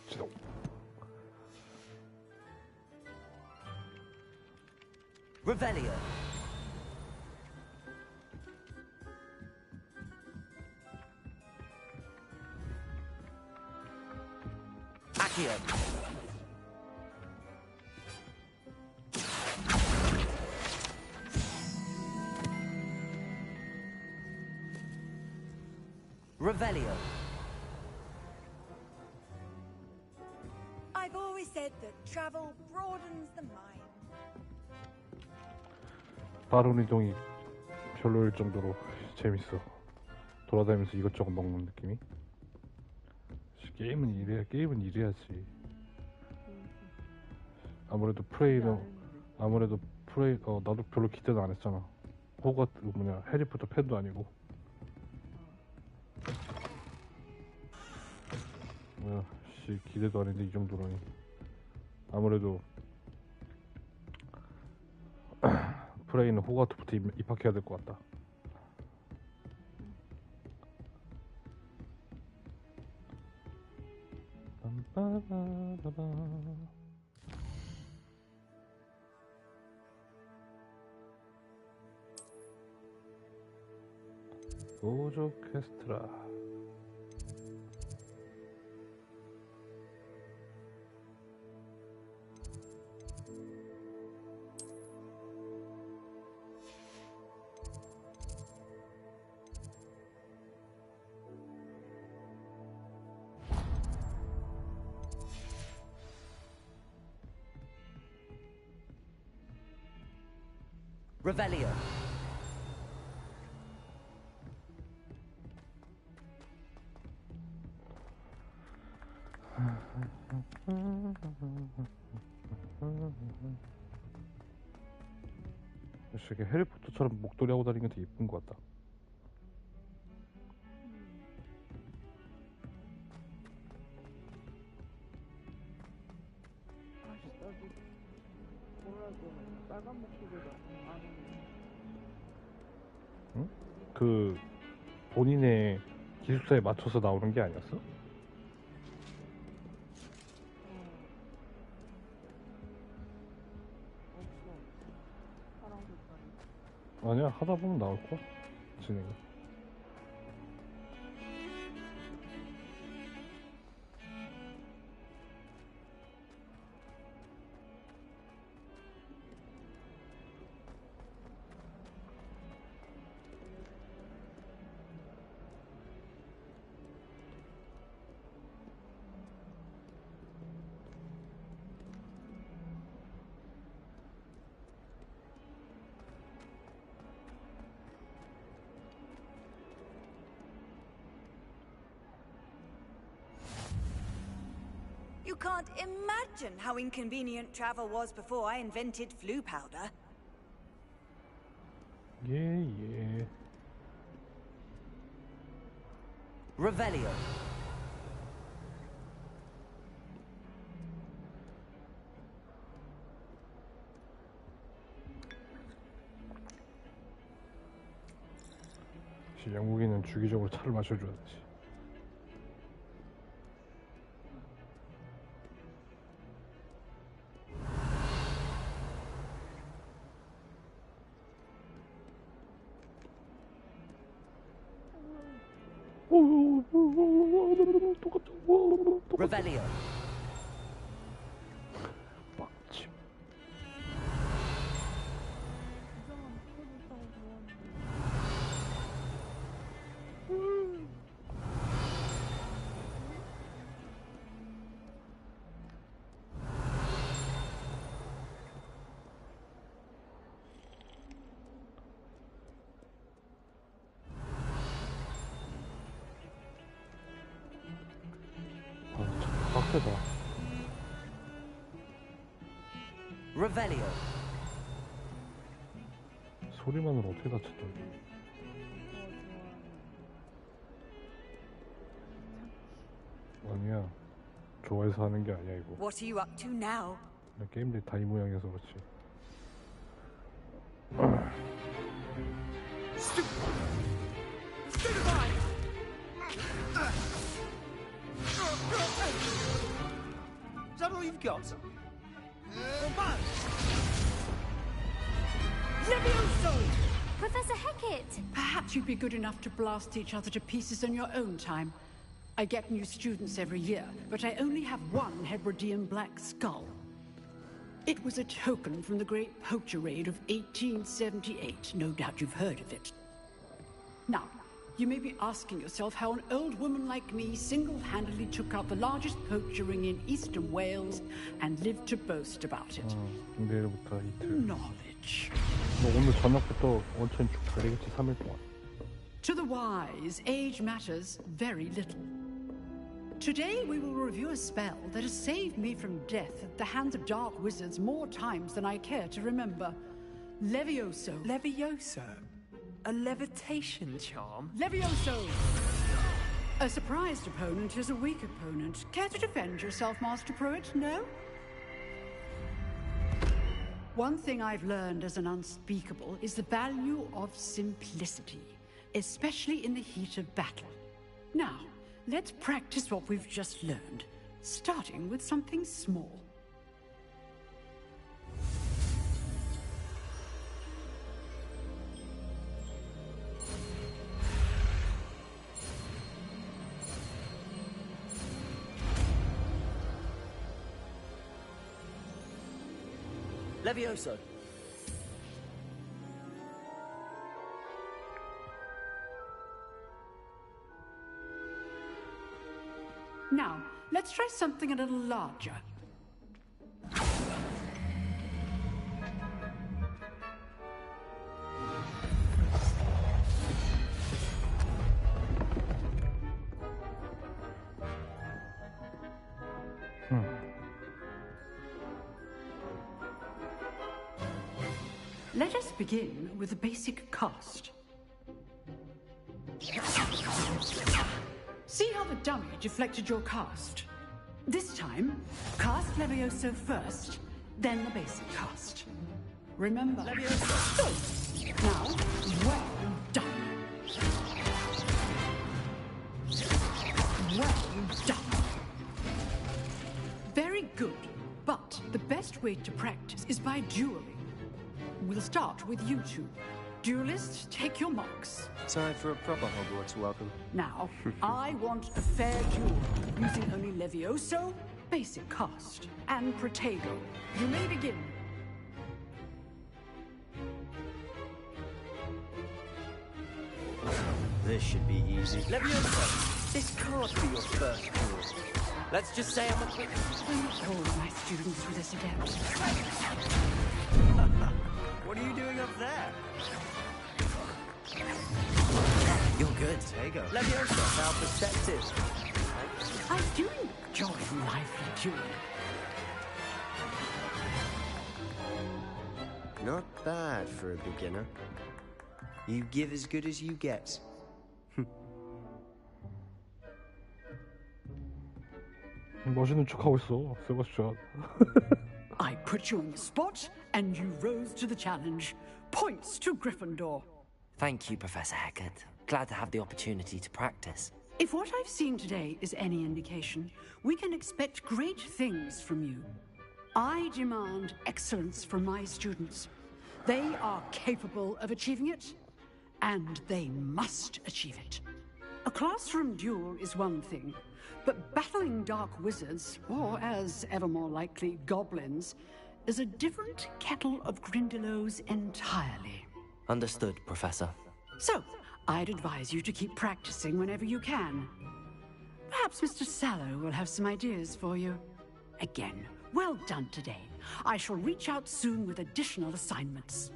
지종 Revelio. Accio. Revelio. I've always said that travel broadens the mind. 빠른 이동이 별로일 정도로 재밌어. 돌아다니면서 이것저것 먹는 느낌이. 게임은 이래야지. 아무래도 프레이 나도 별로 기대도 안 했잖아. 해리포터 팬도 아니고. 기대도 안 했는데 이 정도라니. 아무래도 프레이는 호가트부터 입학해야 될 것 같다. 보조 퀘스트라. Revelio. 이렇게 해리포터처럼 목도리 하고 다니는 게 되게 예쁜 것 같다. 빨간 목소리가 응? 그 본인의 기숙사에 맞춰서 나오는 게 아니었어? 아니야, 하다 보면 나올 거야. 진행이. You can't imagine how inconvenient travel was before I invented flu powder. 예. Revelio. 영국인은 주기적으로 차를 마셔줘야 되지. Revelio. 빡침. 빡세다. Revelio. 소리만으로 어떻게 다쳤던? 아니야. 좋아해서 하는 게 아니야 이거. What are you up to now? 게임들이 다 이 모양이어서 그렇지. Stupefy! Is that all you've got? Levioso! Professor Hecat! Perhaps you'd be good enough to blast each other to pieces in your own time. I get new students every year, but I only have one Hebridean black skull. It was a token from the Great Poacher Raid of 1878. No doubt you've heard of it. Now, you may be asking yourself how an old woman like me single-handedly took out the largest poacher ring in eastern Wales and lived to boast about it. 내일부터 이틀. Knowledge. 너 오늘 저녁부터 온천 쭉 가리겠지 3일 동안. To the wise, age matters very little. Today we will review a spell that has saved me from death at the hands of dark wizards more times than I care to remember. Levioso. Levioso? A levitation charm? Levioso! A surprised opponent is a weak opponent. Care to defend yourself, Master Pruitt? No? One thing I've learned as an unspeakable is the value of simplicity, especially in the heat of battle. Now, let's practice what we've just learned, starting with something small. Levioso. Now, let's try something a little larger. Let us begin with a basic cast. See how the dummy deflected your cast? This time, cast Levioso first, then the basic cast. Remember, Levioso. Now, well done. Well done. Very good, but the best way to practice is by dueling. We'll start with you two. Duelists, take your marks. Time for a proper Hogwarts welcome. Now, I want a fair duel, using only Levioso, basic cast, and Protego. You may begin. This should be easy. Levioso, this can't be your first duel. Let's just say I'm a bit... All my students with this again. What are you doing up there? You're good, Tego. Levioso, how perceptive. I do enjoy lively dueling. Not bad for a beginner. You give as good as you get. 멋있는 척하고 있어, 세바스찬. I put you on the spot, and you rose to the challenge. Points to Gryffindor. Thank you, Professor Hecat. Glad to have the opportunity to practice. If what I've seen today is any indication, we can expect great things from you. I demand excellence from my students. They are capable of achieving it, and they must achieve it. A classroom duel is one thing, but battling dark wizards, or as ever more likely, goblins, is a different kettle of Grindylows entirely. Understood, Professor. So, I'd advise you to keep practicing whenever you can. Perhaps Mr. Sallow will have some ideas for you. Again, well done today. I shall reach out soon with additional assignments.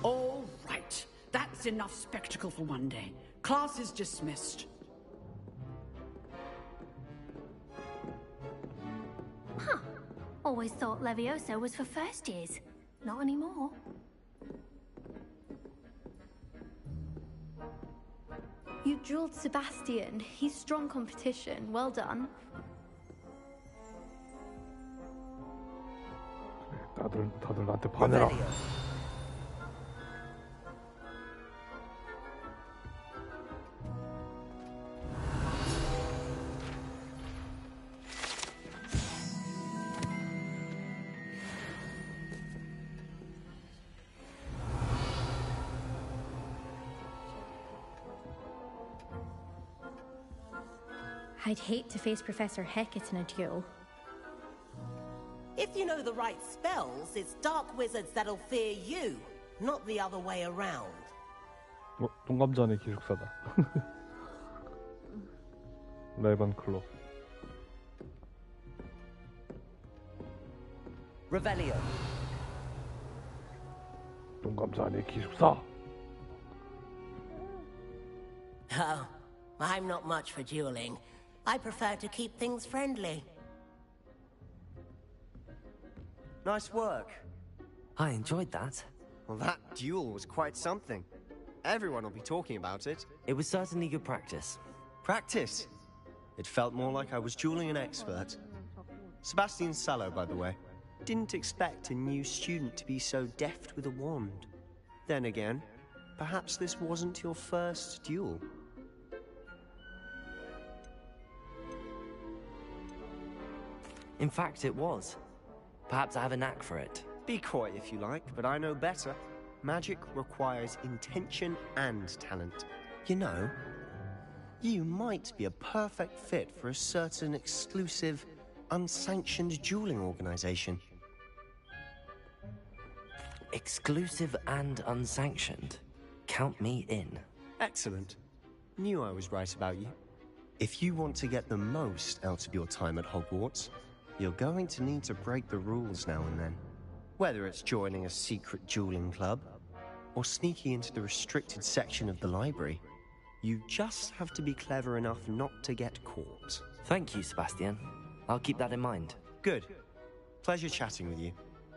All right. That's enough spectacle for one day. Class is dismissed. Huh. Always thought Levioso was for first years. Not anymore. You dueled Sebastian. He's strong competition. Well done. 다들 나한테 반해라. I'd hate to face Professor Hecat in a duel. If you know the right spells, it's dark wizards that'll fear you, not the other way around. 똥감자네 기숙사다. 레반클로. Revelio. 똥감자네 기숙사. Oh, I'm not much for dueling. I prefer to keep things friendly. Nice work. I enjoyed that. Well, that duel was quite something. Everyone will be talking about it. It was certainly good practice. Practice? It felt more like I was dueling an expert. Sebastian Sallow, by the way. Didn't expect a new student to be so deft with a wand. Then again, perhaps this wasn't your first duel. In fact, it was. Perhaps I have a knack for it. Be coy if you like, but I know better. Magic requires intention and talent. You know, you might be a perfect fit for a certain exclusive, unsanctioned dueling organization. Exclusive and unsanctioned. Count me in. Excellent. Knew I was right about you. If you want to get the most out of your time at Hogwarts, you're going to need to break the rules now and then. Whether it's joining a secret dueling club, or sneaking into the restricted section of the library, you just have to be clever enough not to get caught. Thank you, Sebastian. I'll keep that in mind. Good. Pleasure chatting with you.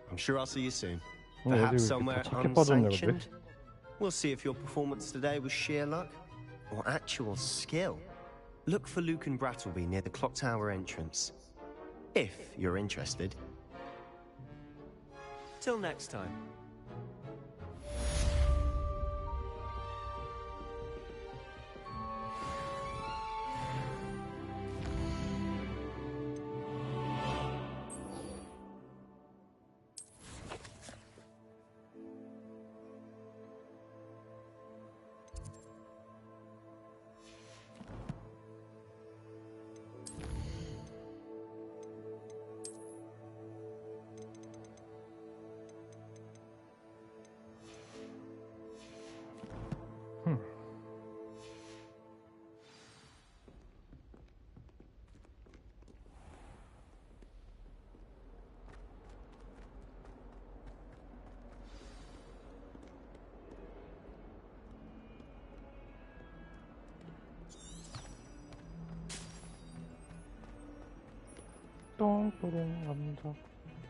I'm sure I'll see you soon. 어디 Perhaps 이렇게 somewhere 다 착해 빠졌네, unsanctioned. 근데. We'll see if your performance today was sheer luck or actual skill. Look for Lucan Brattleby near the clock tower entrance. If you're interested. Till next time. 똥뿌렁 감자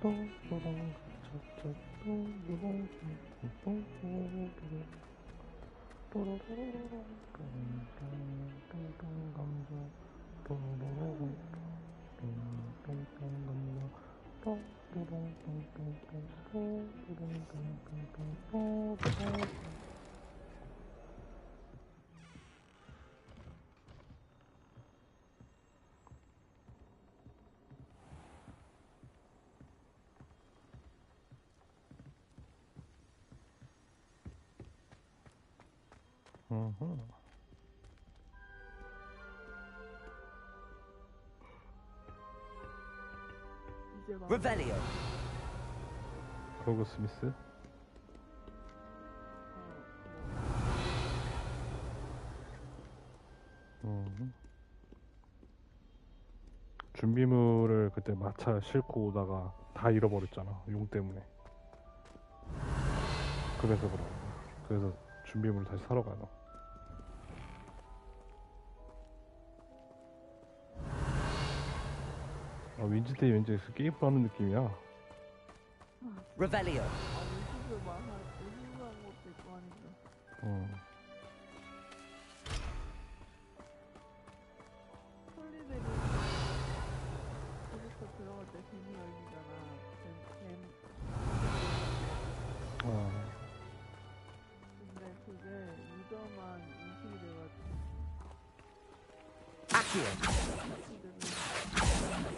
똥뿌렁 감자 똥뿌렁 똥뿌렁 뽀로로로로 똥똥 감자 뽀로로로 똥똥 감자 똥뿌렁 똥똥 뽀로로로 똥똥 뽀로로로 Revelio. 로그 스미스. 준비물을 그때 마차 싣고 오다가 다 잃어버렸잖아, 용 때문에. 그래서 그래. 그래서 준비물 다시 사러 가요. 아, 윈즈데이 왠지 게임 하는 느낌이야. Revelio. 근데 그게 유저만 인식이 돼가지고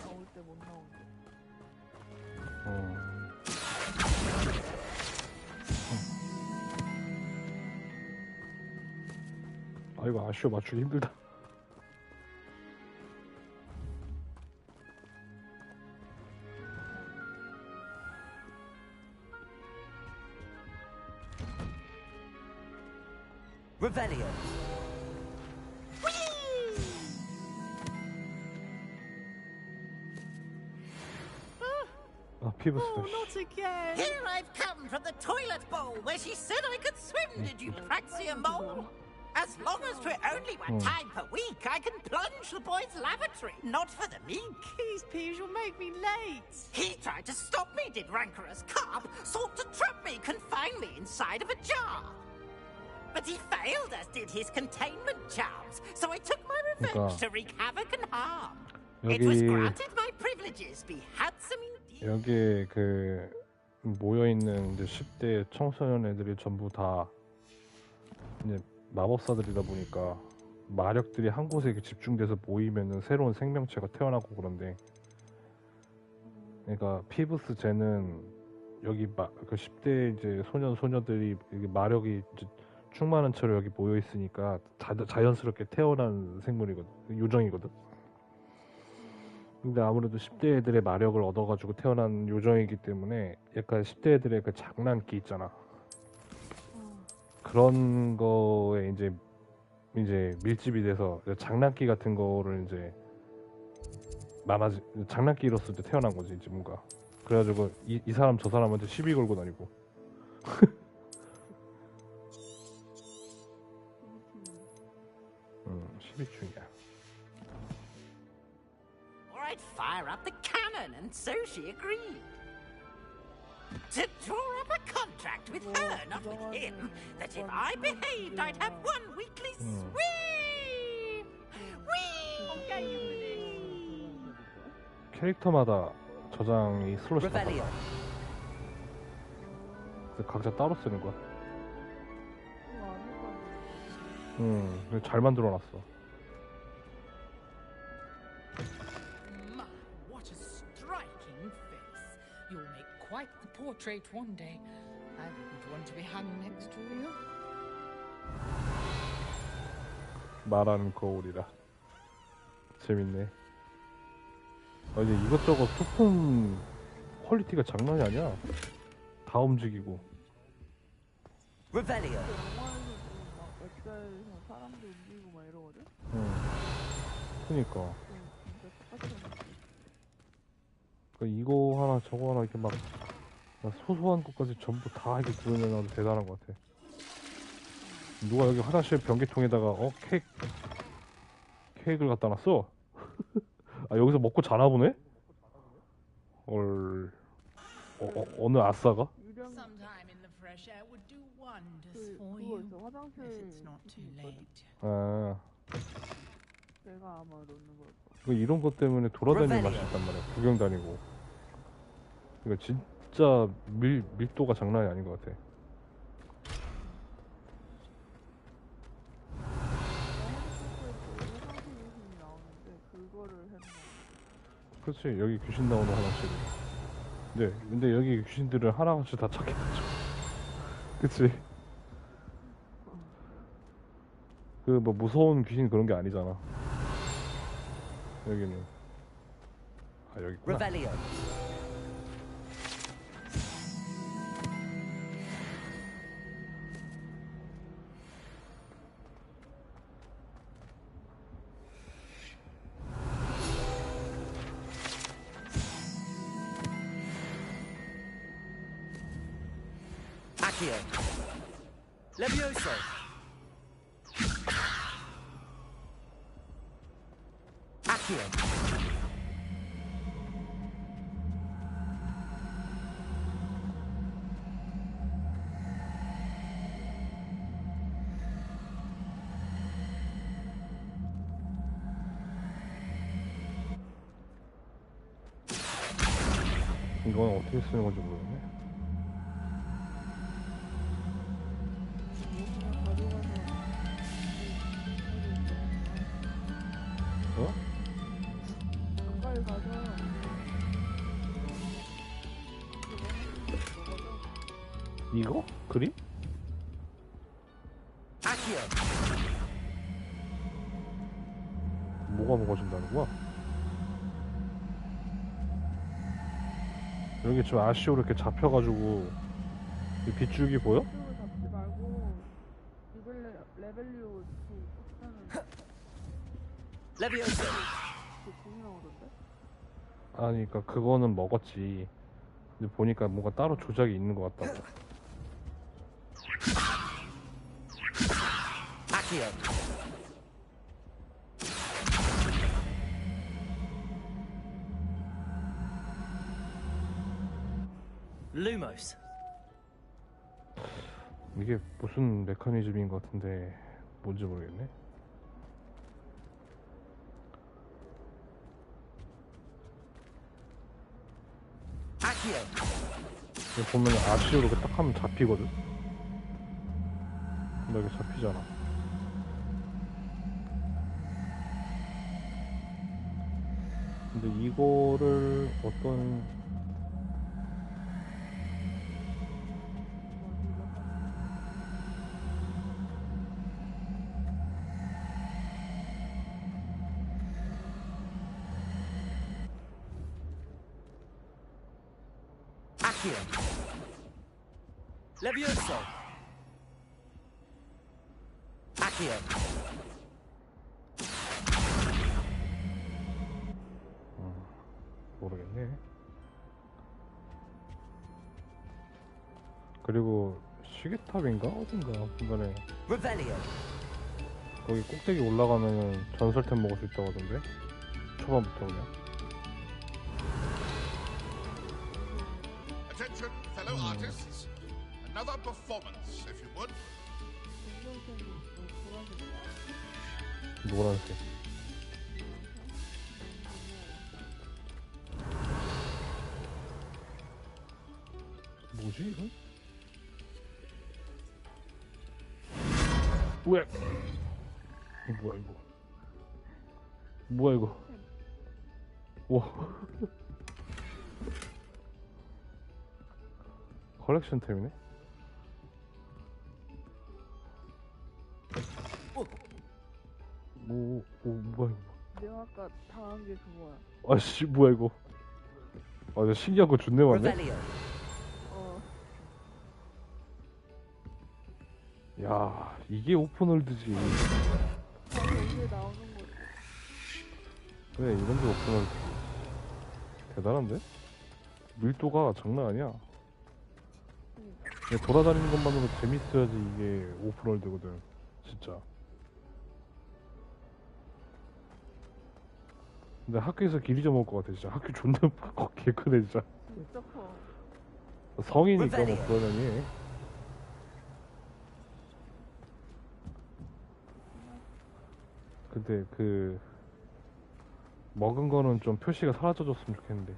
나올 때 못 나온대. 아, 이거 아쉬워. 맞추기 힘들다. 피부스다. not again. Here I've come from the toilet bowl where she said I could swim. Did you praxia mole? As long as for only one time per week, I can plunge the boy's lavatory. Not for the meek. Please, Peeves, you'll make me late. He tried to stop me, did rancorous carp. Sought to trap me, confine me inside of a jar. But he failed, as did his containment charms. So I took my revenge to wreak havoc and harm. It was granted my privileges, be handsome indeed. 여기 그 모여 있는 이제 10대 청소년 애들이 전부 다 이제 마법사들이다 보니까 마력들이 한 곳에 이렇게 집중돼서 모이면은 새로운 생명체가 태어나고 그런데, 그러니까 피부스 쟤는 여기 그 10대 이제 소녀들이 마력이 이제 충만한 채로 여기 모여 있으니까 자연스럽게 태어난 생물이거든, 요정이거든. 근데 아무래도 10대 애들의 마력을 얻어가지고 태어난 요정이기 때문에 약간 10대 애들의 그 장난기 있잖아. 그런 거에 이제 밀집이 돼서 장난기 같은 거를 이제 장난기로서 이제 태어난 거지 이제 뭔가. 그래가지고 이 사람 저 사람한테 시비 걸고 다니고. 시비충이야. Or I'd fire up the cannon, and so she agreed. To draw up a contract with her, not with him, that if I behaved, I'd have one weekly swim! Whee! 캐릭터마다 저장이 슬롯이 달라. 각자 따로 쓰는 거야. 잘 만들어놨어. What a striking face. You'll make quite the portrait one day. I wouldn't want to be hung next to you. 말하는 거울이라. 재밌네. 이제 이것저것 소품 퀄리티가 장난이 아니야. 다 움직이고. Revelio. 웹사이트에서 사람도 움직이고 막 이러거든? 그니까. 이거 하나 저거 하나 이렇게 막 소소한 것까지 전부 다 이렇게 구현해놔도 대단한 것 같아. 누가 여기 화장실 변기통에다가 케이크를 갖다 놨어? 아 여기서 먹고 자나 보네? 어느 아싸가? Sometime in the fresh air would do wonders for you. 화장실 If it's not too late. 아 내가 아마 넣는 걸 거야. 이런 것 때문에 돌아다니는 맛이 있단 말이야. 구경 다니고. 그러니까 진짜 밀도가 장난이 아닌 것 같아. 그렇지, 여기 귀신 나오는 화장실이. 네, 근데 여기 귀신들을 하나같이 다 착해가지고. 그치? 그 뭐 무서운 귀신 그런 게 아니잖아. 여기는. 아 여기 있구나. Revelio. Accio. Levioso. Accio. 이건 어떻게 쓰는 건지 모르겠네. 어? 가까이 가서 이거? 그림? Accio. 뭐가 먹어진다는 거야? 여기 지금 아쉬워 이렇게 잡혀가지고 이 빗줄기 보여? 이쪽을 잡지 말고 레벨리오 Levioso. 그 공이 나오던데? 아니 그니까 그거는 먹었지. 근데 보니까 뭔가 따로 조작이 있는 것 같다고. Accio. Lumos. 이게 무슨 메커니즘인 것 같은데 뭔지 모르겠네. Accio. 여기 보면 아치오로 딱 하면 잡히거든. 근데 여기 잡히잖아. 근데 이거를 어떤 Accio. Levioso. Accio. 모르겠네. 그리고 시계탑인가 어딘가 중간에 Revelio. 거기 꼭대기 올라가면은 전설템 먹을 수 있다고 하던데 초반부터 그냥. Attention, fellow artists. Another performance, if you would. 노란색. 뭐지 이거? 뭐야? 뭐야 이거? 뭐야 이거? 와. 컬렉션템이네? 뭐야 이거? 내가 아까 당한 게 그거야. 아씨 뭐야 이거? 아 나 신기한 거 존내 많네. 야 이게 오픈월드지. 이게 나오는 거지. 그래 이런 게 오픈월드. 대단한데? 밀도가 장난 아니야. 그냥 돌아다니는 것만으로 재밌어야지 이게 오픈월드거든. 진짜. 근데 학교에서 길 잊어먹을 것 같아 진짜. 학교 존나 개 크네 진짜. 진짜 커. 성이니까 뭐 그러려니. 근데 그 먹은 거는 좀 표시가 사라져줬으면 좋겠는데.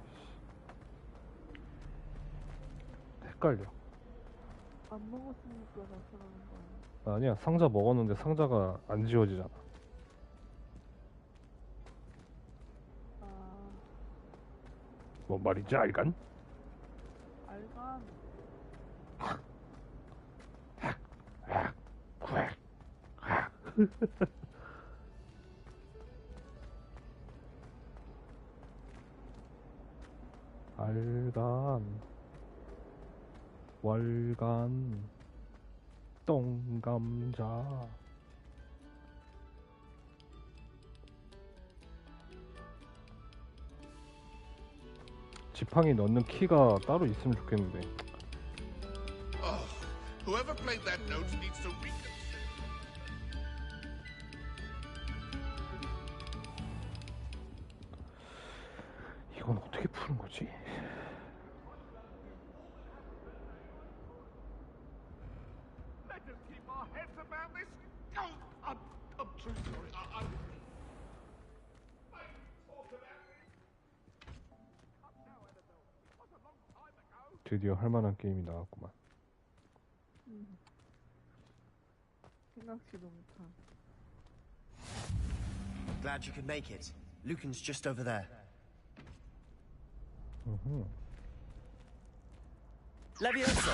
헷갈려. 안 먹었으니까 나타나는 거야. 아니야 상자 먹었는데 상자가 안 지워지잖아. 뭔 말이지 알간? 알간. 알간 월간 똥감자. 지팡이 넣는 키가 따로 있으면 좋겠는데. Oh, whoever played that note needs to reconsider. 이건 어떻게 푸는 거지? Let us keep our heads about this. Oh, I'm too sorry. I 드디어 할 만한 게임이 나왔구만. 생각지도 못한. Glad you could make it. Lucan's just over there. Levioso.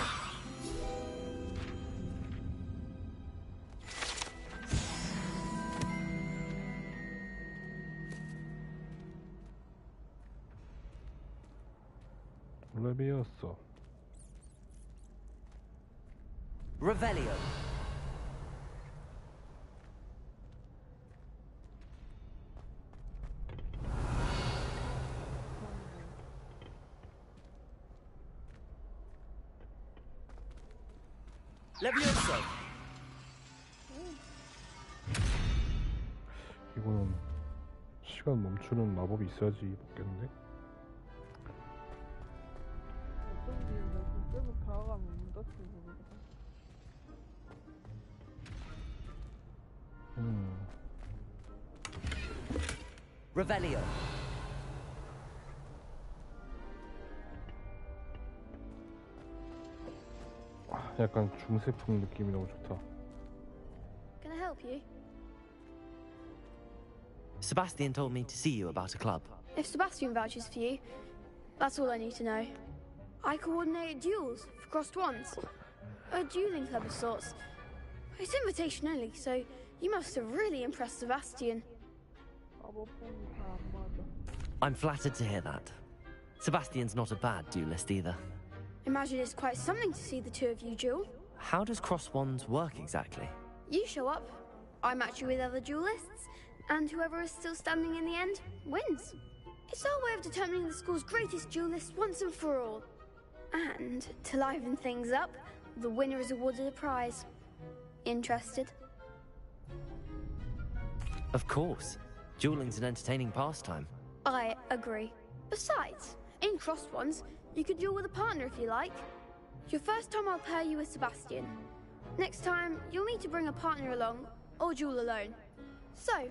레비어서. Revelio. Levioso. 이거는 시간 멈추는 마법이 있어야지 먹겠는데? 어쩐지 나 계속 다가가면 문 닫히고 그러거든. Revelio. 약간 중세풍 느낌이 너무 좋다. Can I help you? Sebastian told me to see you about a club. If Sebastian vouches for you, that's all I need to know. I coordinate duels for crossed wands. A dueling club of sorts. It's invitation only, so you must have really impressed Sebastian. I'm flattered to hear that. Sebastian's not a bad duelist either. Imagine it's quite something to see the two of you duel. How does cross wands work exactly? You show up, I match you with other duelists, and whoever is still standing in the end wins. It's our way of determining the school's greatest duelist once and for all. And to liven things up, the winner is awarded a prize. Interested? Of course. Dueling's an entertaining pastime. I agree. Besides, in crossed ones, you could duel with a partner if you like. Your first time I'll pair you with Sebastian. Next time, you'll need to bring a partner along, or duel alone. So,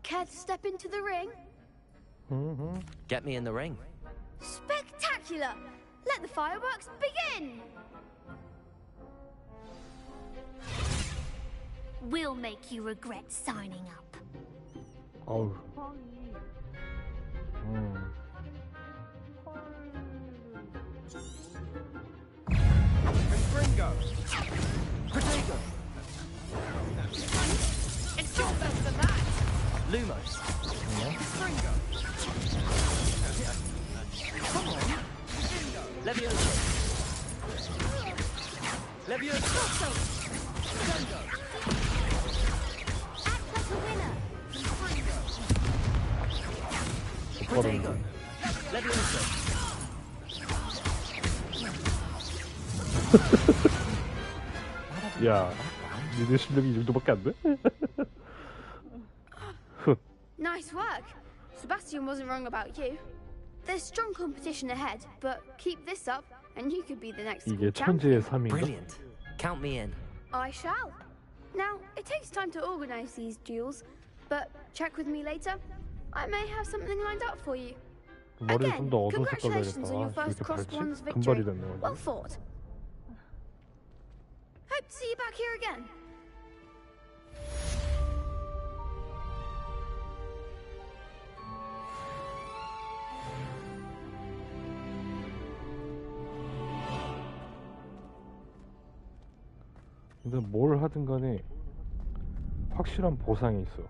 care to step into the ring? Get me in the ring. Spectacular! Let the fireworks begin! We'll make you regret signing up. 어우. Confringo. Protego. It's your best than that. Lumos. Confringo. Come on. Levioso. Levioso. Protego. Act like a winner. Protego. Levioso. 야, 니네 실력이 이 정도밖에 안 돼? Nice work. Sebastian wasn't wrong about you. There's strong competition ahead, but keep this up and you could be the next 이게 school champion. 천재의 3인가? Brilliant. Count me in. I shall. Now, it takes time to organize these duels, but check with me later. I may have something lined up for you. 머리를 Again, 좀 더 어두운 색깔로 congratulations on your 해야겠다. first 이렇게 cross 밝지? ones 금발이 victory. 됐네 Well 완전. fought. Hope to see you back here again. 근데 뭘 하든 간에 확실한 보상이 있어.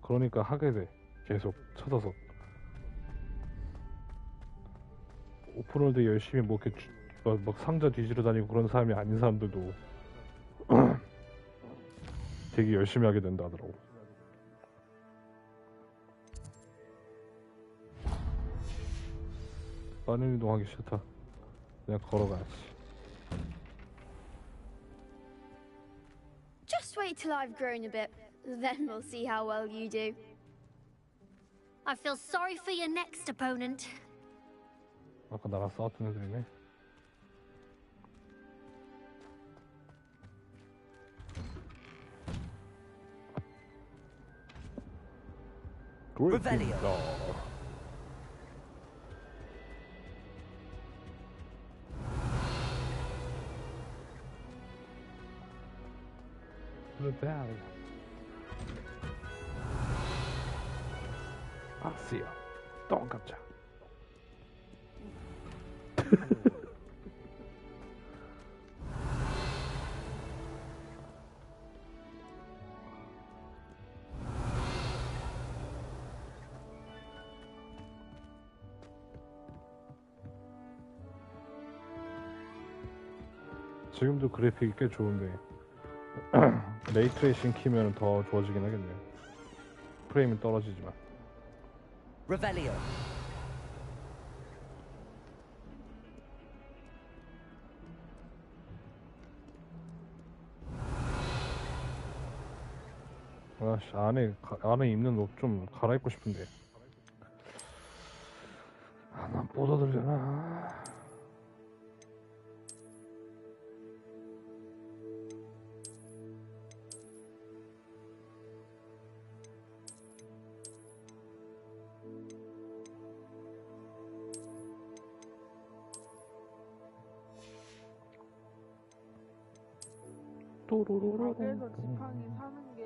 그러니까 하게 돼. 계속 찾아서. 오픈월드 열심히 뭐 이렇게 막 상자 뒤지러 다니고 그런 사람이 아닌 사람들도 되게 열심히 하게 된다 하더라고. 빠른 이동하기 싫다. 그냥 걸어가야지. Just wait till I've grown a bit, then we'll see how well you do. I feel sorry for your next opponent. 아까 나랑 싸웠던 애들이네. Revelio. Revelio. 아시아. 똥깜짝. 지금도 그래픽이 꽤 좋은데 레이트레이싱 키면 더 좋아지긴 하겠네요. 프레임은 떨어지지만. Revelio. 아씨 안에 입는 옷 좀 갈아입고 싶은데. 난 뻗어들려나. 가게에서 지팡이 사는 게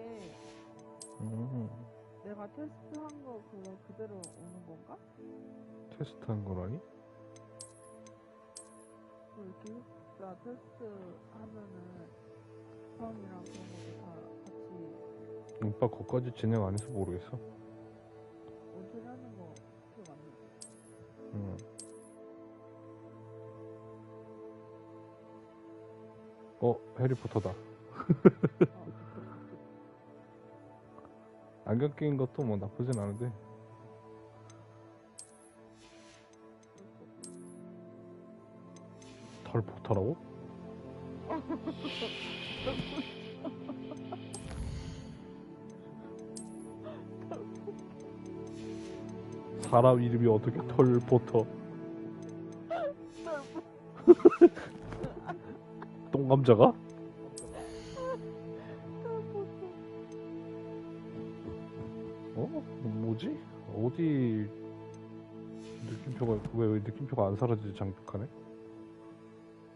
내가 테스트한 거 그거 그대로 오는 건가? 테스트한 거라니? 기숙사 테스트 하면은 처음이랑 그런 것도 다 같이 오빠 거기까지 진행 안 해서 모르겠어. 어떻게 하는 거 기억 안 나. 해리포터다. 안경 끼는 것도 뭐 나쁘진 않은데. 털포터라고? 사람 이름이 어떻게 털포터? 똥감자가? 뭐지? 어디 느낌표가 왜 느낌표가 안 사라지지? 장벽하네?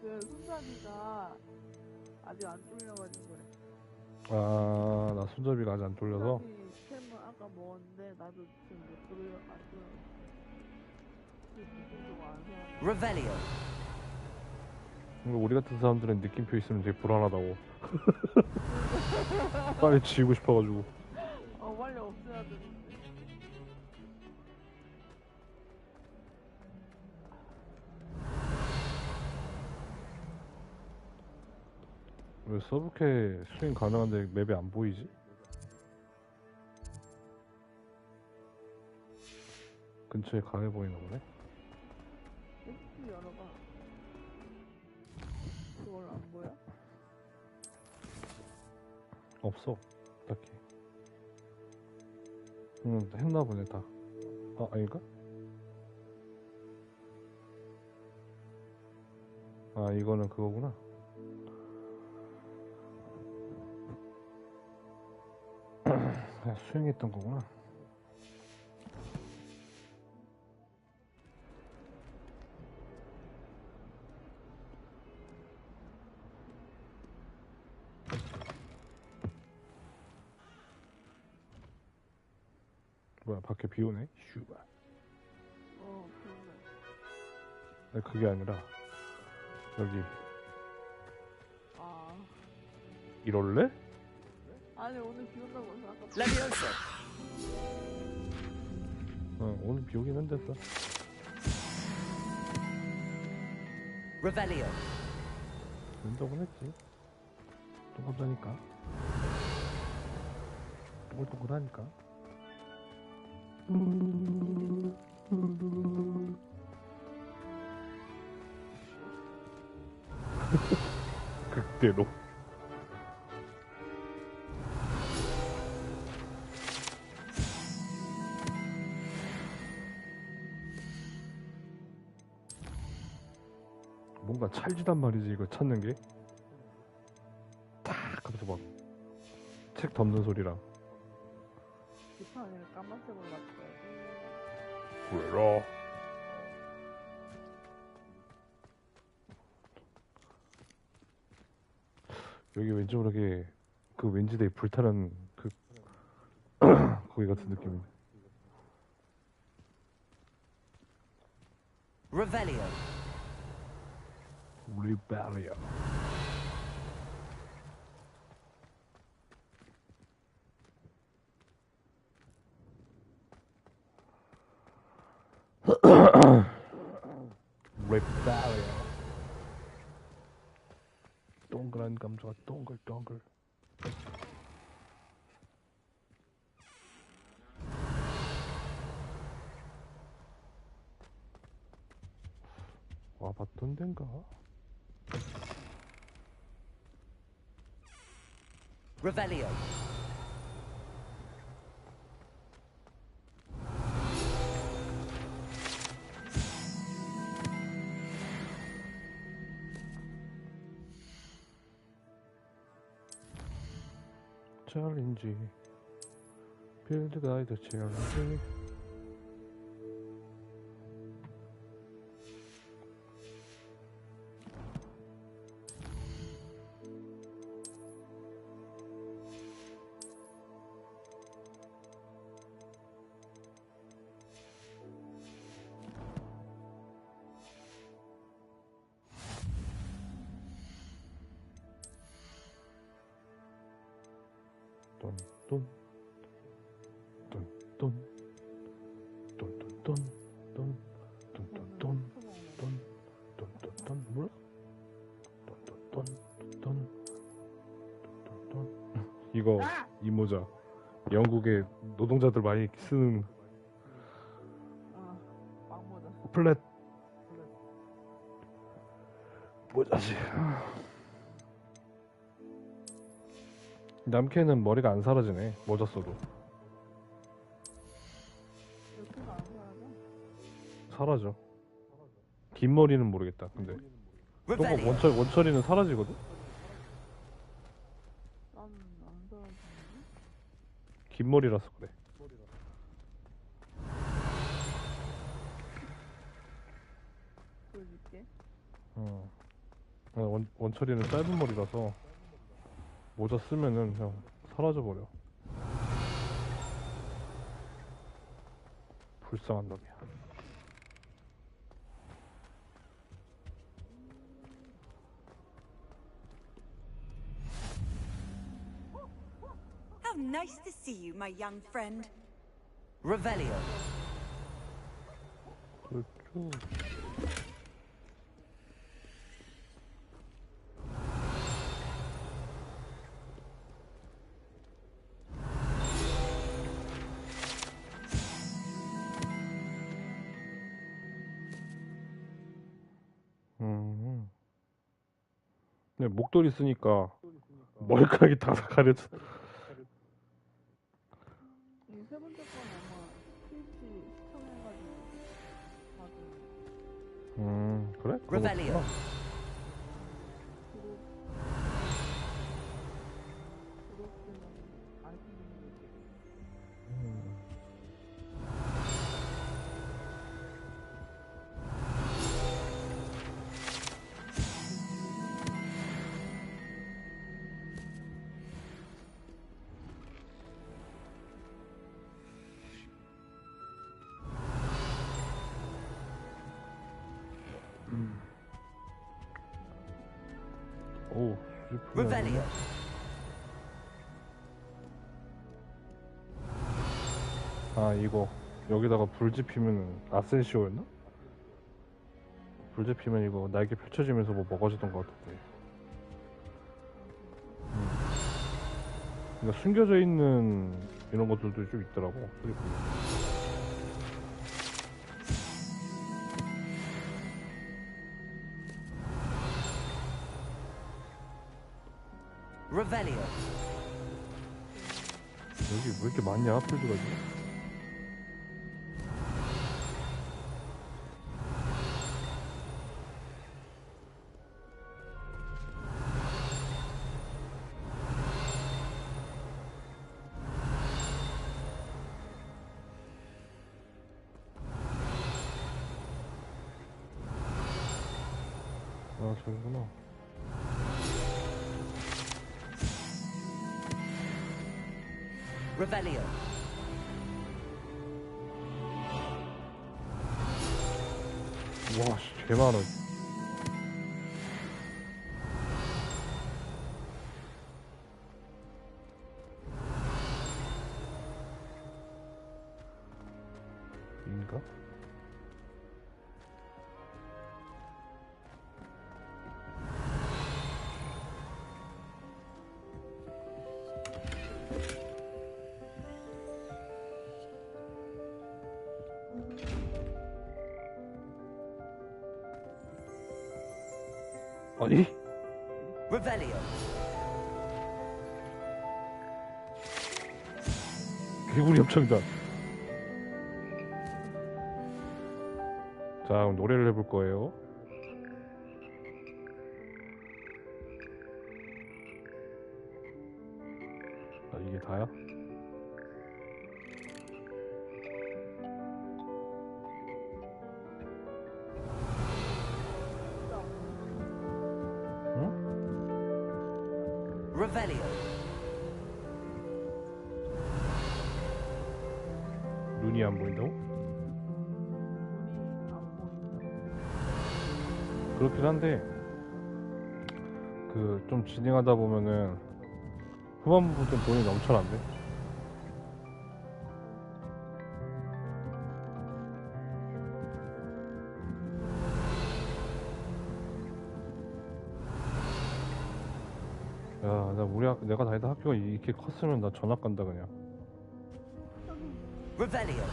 그 손잡이가 아직 안 뚫려가지고 그래. 아, 나 손잡이가 아직 안 뚫려서. 손잡이 템은 아까 먹었는데 나도 지금 못 뚫려 안 뚫려. 느낌표가 안 사. Revelio. 우리 같은 사람들은 느낌표 있으면 되게 불안하다고. 빨리 지우고 싶어가지고. 빨리 없애야 되는데. 왜 서브캐 스윙 가능한데 맵에 안 보이지? 근처에 가해 보이나 보네. 텍스트 열어봐. 그걸 안 보여? 없어, 딱히. 했나 보네 다. 아닌가? 아, 이거는 그거구나. 그냥 수행했던 거구나. 뭐야, 밖에 비 오네? 슈바. 그러네. 아니, 그게 아니라 여기. 이럴래? 아니 오늘 비 온다고 해서 아까 Leviosa. 오늘 비 오긴 한댔어. Revelio. 온다고는 했지. 동감자니까. 동글동글하니까. 극대로. 뭔가 찰지단 말이지, 이거 찾는 게. 딱 하면서 막 책 덮는 소리랑. 지팡이를 까만색으로 바꿔야지. 왜라? 여기 왠지 모르게 그 왠지 되게 불타는 그 거기 같은 느낌인데. Revelio. Revelio. Revelio. 동그란 감자가 동글동글. 와봤던 덴가? Revelio. 챌린지 빌드 가이드 챌린지. 뭐야? 이거 이 모자 영국의 노동자들 많이 쓰는 플랫 모자지. 남캐는 머리가 안 사라지네 모자 써도. 사라져. 긴 머리는 모르겠다. 근데 원처리는 사라지거든? 긴 머리라서 그래. 보여줄게. 원처리는 짧은 머리라서 모자 쓰면은 그냥 사라져 버려. 불쌍한 놈이야. How nice to see you, my young friend. Revelio. 그렇죠. 근데 목도리 쓰니까 머리카락이 다 가려져. 이 세 번째 건 아마 트위치 시청해가지고 받은. 그래? Revelio. 오, Revelio. 아 이거 여기다가 불 지피면은 아센시오였나? 불 지피면 이거 날개 펼쳐지면서 뭐 먹어주던 것 같은데. 그러니까 숨겨져 있는 이런 것들도 좀 있더라고. 그리고 Revelio. 여기 왜 이렇게 많냐? 필드가 지금. 아 저기구나. Revelio. 와, 씨, 개 많아. 인가? 아니? Revelio. 개구리 협창단. 자, 그럼 노래를 해볼 거예요. 아, 이게 다야? Revelio. 눈이 안 보인다고? 그렇긴 한데 그 좀 진행하다 보면은 후반부부터 돈이 넘쳐난대. 야, 내가 다니던 학교가 이렇게 컸으면 나 전학 간다 그냥. Revelio.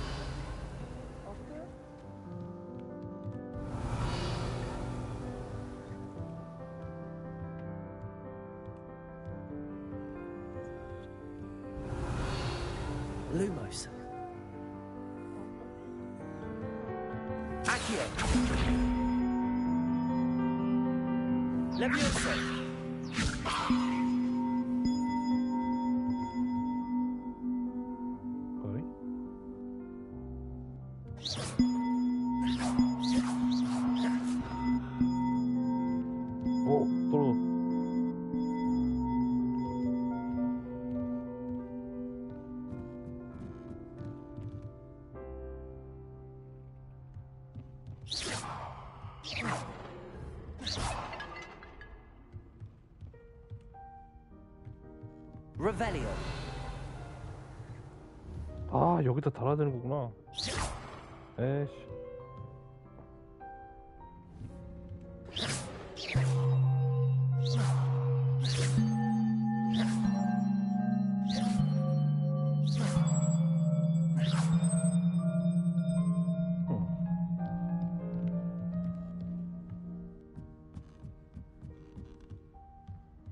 Lumos. Accio. Levioso. Revelio. 아, 여기다 달아야 되는 거구나. 에이씨.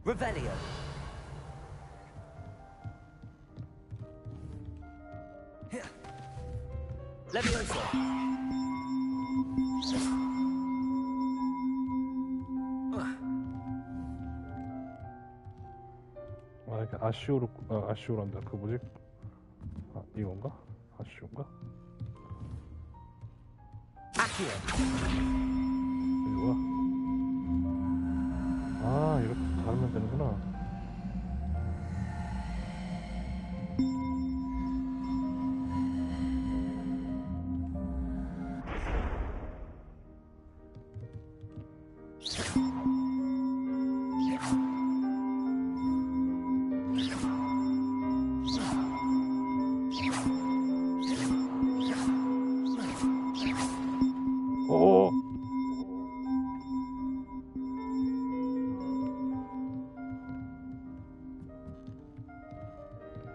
Revelio. Levioso. 아, 이렇게 아쉬오란다. 그 뭐지? 아, 이건가? 아쉬운가? 이거야? 아, 이렇게 다르면 되는구나.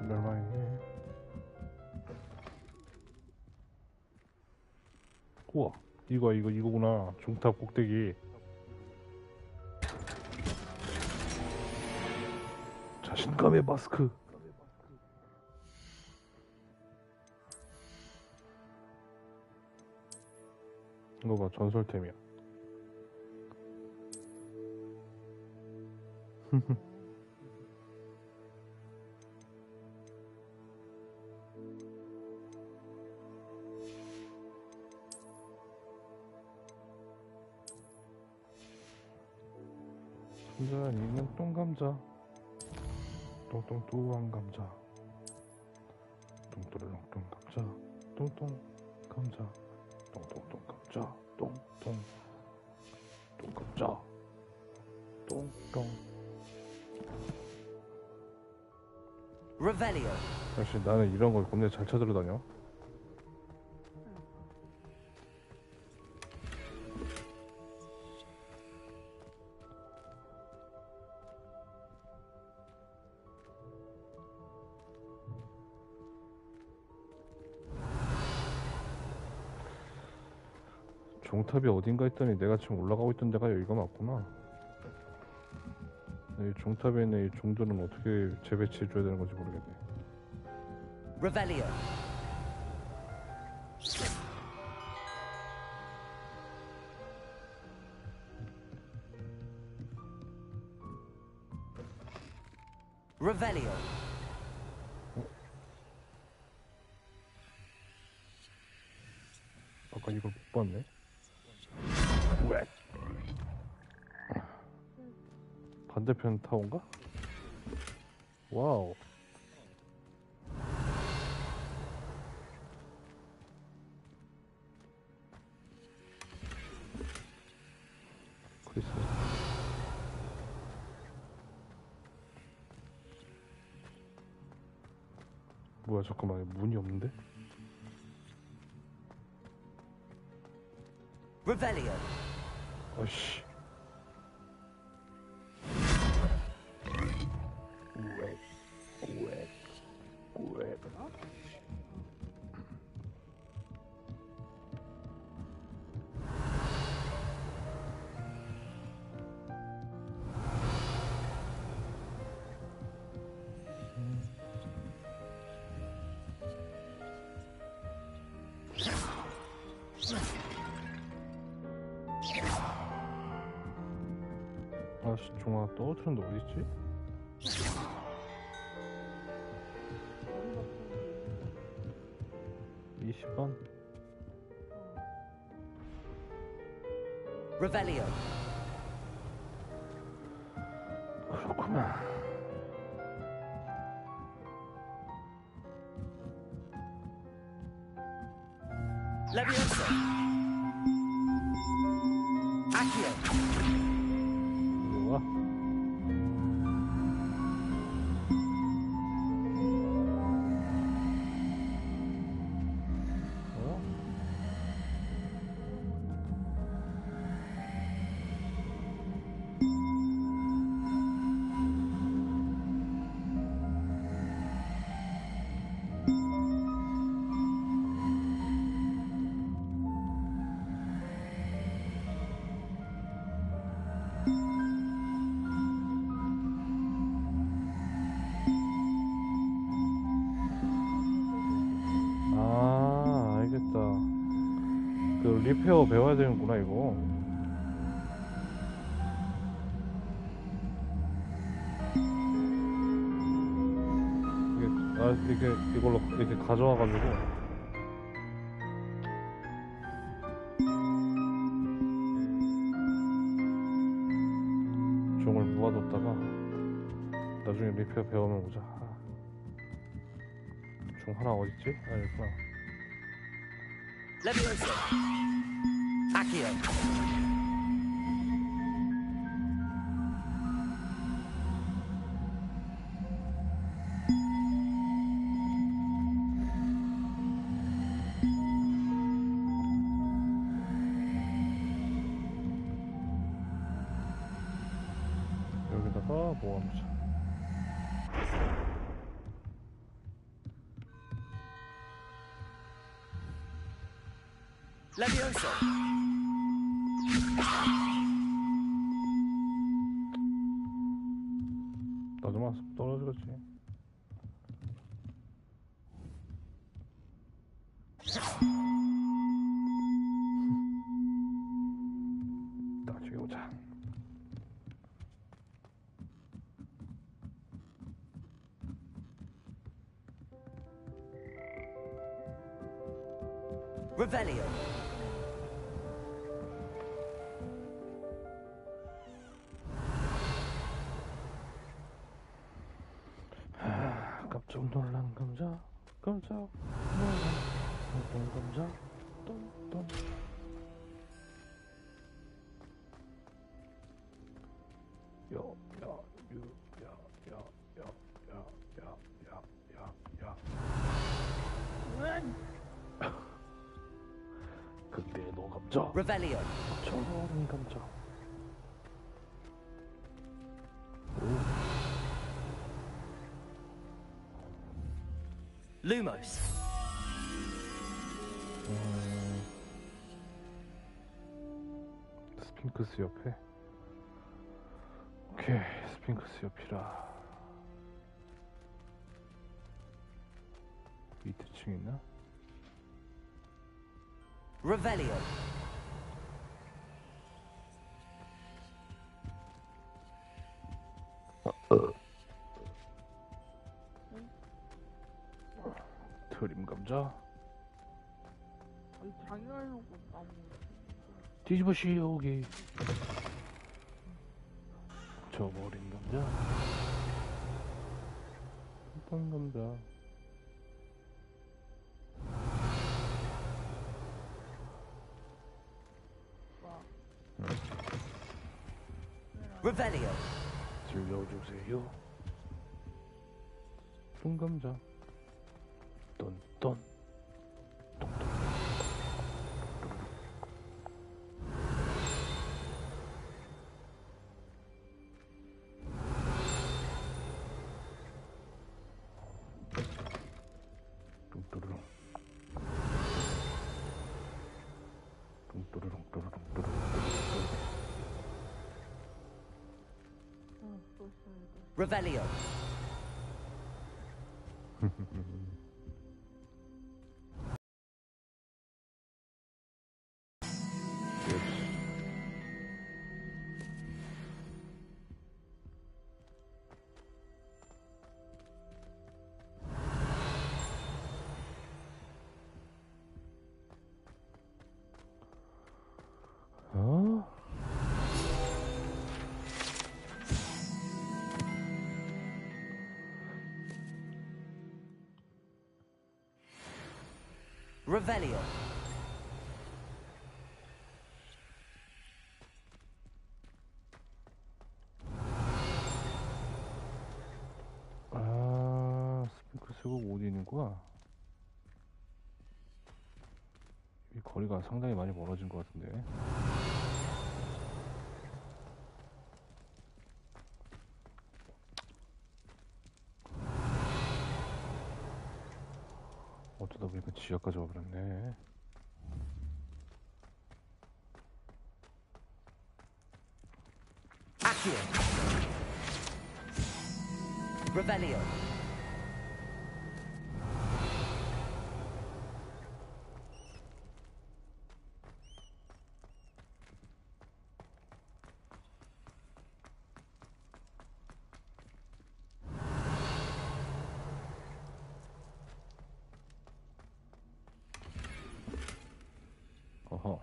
멸망했네. 우와, 이거구나. 중탑 꼭대기. 자신감의 마스크. 이거 봐, 전설템이야. 감자 있는 똥감자. 똥똥뚜한 감자. 똥또르렁똥 감자. 똥똥 감자. 똥똥똥 감자. 똥똥 똥 감자. 똥똥. Revelio. 역시 나는 이런 걸 겁내 잘 찾으러 다녀. 종탑이 어딘가 했더니 내가 지금 올라가고 있던 데가 여기가 맞구나. 이 종탑에 있는 이 종들은 어떻게 재배치해줘야 되는 건지 모르겠네. Revelio. Revelio. 아 이걸 못 봤네. 왜? 반대편 타워인가? 와우. 크리스. 뭐야 잠깐만 문이 없는데? Revelio. 아씨. 왜? 아씨 종아 떨어뜨렸는데 어딨지? Revelio. 그렇구나. Levioso. Accio. 뭐야? 아, 알겠다. 그 리페어 배워야 되는구나 이거. 이게 이걸로 이렇게 가져와가지고 종을 모아뒀다가 나중에 리페어 배우면 오자. 종 하나 어딨지? 아 여기구나. Levioso. Accio. 여기다가 모아놓자. Levioso. 나도 막 떨어지겠지. 나중에 오자. Revelio. 깜짝 놀란 감자, 깜짝 놀란 감자, 똔똔. 그때 너 감자. Revelio. 저런 감자. Lumos. 스핑크스 옆에. 오케이, 스핑크스 옆이라. 밑에 층 있나? Revelio. 트림 감자. 자기가 해놓고 나무. 뒤집어 씌우기. 저버린 감자. 한 감자. Revelio. 들려주세요. 똥감자. 똔똔. 뚱뚜루룽. 뚱뚜루룽 뚜루룽 뚜루룽. Revelio. 어? Revelio. 아, 스피커 쓰고 오디는구나. 이 거리가 상당히 많이 멀어진 것 같은데. 어쩌다 보니까 지하까지 와버렸네. Accio. Revelio. 어허.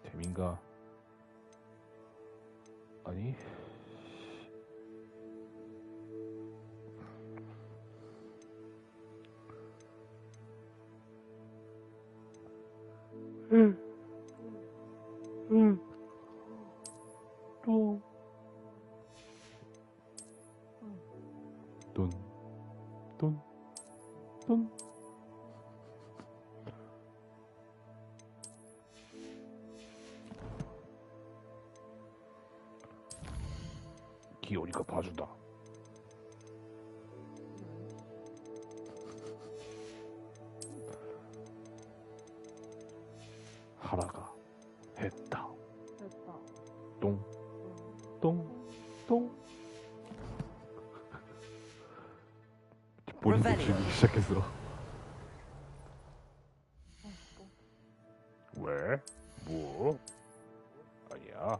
댐인가? 아니. 또. 돈. 기어리가 봐준다. 하라가 했다. 똥. 본인도 즐기기 시작했어. 왜? 뭐? 아니야.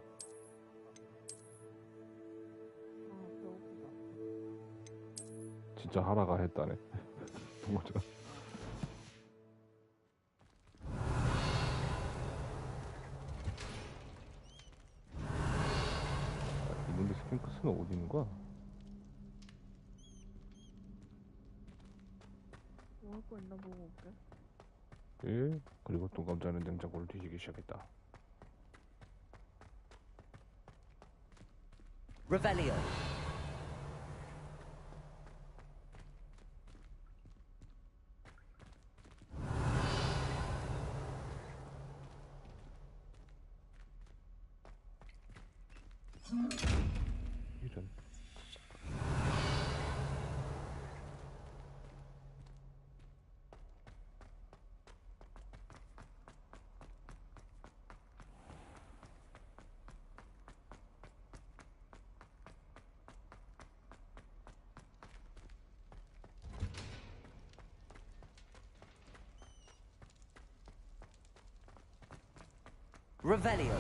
진짜 하라가 했다네. 맞아. 이놈의 스핑크스는 어디 있는 거야? 먹을 거 있나 보고 올게. 예. 그리고 똥감자는 냉장고를 뒤지기 시작했다. Revelio. 이런. Revelio.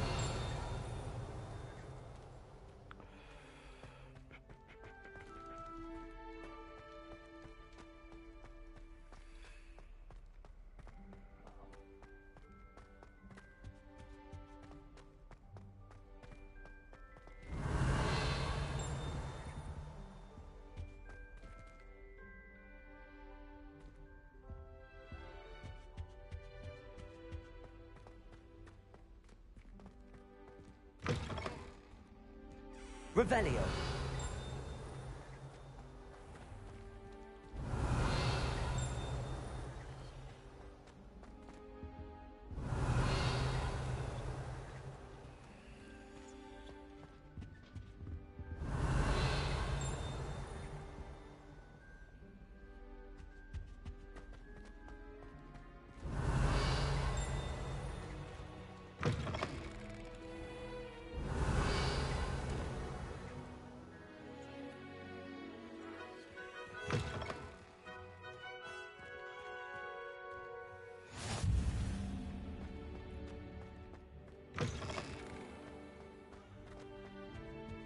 Revelio.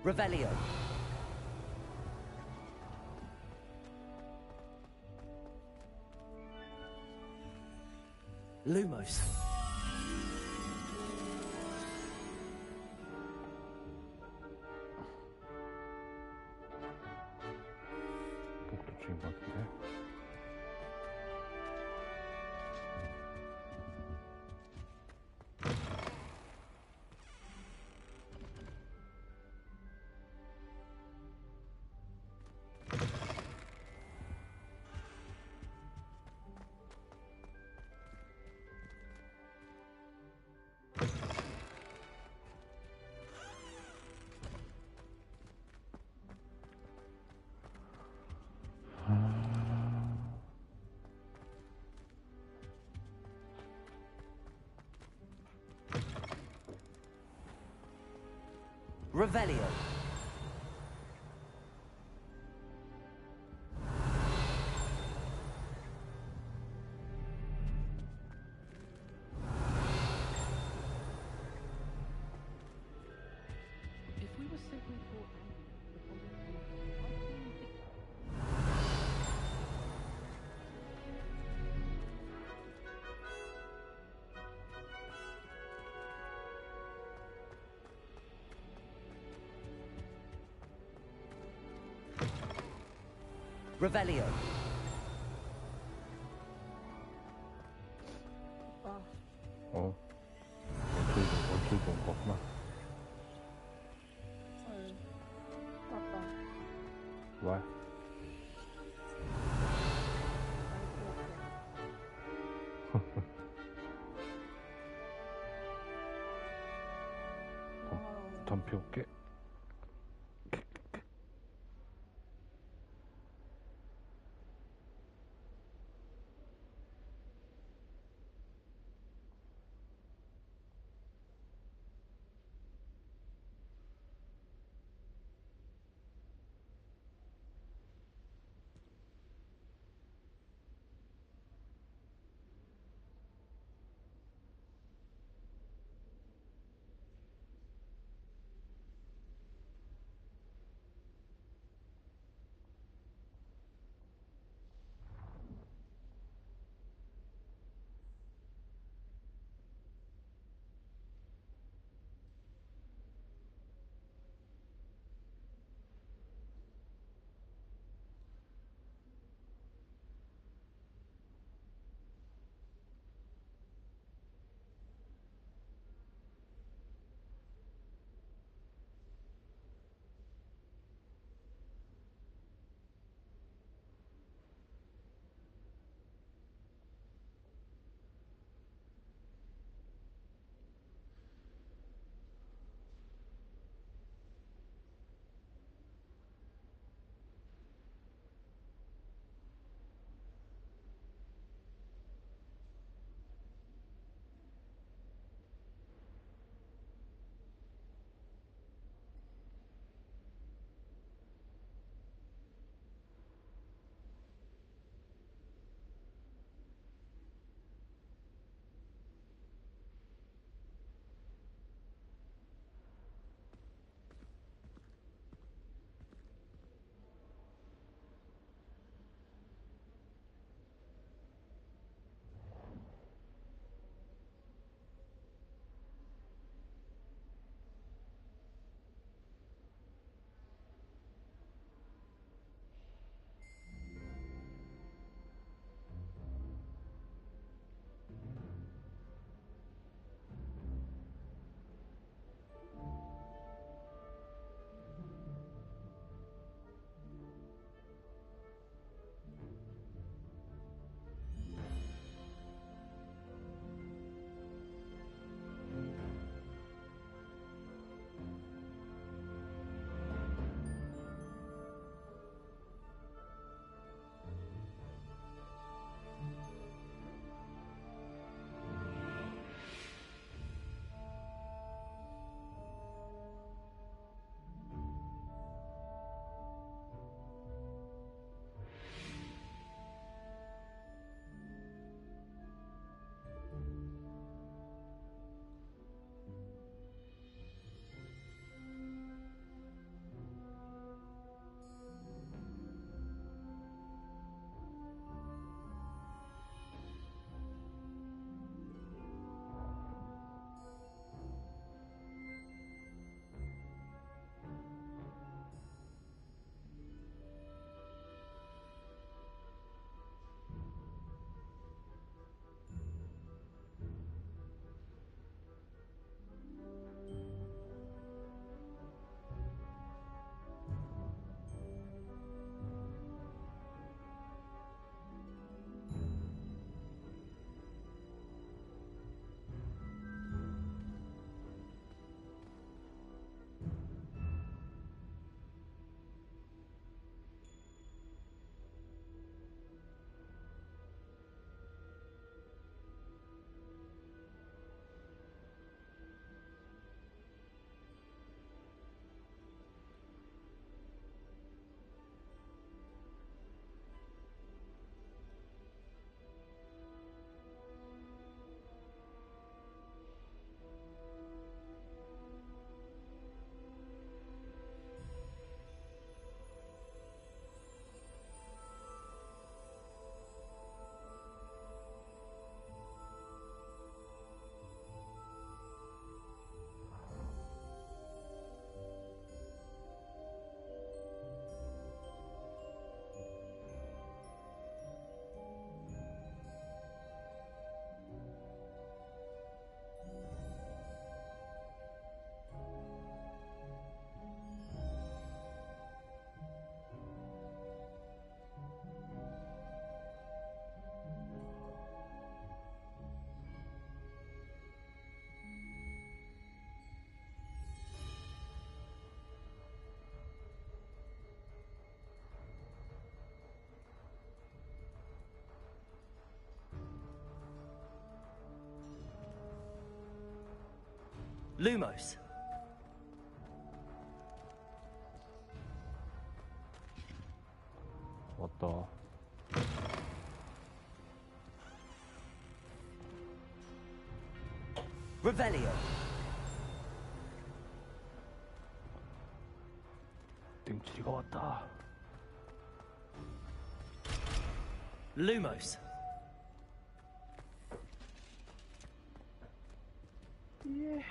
Revelio. Lumos. 복도 중인 것 같은데. Revelio. If we were simply taught the Revelio. 어. 원툴도 온 거구나. 맞다. 왜? 담배 올게. Lumos. 왔다. Revelio. 땡치리가 왔다. Lumos. 예.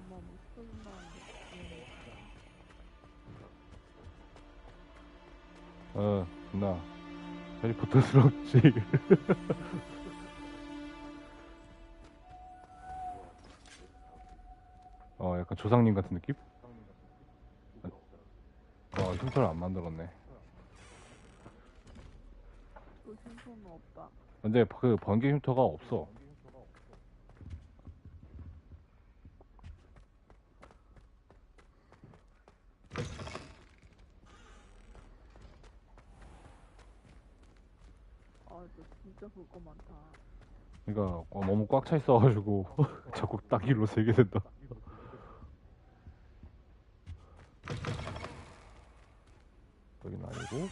엄마 못 써준다는데. 나 해리포터스럽지. 약간 조상님 같은 느낌? 흉터를 안 만들었네. 그 흉터는 없다. 근데 그 번개 흉터가 없어. 너 진짜 볼 거 많다. 그러니까 너무 꽉 차 있어가지고 자꾸 따기로 세게 된다. 여긴 아니고.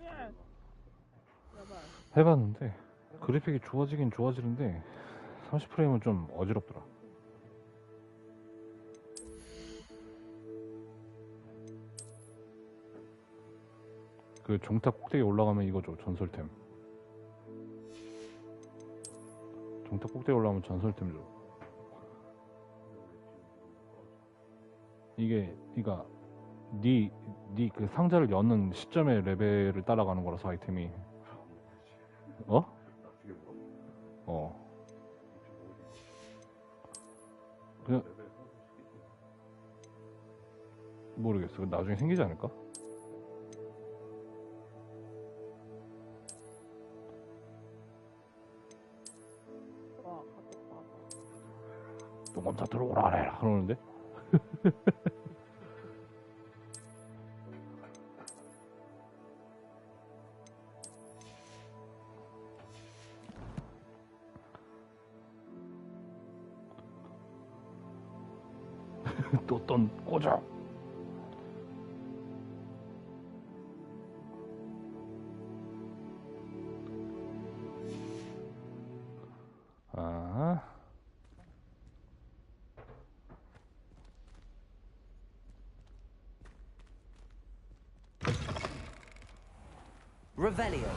예. 해봤는데 그래픽이 좋아지긴 좋아지는데 30프레임은 좀 어지럽더라. 그 종탑 꼭대기 올라가면 이거죠, 전설템. 종탑 꼭대기 올라가면 전설템 줘. 이게 그러니까 네 그 상자를 여는 시점의 레벨을 따라가는 거라서 아이템이. 그냥 모르겠어. 나중에 생기지 않을까? 똥검사 들어오라 그러는데. 또 꽂아. Revelio.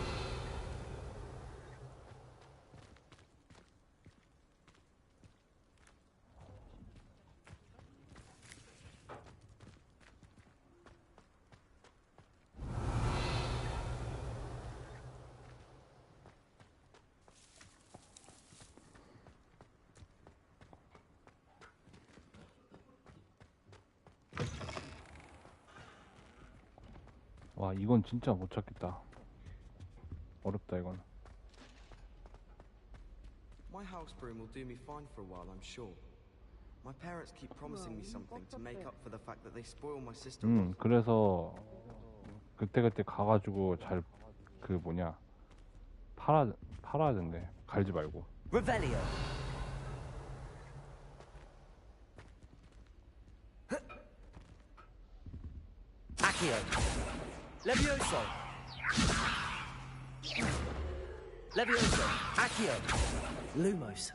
와, 이건 진짜 못 찾겠다. 어렵다 이건. My house broom will do me fine for a while, I'm sure. My parents keep promising me something to make up for the fact that they spoil my sister. 그래서 그때 가가지고 잘 그 뭐냐 팔아야 된대. 갈지 말고. Revelio. Accio. Levioso. Levioso. Accio. Lumos.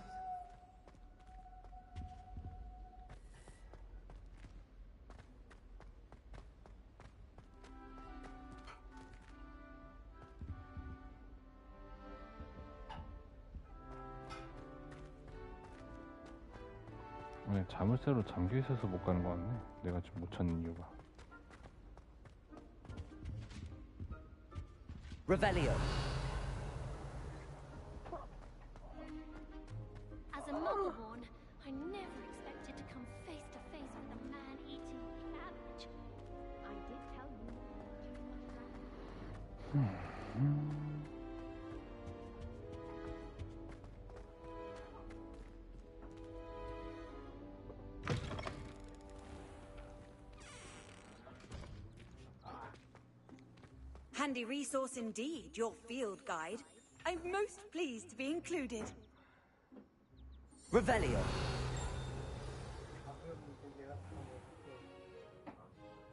자물쇠로 잠겨 있어서 못 가는 거 같네. 내가 지금 못 찾는 이유가. Revelio. As a Muggleborn, I never expected to come face to face with a man-eating cabbage. I did tell you. Handy resource indeed, your field guide. I'm most pleased to be included. Revelio.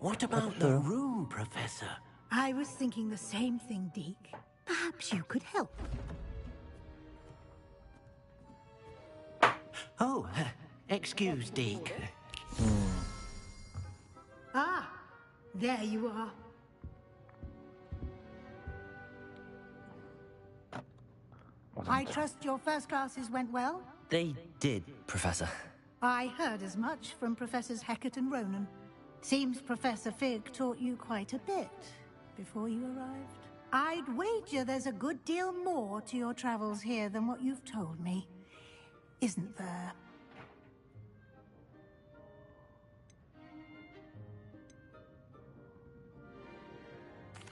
What about the room, Professor? I was thinking the same thing, Deke. Perhaps you could help. Oh, excuse, Deke. Ah, there you are. I trust your first classes went well? They did, Professor. I heard as much from Professors Hecat and Ronan. Seems Professor Fig taught you quite a bit before you arrived. I'd wager there's a good deal more to your travels here than what you've told me. Isn't there?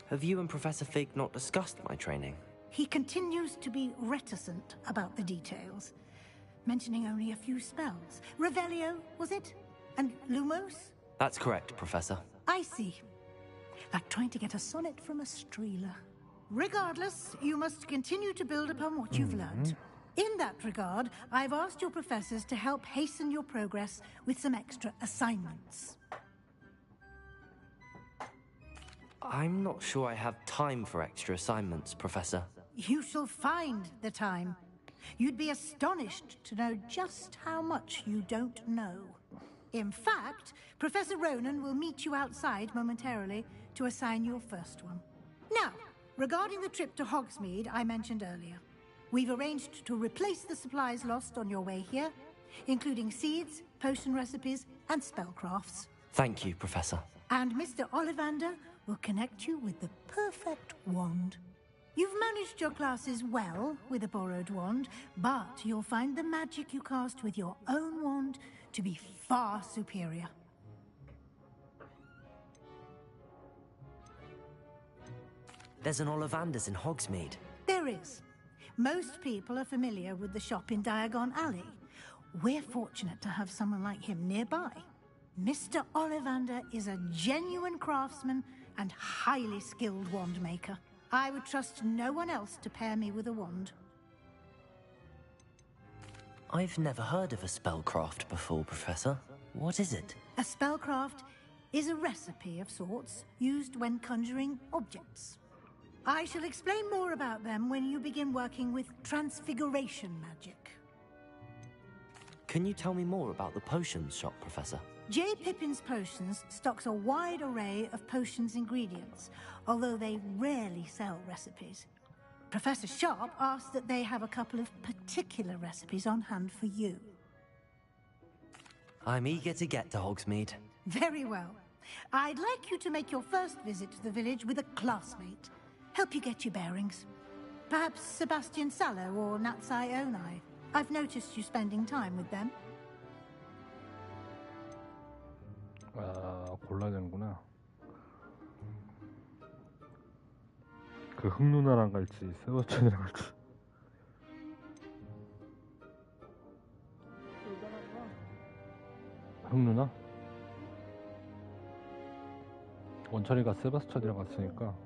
Have you and Professor Fig not discussed my training? He continues to be reticent about the details, mentioning only a few spells. Revelio, was it? And Lumos? That's correct, Professor. I see. Like trying to get a sonnet from a streeler. Regardless, you must continue to build upon what you've learned. In that regard, I've asked your professors to help hasten your progress with some extra assignments. I'm not sure I have time for extra assignments, Professor. You shall find the time. You'd be astonished to know just how much you don't know. In fact, Professor Ronan will meet you outside momentarily to assign your first one. Now, regarding the trip to Hogsmeade I mentioned earlier, we've arranged to replace the supplies lost on your way here, including seeds, potion recipes, and spellcrafts. Thank you, Professor. And Mr. Ollivander will connect you with the perfect wand. You've managed your classes well with a borrowed wand, but you'll find the magic you cast with your own wand to be far superior. There's an Ollivander's in Hogsmeade. There is. Most people are familiar with the shop in Diagon Alley. We're fortunate to have someone like him nearby. Mr. Ollivander is a genuine craftsman and highly skilled wand maker. I would trust no one else to pair me with a wand. I've never heard of a spellcraft before, Professor. What is it? A spellcraft is a recipe of sorts used when conjuring objects. I shall explain more about them when you begin working with transfiguration magic. Can you tell me more about the potions shop, Professor? J. Pippin's Potions stocks a wide array of potions ingredients, although they rarely sell recipes. Professor Sharp asked that they have a couple of particular recipes on hand for you. I'm eager to get to Hogsmeade. Very well. I'd like you to make your first visit to the village with a classmate. Help you get your bearings. Perhaps Sebastian Sallow or Natsai Onai. I've noticed you spending time with them. 아, 골라야 되는구나. 그 흑누나랑 갈지 세바스찬이랑 갈지. 흑누나? 원철이가 세바스찬이랑 갔으니까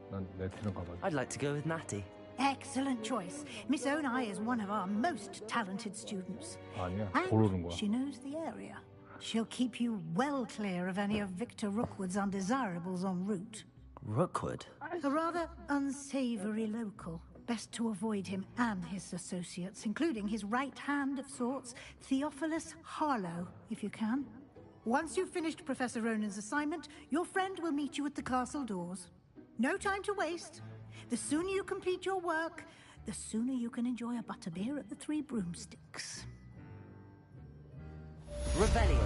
난 네티랑 가봐야지. I'd like to go with Natty. Excellent choice. Miss Onai is one of our most talented students. 아니야, And 고르는 거야. she knows the area. She'll keep you well clear of any of Victor Rookwood's undesirables en route. Rookwood? A rather unsavory local. Best to avoid him and his associates, including his right hand of sorts, Theophilus Harlow, if you can. Once you've finished Professor Ronan's assignment, your friend will meet you at the castle doors. No time to waste. The sooner you complete your work, the sooner you can enjoy a butterbeer at the Three Broomsticks. Revelio.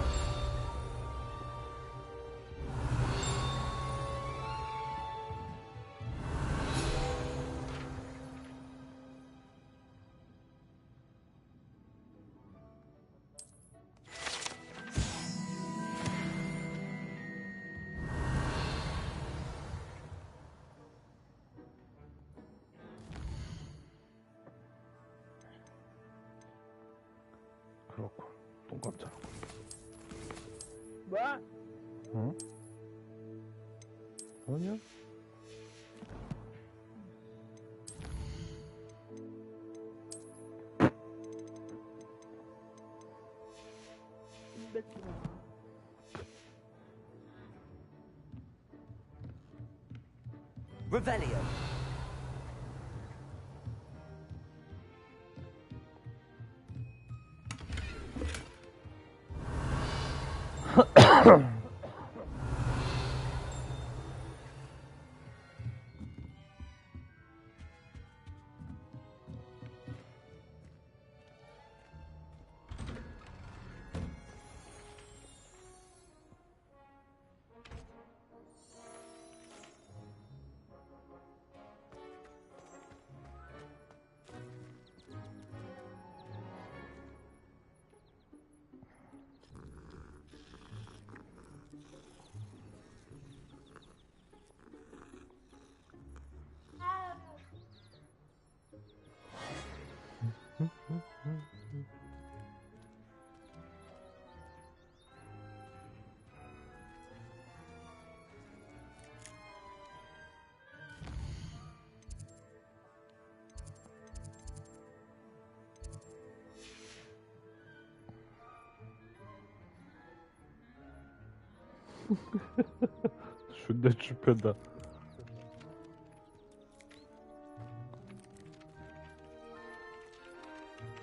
그렇군. 똥깜짝. 뭐야? 응? 아니야? 뱉지 마. Revelio. 존나 춥편다.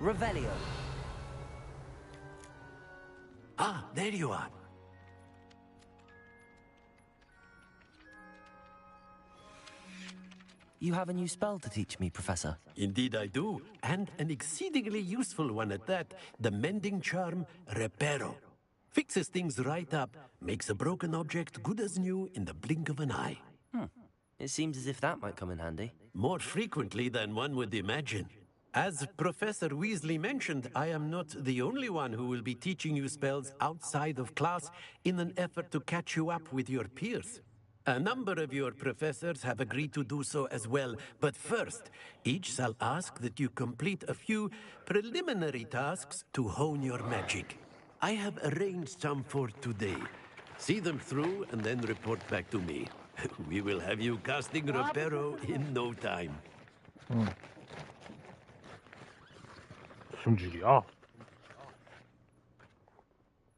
Revelio. Ah, there you are. You have a new spell to teach me, Professor. Indeed I do, and an exceedingly useful one at that. The mending charm, Reparo. Fixes things right up, makes a broken object good as new in the blink of an eye. It seems as if that might come in handy. More frequently than one would imagine. As Professor Weasley mentioned, I am not the only one who will be teaching you spells outside of class in an effort to catch you up with your peers. A number of your professors have agreed to do so as well, but first, each shall ask that you complete a few preliminary tasks to hone your magic. I have arranged some for today. See them through and then report back to me. We will have you casting Reparo in no time. 무슨 질이야?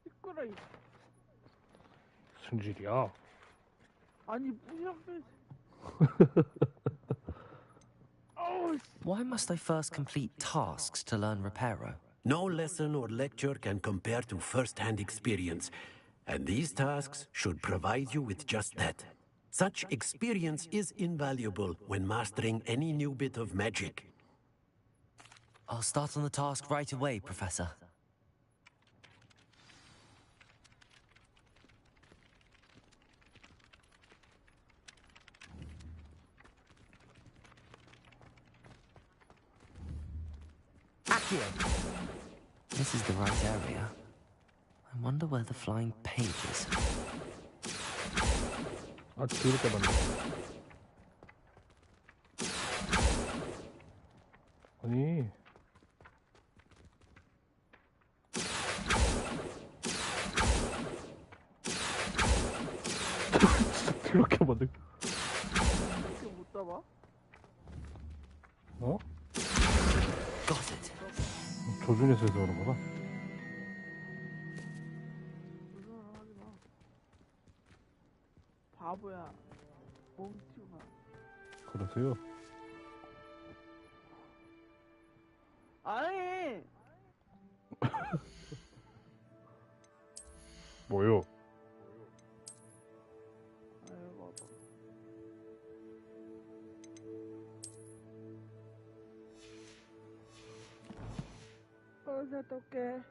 시끄러. 무슨 질이야? 아니 무슨 Why must I first complete tasks to learn Reparo? No lesson or lecture can compare to first-hand experience, and these tasks should provide you with just that. Such experience is invaluable when mastering any new bit of magic. I'll start on the task right away, Professor. Accio. This is the right area. I wonder where the flying page is. 아, 더럽게 많네. 아니. 진짜 더럽게 많네. 이렇게 못 잡아? 어? Got it. 조준해서 해서 그런 거다. 바보야. 멍청아. 그러세요? 아니. 뭐요? 아이고. 어떡해.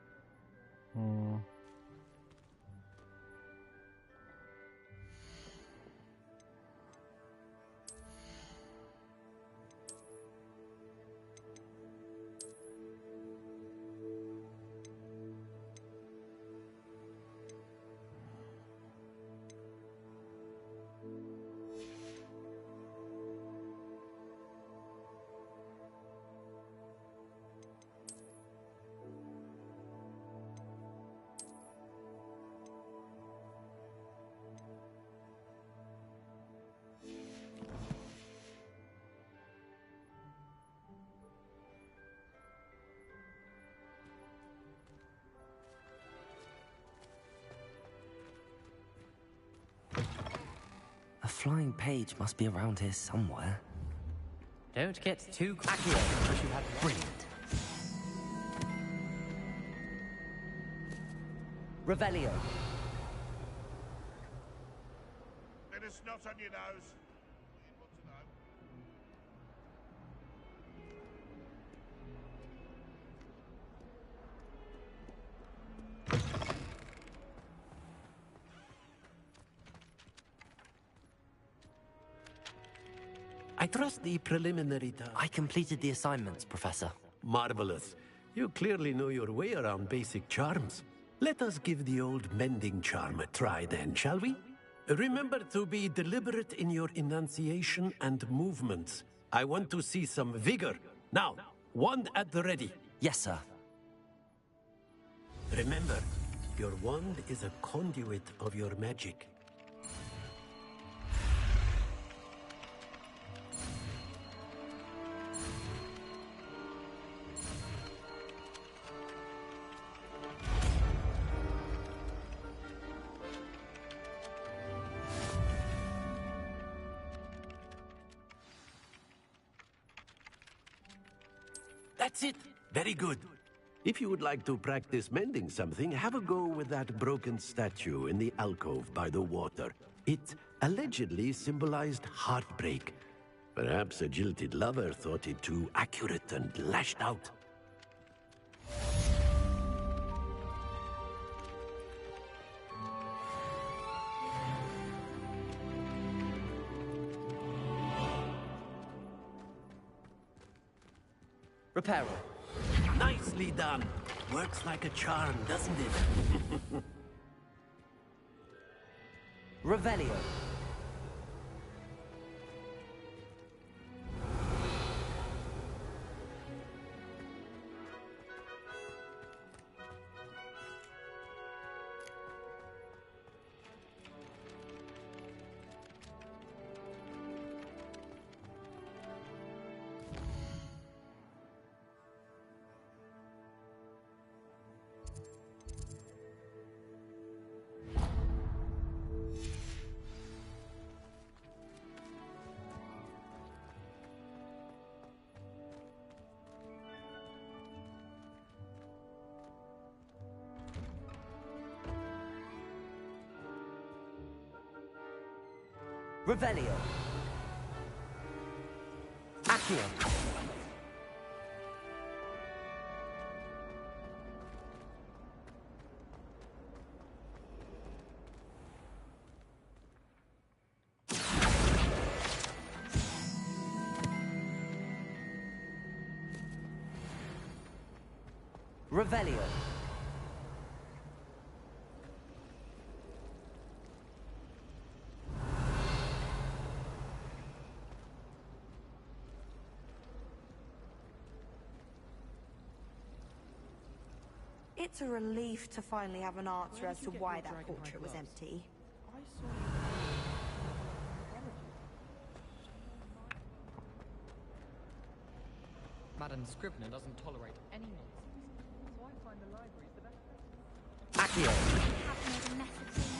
flying page must be around here somewhere. Don't get too cocky. Brilliant. Revelio. Bit of snot on your nose. You'd want to know. I trust the preliminary task. I completed the assignments, Professor. Marvelous. You clearly know your way around basic charms. Let us give the old mending charm a try then, shall we? Remember to be deliberate in your enunciation and movements. I want to see some vigor. Now, wand at the ready. Yes, sir. Remember, your wand is a conduit of your magic. That's it. Very good. If you would like to practice mending something, have a go with that broken statue in the alcove by the water. It allegedly symbolized heartbreak. Perhaps a jilted lover thought it too accurate and lashed out. Reparo. Nicely done. Works like a charm, doesn't it? Revelio. Revelio. Accio. Revelio. It's a relief to finally have an answer as to why that portrait was empty. Madam Scrivener doesn't tolerate any nonsense, so I find the library the best place. Accio. Have made a mess of things.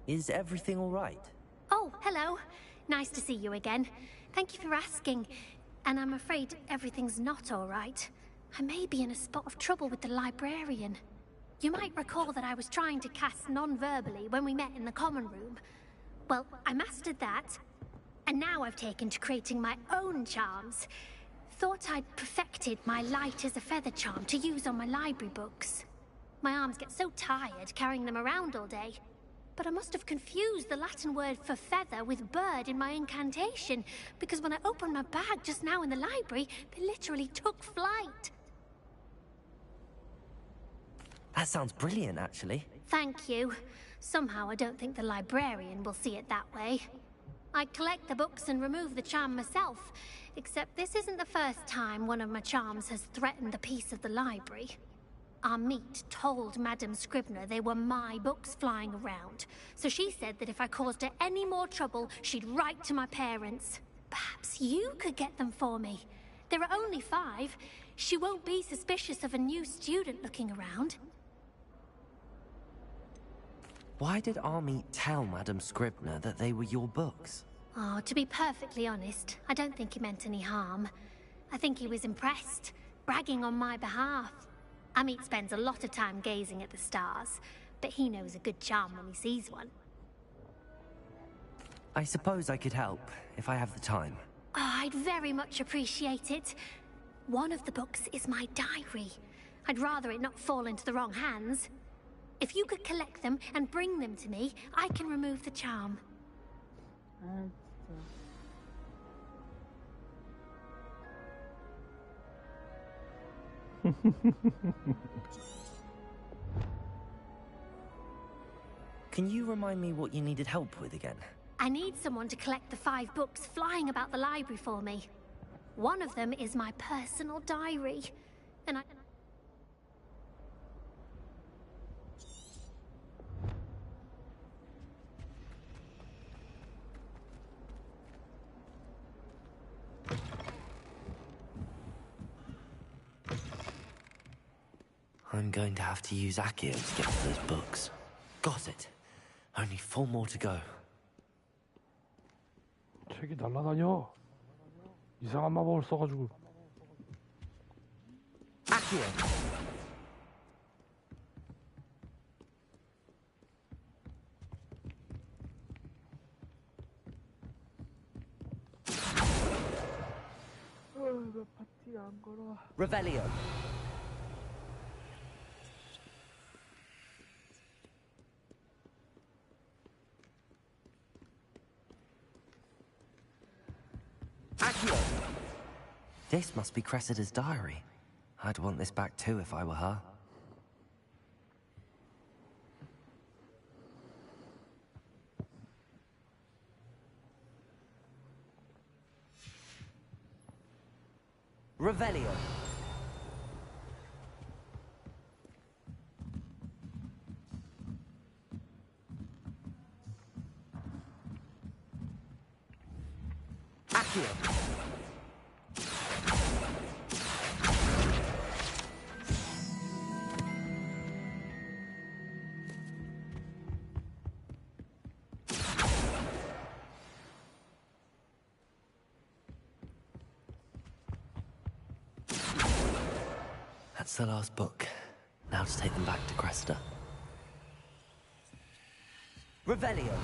Is everything all right? Oh, hello. Nice to see you again. Thank you for asking. And I'm afraid everything's not all right. I may be in a spot of trouble with the librarian. You might recall that I was trying to cast non-verbally when we met in the common room. Well, I mastered that. And now I've taken to creating my own charms. Thought I'd perfected my light as a feather charm to use on my library books. My arms get so tired carrying them around all day. But I must have confused the Latin word for feather with bird in my incantation, because when I opened my bag just now in the library, they literally took flight. That sounds brilliant, actually. Thank you. Somehow I don't think the librarian will see it that way. I collect the books and remove the charm myself, except this isn't the first time one of my charms has threatened the peace of the library. Amit told Madame Scribner they were my books flying around, so she said that if I caused her any more trouble, she'd write to my parents. Perhaps you could get them for me. There are only 5. She won't be suspicious of a new student looking around. Why did Amit tell Madame Scribner that they were your books? Oh, to be perfectly honest, I don't think he meant any harm. I think he was impressed, bragging on my behalf. Amit spends a lot of time gazing at the stars, but he knows a good charm when he sees one. I suppose I could help, if I have the time. Oh, I'd very much appreciate it. One of the books is my diary. I'd rather it not fall into the wrong hands. If you could collect them and bring them to me, I can remove the charm. Can you remind me what you needed help with again? I need someone to collect the 5 books flying about the library for me. One of them is my personal diary, and I'm going to have to use Accio to get to those books. Got it. Only 4 more to go. 책이 날아다녀. 이상한 마법을 써가지고. Accio. 나 파티 안 걸어. Revelio. Accio. This must be Cressida's diary. I'd want this back too if I were her. Revelio. Accio. That's the last book. Now to take them back to Cressida. Revelio.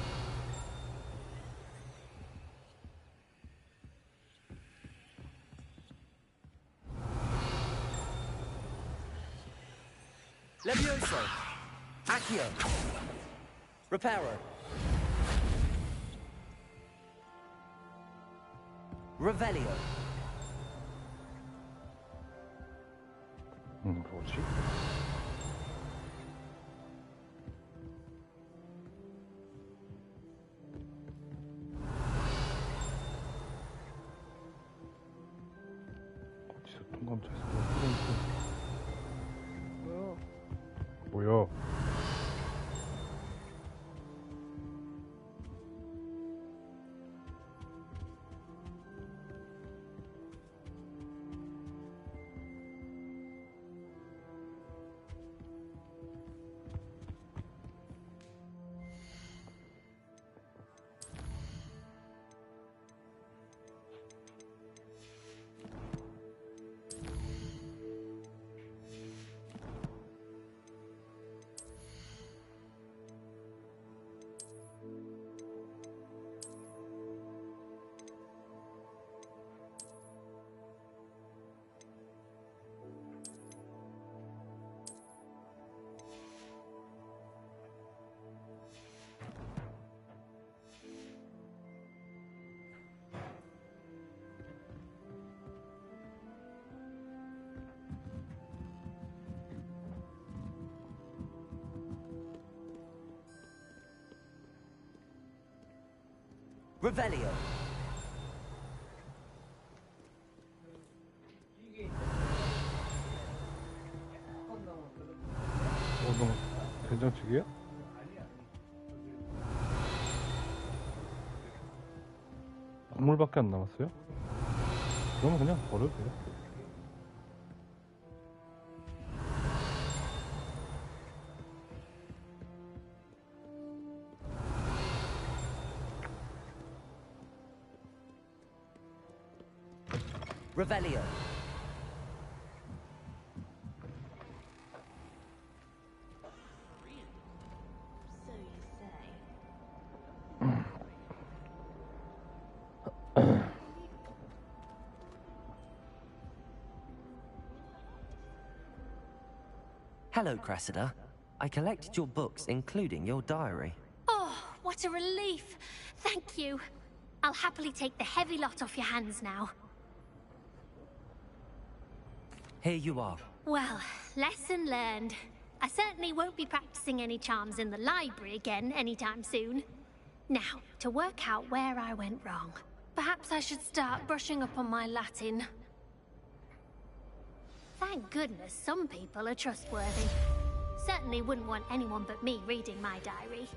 Levioso. Accio. Reparo. Revelio. 뭐지? 어디서 통감차에서 뭐야? Revelio. 너 된장찌개야? 국물밖에 안 남았어요? 그러면 그냥 버려도 돼요. Revelio. Hello, Cressida. I collected your books, including your diary. Oh, what a relief. Thank you. I'll happily take the heavy lot off your hands now. Here you are. Well, lesson learned. I certainly won't be practicing any charms in the library again anytime soon. Now, to work out where I went wrong. Perhaps I should start brushing up on my Latin. Thank goodness some people are trustworthy. Certainly wouldn't want anyone but me reading my diary.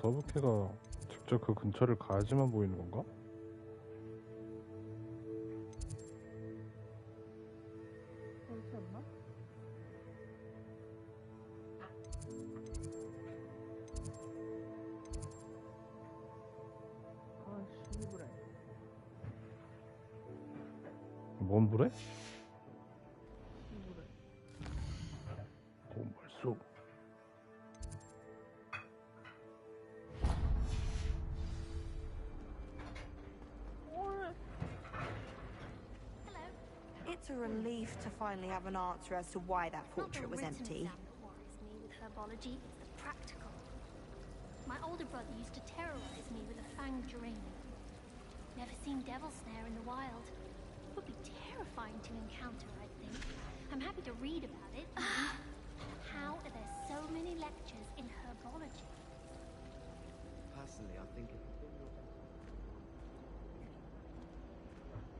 서브캐가 직접 그 근처를 가야지만 보이는 건가? 그렇지 않나? 아씨 그래. 뭔 불에? 고물소. It's a relief to finally have an answer as to why that portrait was empty. With herbology, it's the practical. My older brother used to terrorize me with a fanged geranium. Never seen devil snare in the wild. Would be terrifying to encounter, I think. I'm happy to read about it. How are there so many lectures in herbology? Personally, I think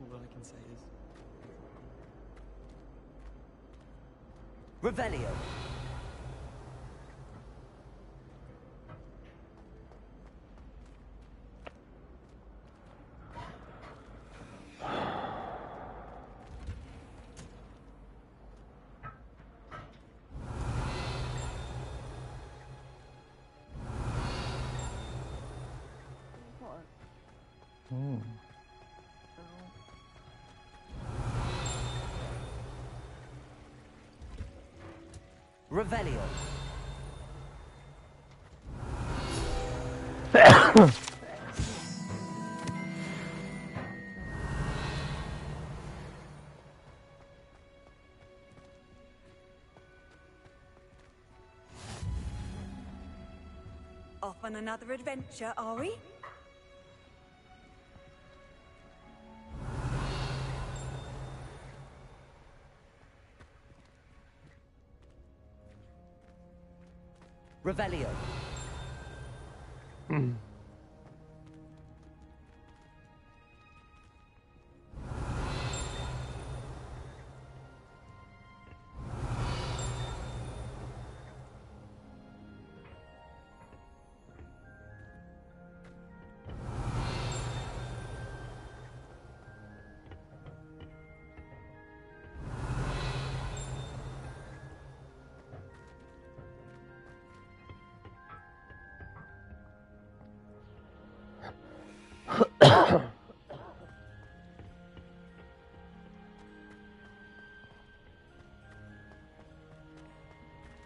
all I can say is Revelio. Revelio. Off on another adventure, are we? Revelio.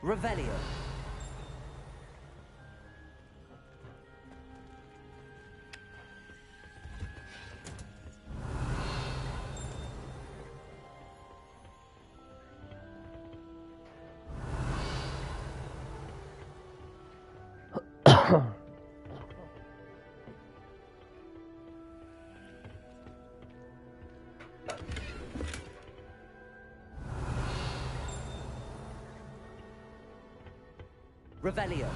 Revelio. Revelio.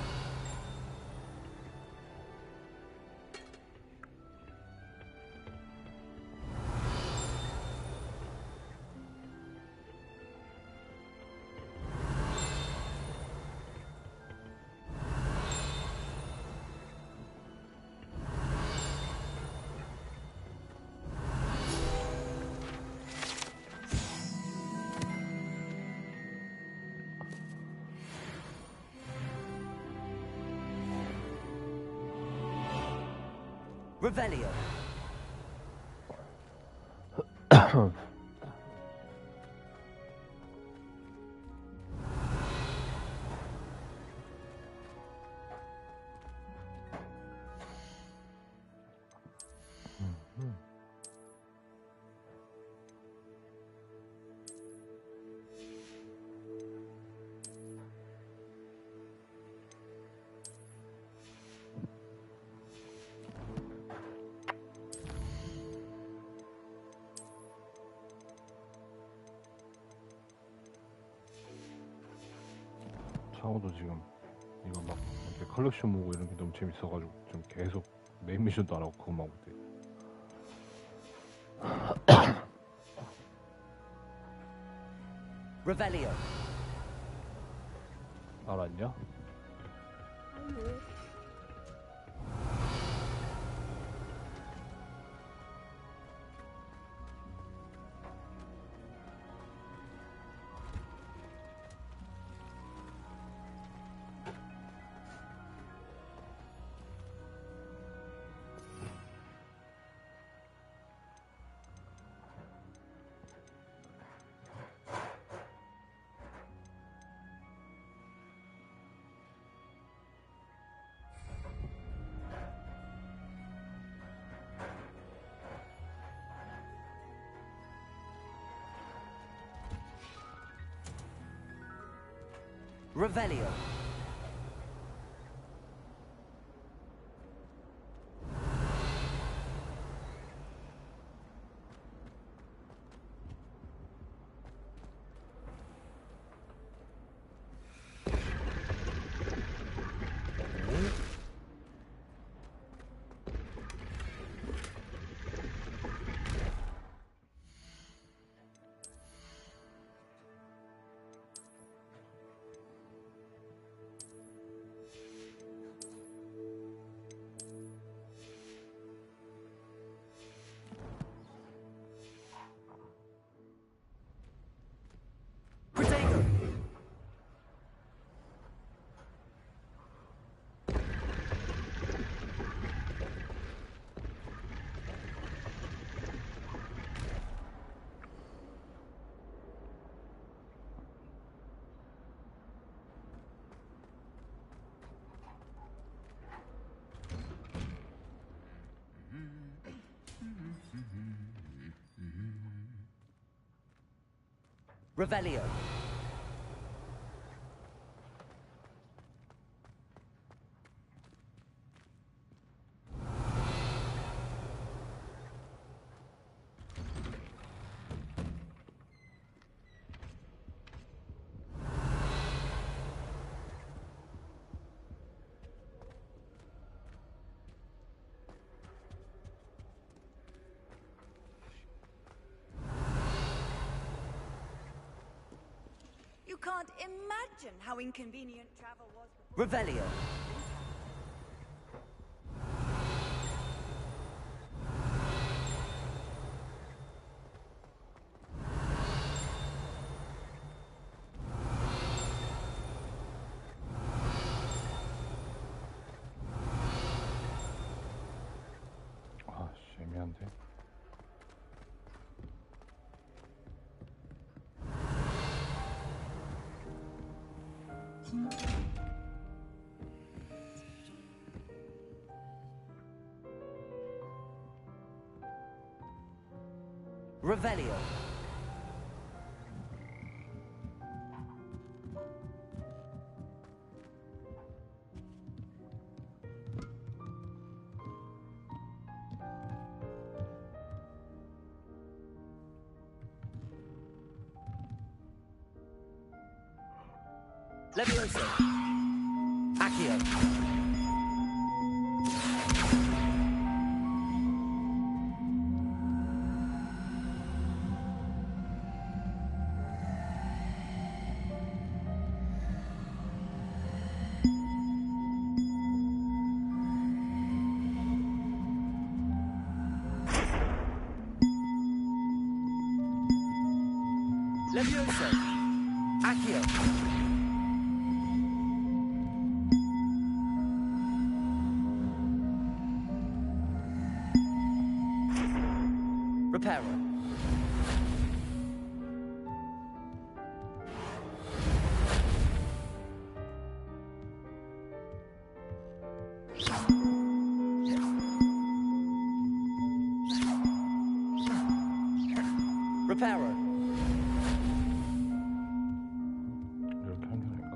Revelio. 창호도 지금 이거 막 이렇게 컬렉션 모으고 이런 게 너무 재밌어가지고 좀 계속 메인 미션도 안 하고 그것만 하고 있대. Revelio. 알았냐? Revelio. Revelio. You can't imagine how inconvenient travel was. Revelio. 씨, 애매한데. Revelio. Levioso. Accio. Levioso. Accio. Reparo. Reparo. 이렇게 하면 될까?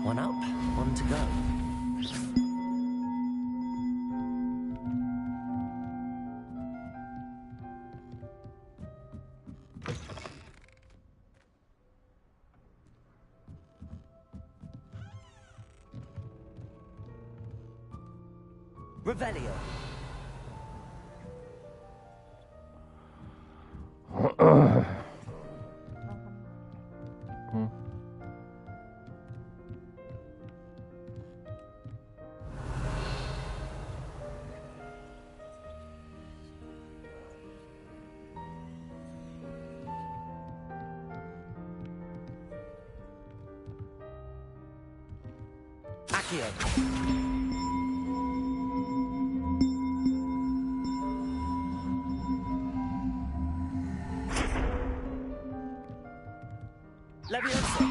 One up, one to go. Revelio. 응. Accio. Levioso.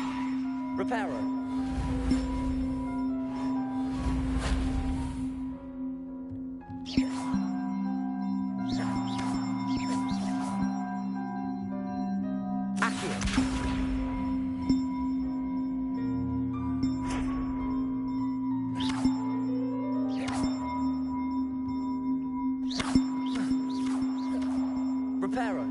Reparo. Accio. Reparo.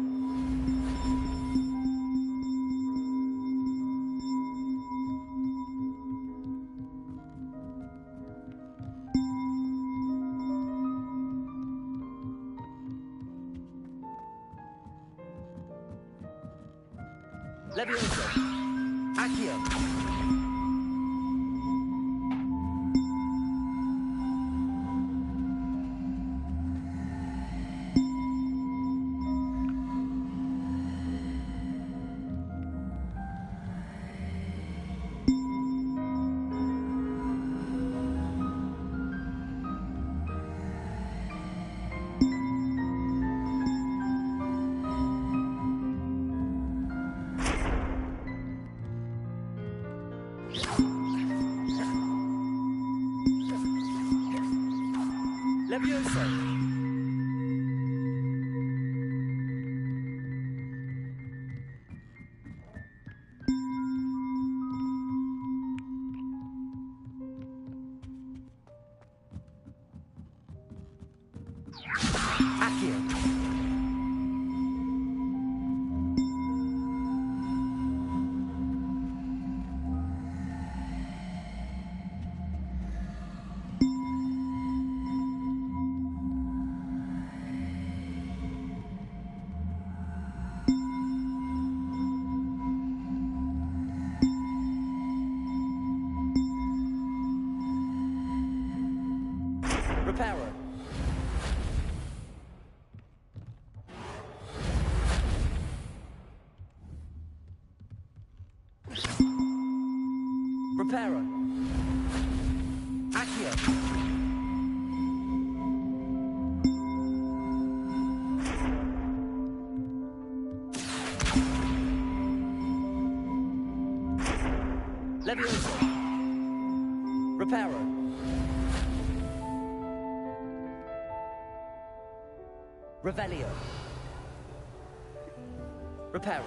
Levioso. Accio. Levioso. Accio. Reparo. Reparo. Accio. Levioso. Reparo. Revelio. Reparo.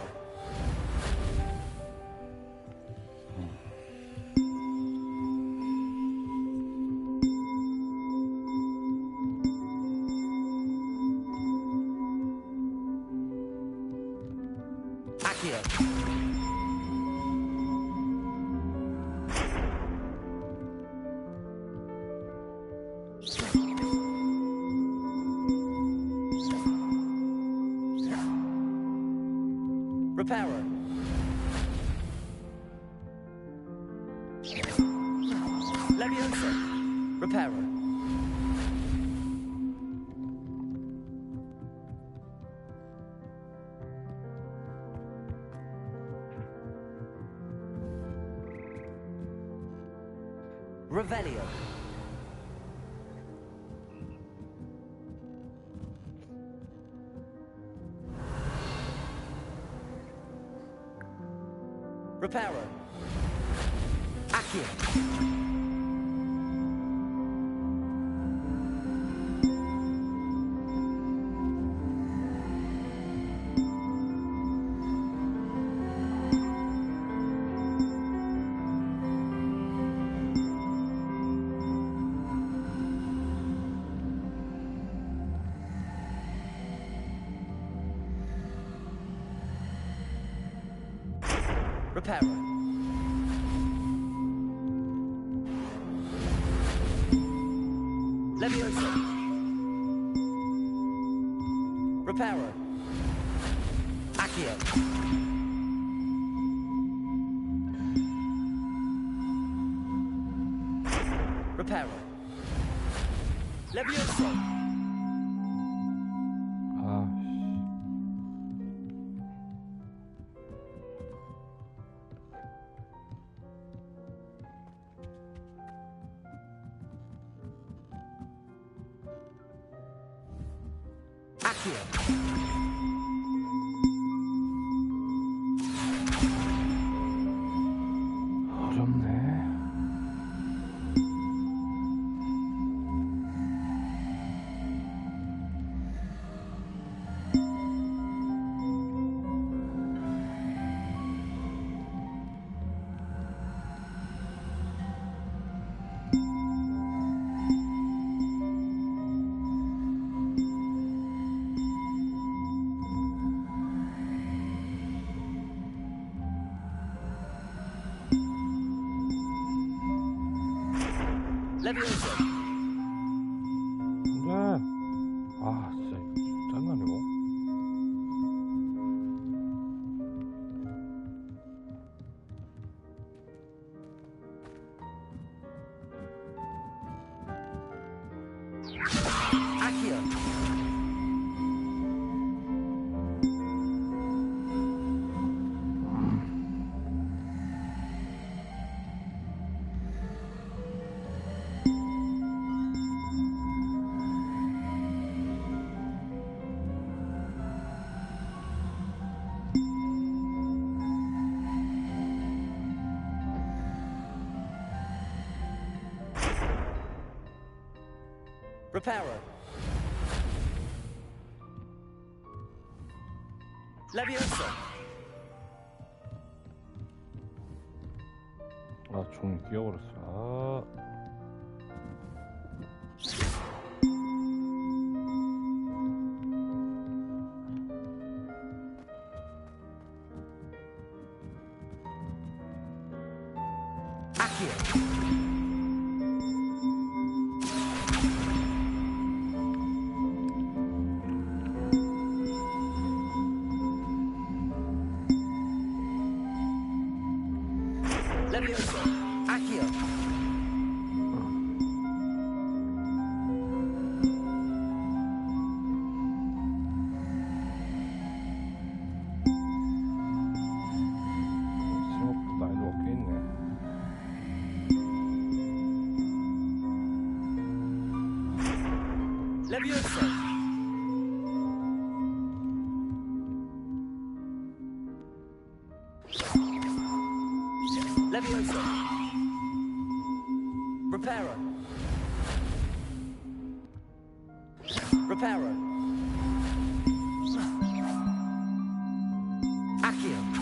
Accio. Reparo. Levioso. Reparo. Revelio. Reparo. Accio. Reparo. Levioso. Reparo. Accio. Reparo. Levioso. 어렵네. Levioso. 네. 아, 진짜 장난 아니고. Accio. Reparo. Levioso. 아, 종 끼워버렸어. 아. Accio. Levioso. Accio. 생각보다 나이도 꽤 있네. Levioso. Levioso. Levioso. Reparo. Reparo. Accio.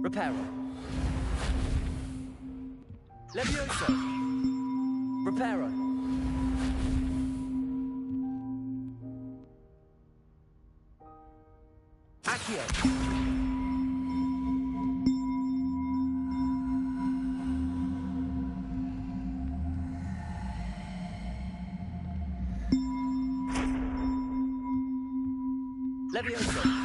Reparo. Levioso. Reparo. Accio. Levioso.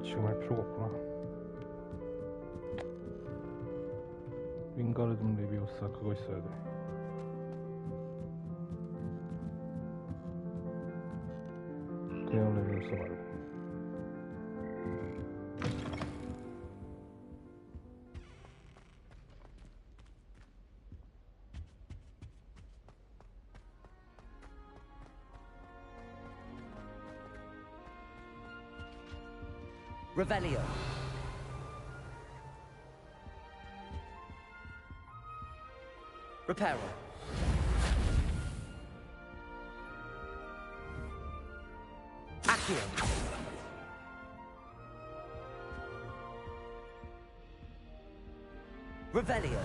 지금 할 필요가 없구나. 윙가르둠 레비오사 그거 있어야 돼. 그냥 레비오사 말고. Revelio. Reparo. Accio. Revelio.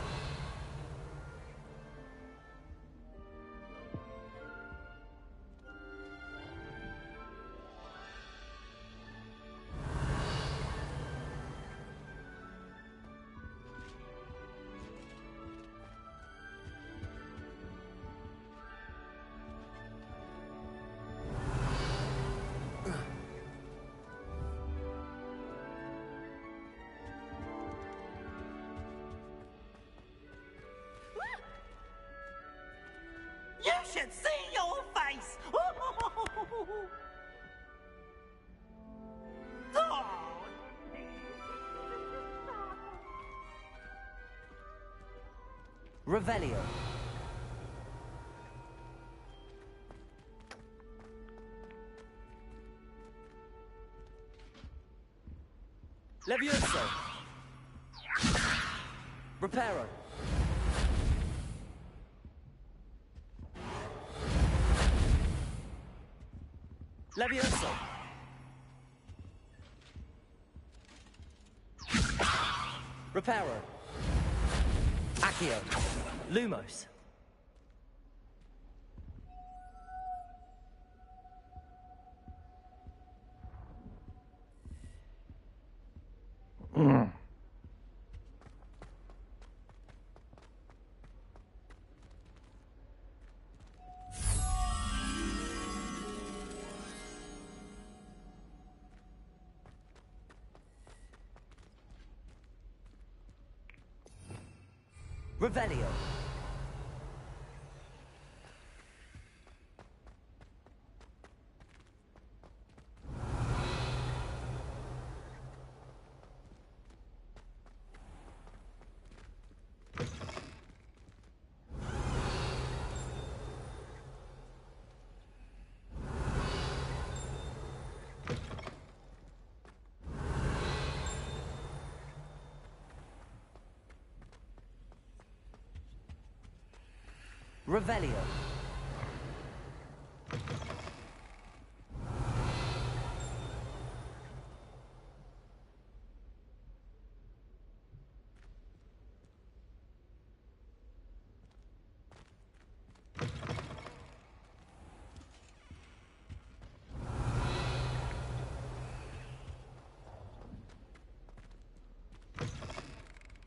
You should see your face! Oh. Revelio. Levioso. Reparo. Levioso. Reparo. Accio. Lumos. Revelio. Revelio.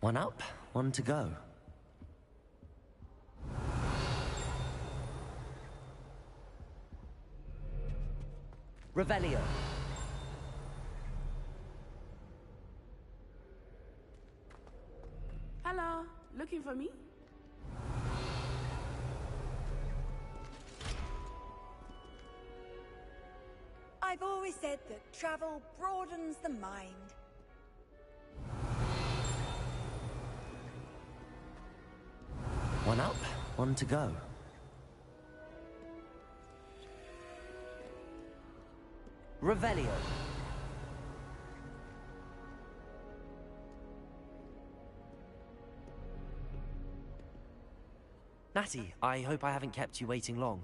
One up, one to go. Revelio. Hello, looking for me? I've always said that travel broadens the mind. One up, one to go. Revelio. Natty, I hope I haven't kept you waiting long.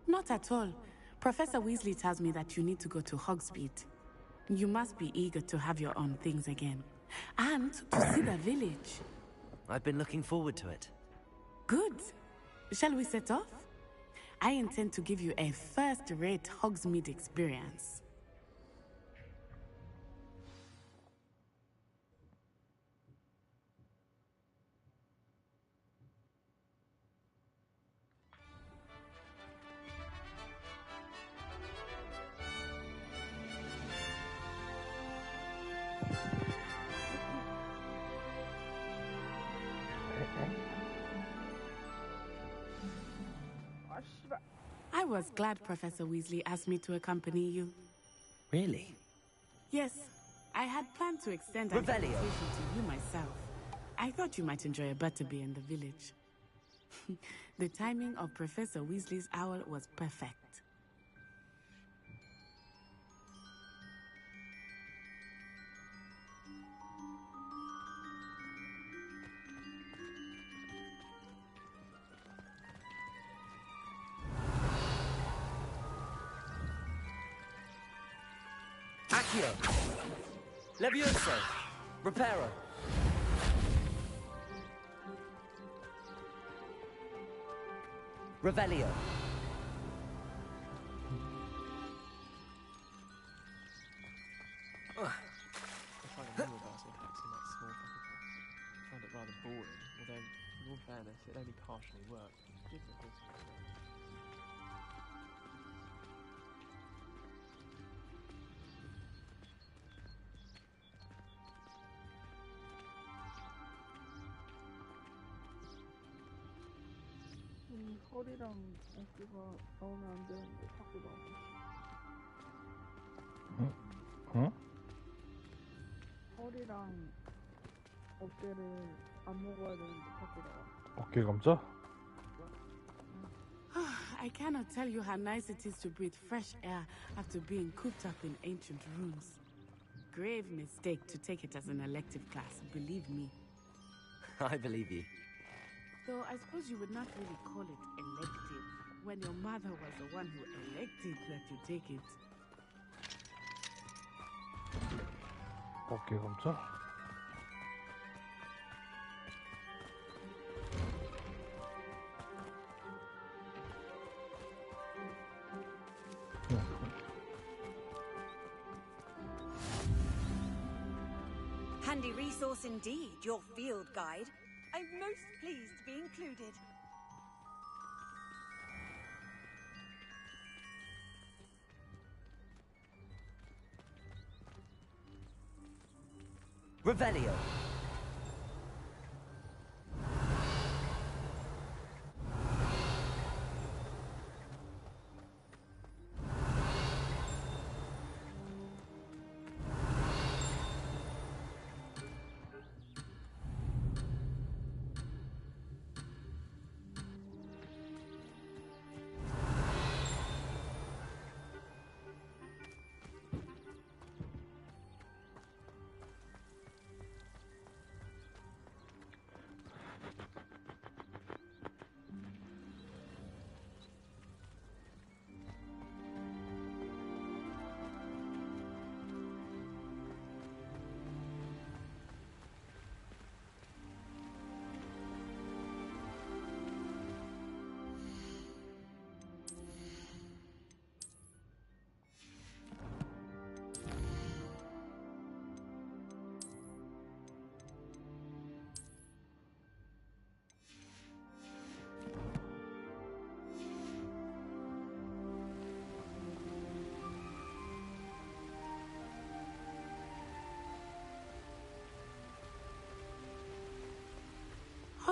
Not at all. Professor Weasley tells me that you need to go to Hogsmeade. You must be eager to have your own things again. And to see the village. I've been looking forward to it. Good. Shall we set off? I intend to give you a first-rate Hogsmeade experience. I was glad Professor Weasley asked me to accompany you. Really? Yes, I had planned to extend an Revelio. invitation to you myself. I thought you might enjoy a butterbeer in the village. The timing of Professor Weasley's owl was perfect. Accio. Levioso. Reparo. Revelio. I find it more about impacting that small fucking house. I found it rather boring, although, in all fairness, it only partially worked. Give the course a go. 허리랑 어깨가 나오면 안 되는데 자꾸 나오네. 응? 허리랑 어깨를 안 먹어야 되는데 자꾸 나와. 어깨 감자? I cannot tell you how nice it is to breathe fresh air after being cooped up in ancient rooms. Grave mistake to take it as an elective class, believe me. I believe you. Though I suppose you would not really call it elective when your mother was the one who elected that you take it. 어깨 감자? Handy resource indeed, your field guide. I'm most pleased to be included. Revelio.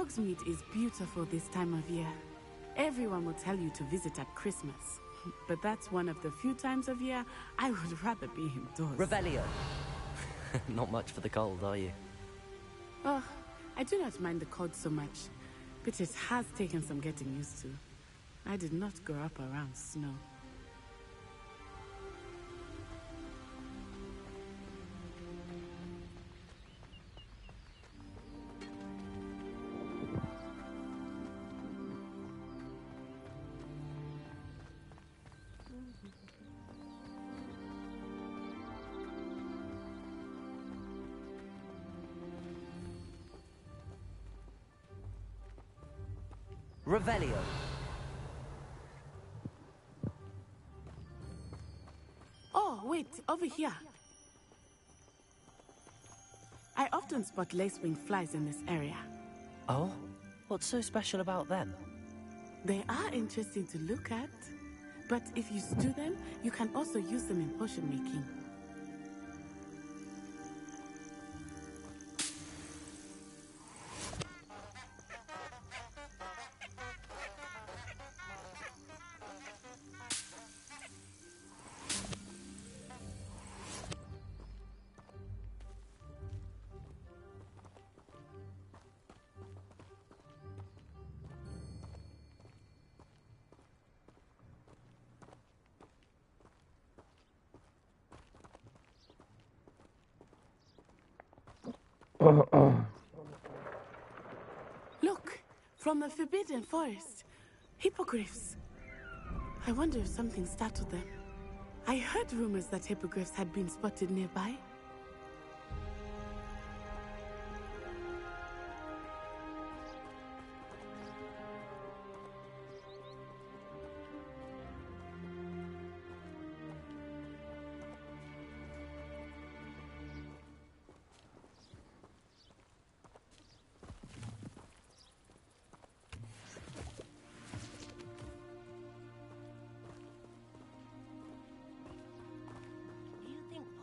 Hogsmeade is beautiful this time of year. Everyone will tell you to visit at Christmas. But that's one of the few times of year I would rather be indoors. Revelio. Not much for the cold, are you? Oh, I do not mind the cold so much, but it has taken some getting used to. I did not grow up around snow. Revelio. Oh, wait, over here. I often spot lacewing flies in this area. Oh? What's so special about them? They are interesting to look at, but if you stew them, you can also use them in potion making. Look, from the Forbidden Forest. Hippogriffs. I wonder if something startled them. I heard rumors that hippogriffs had been spotted nearby.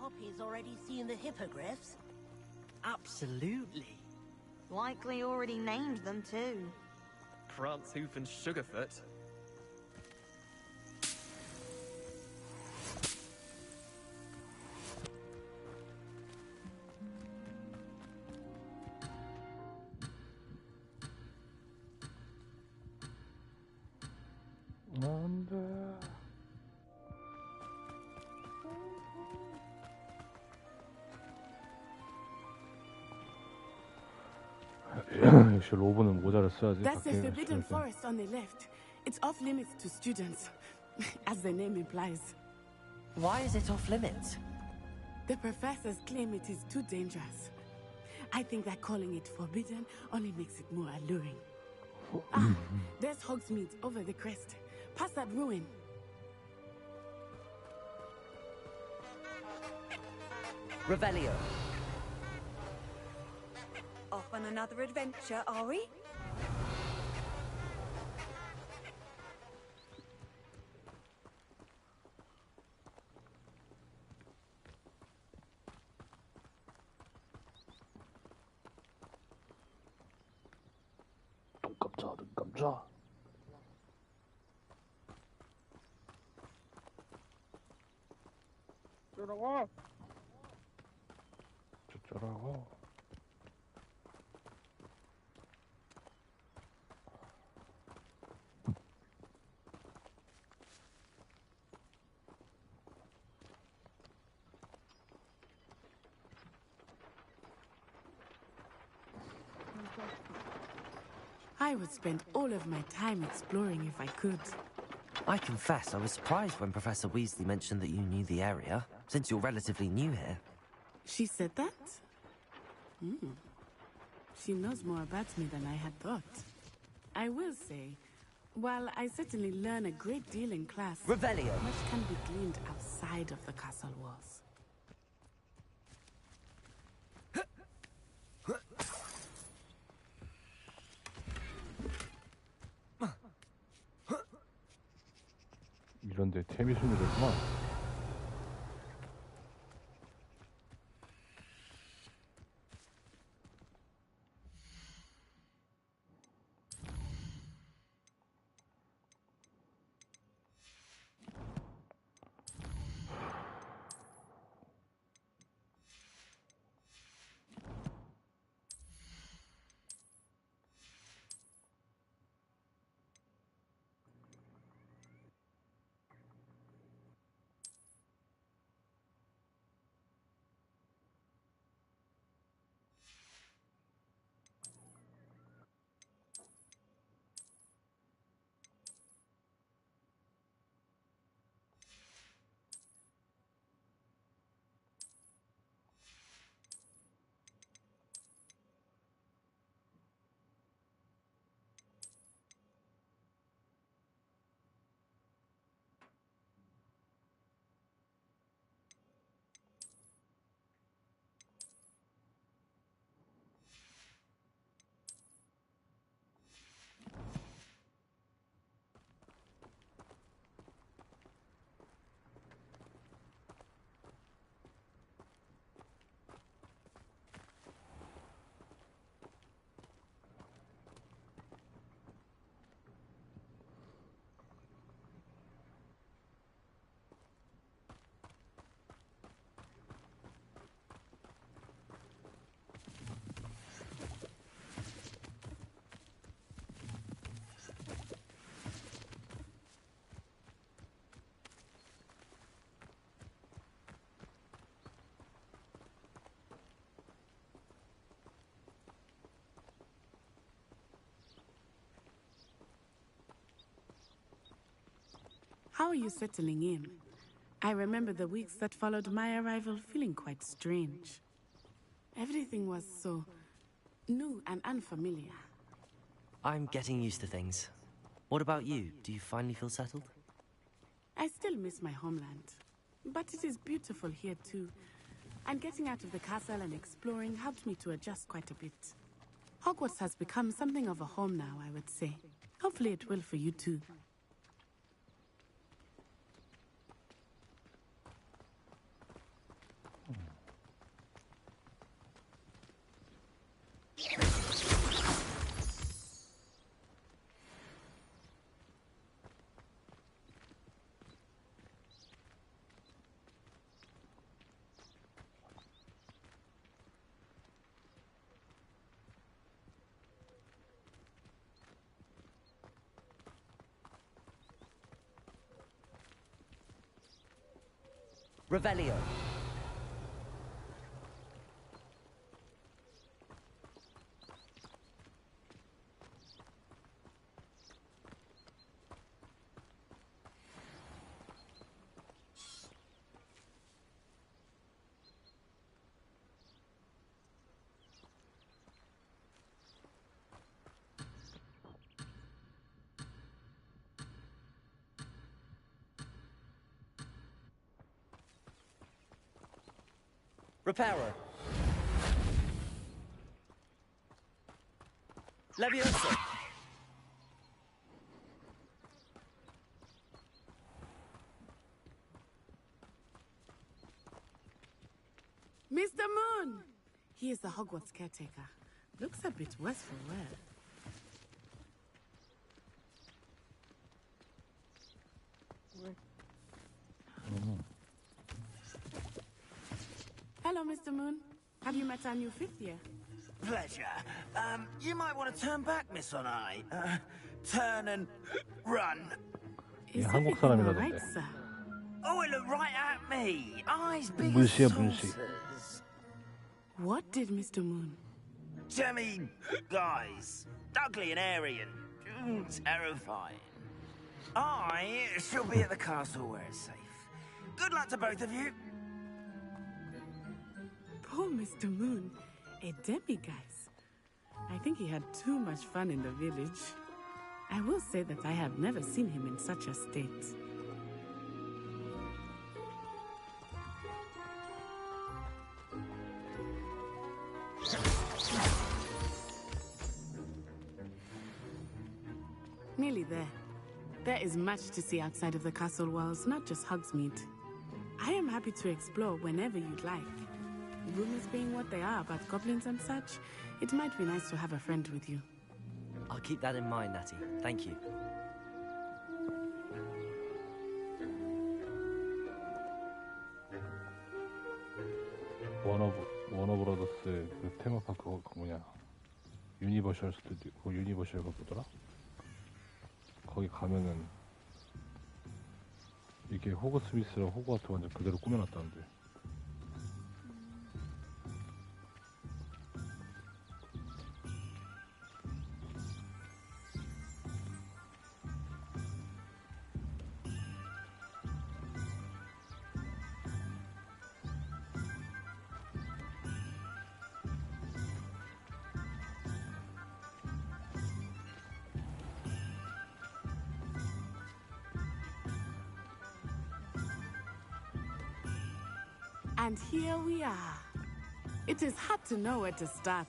Poppy's already seen the hippogriffs? Absolutely. Likely already named them too. Prance, Hoof, and Sugarfoot. 역시 로브는 모자를 써야지. That's the 밖에 Forbidden 있을 때. Forest on the left. It's off limits to students, as the name implies. Why is it off limits? The professors claim it is too dangerous. I think that calling it forbidden only makes it more alluring. Ah, there's Hogsmeade over the crest. Past that ruin. Revelio. Off on another adventure, are we? 눈 감자, 눈 감자. 저러고. 저쩌라고. I would spend all of my time exploring if I could. I confess I was surprised when Professor Weasley mentioned that you knew the area, since you're relatively new here. She said that? She knows more about me than I had thought. I will say, while I certainly learn a great deal in class, Revelio. much can be gleaned outside of the castle walls. 이런데 템이 숨겨졌구만. How are you settling in? I remember the weeks that followed my arrival feeling quite strange. Everything was so new and unfamiliar. I'm getting used to things. What about you? Do you finally feel settled? I still miss my homeland, but it is beautiful here too. And getting out of the castle and exploring helped me to adjust quite a bit. Hogwarts has become something of a home now, I would say. Hopefully it will for you too. Revelio. Reparo. Leviosa. Mr. Moon! He is the Hogwarts caretaker. Looks a bit worse for wear. Hello, Mr. Moon. Have you met our new fifth year? Pleasure. You might want to turn back, Miss Onai. Turn and run. 예, 한국 사람이라던데. Right, sir. Oh, it looked right at me. Eyes big 문시야, as 문시. saucers. What did Mr. Moon? Jemmy guys. Ugly and airy and terrifying. I shall be at the castle where it's safe. Good luck to both of you. Poor Mr. Moon. A demiguise. I think he had too much fun in the village. I will say that I have never seen him in such a state. Nearly there. There is much to see outside of the castle walls, not just Hogsmeade. I am happy to explore whenever you'd like. Rumors being what they are about goblins and such, it might be nice to have a friend with you. I'll keep that in mind, Natty. Thank you. 워너브라더스 그 테마파크 그 뭐냐 유니버셜 스튜디오 그 유니버셜 그 뭐더라? 거기 가면은 이게 호그스미스랑 호그와트 완전 그대로 꾸며놨다는데. And here we are. It is hard to know where to start.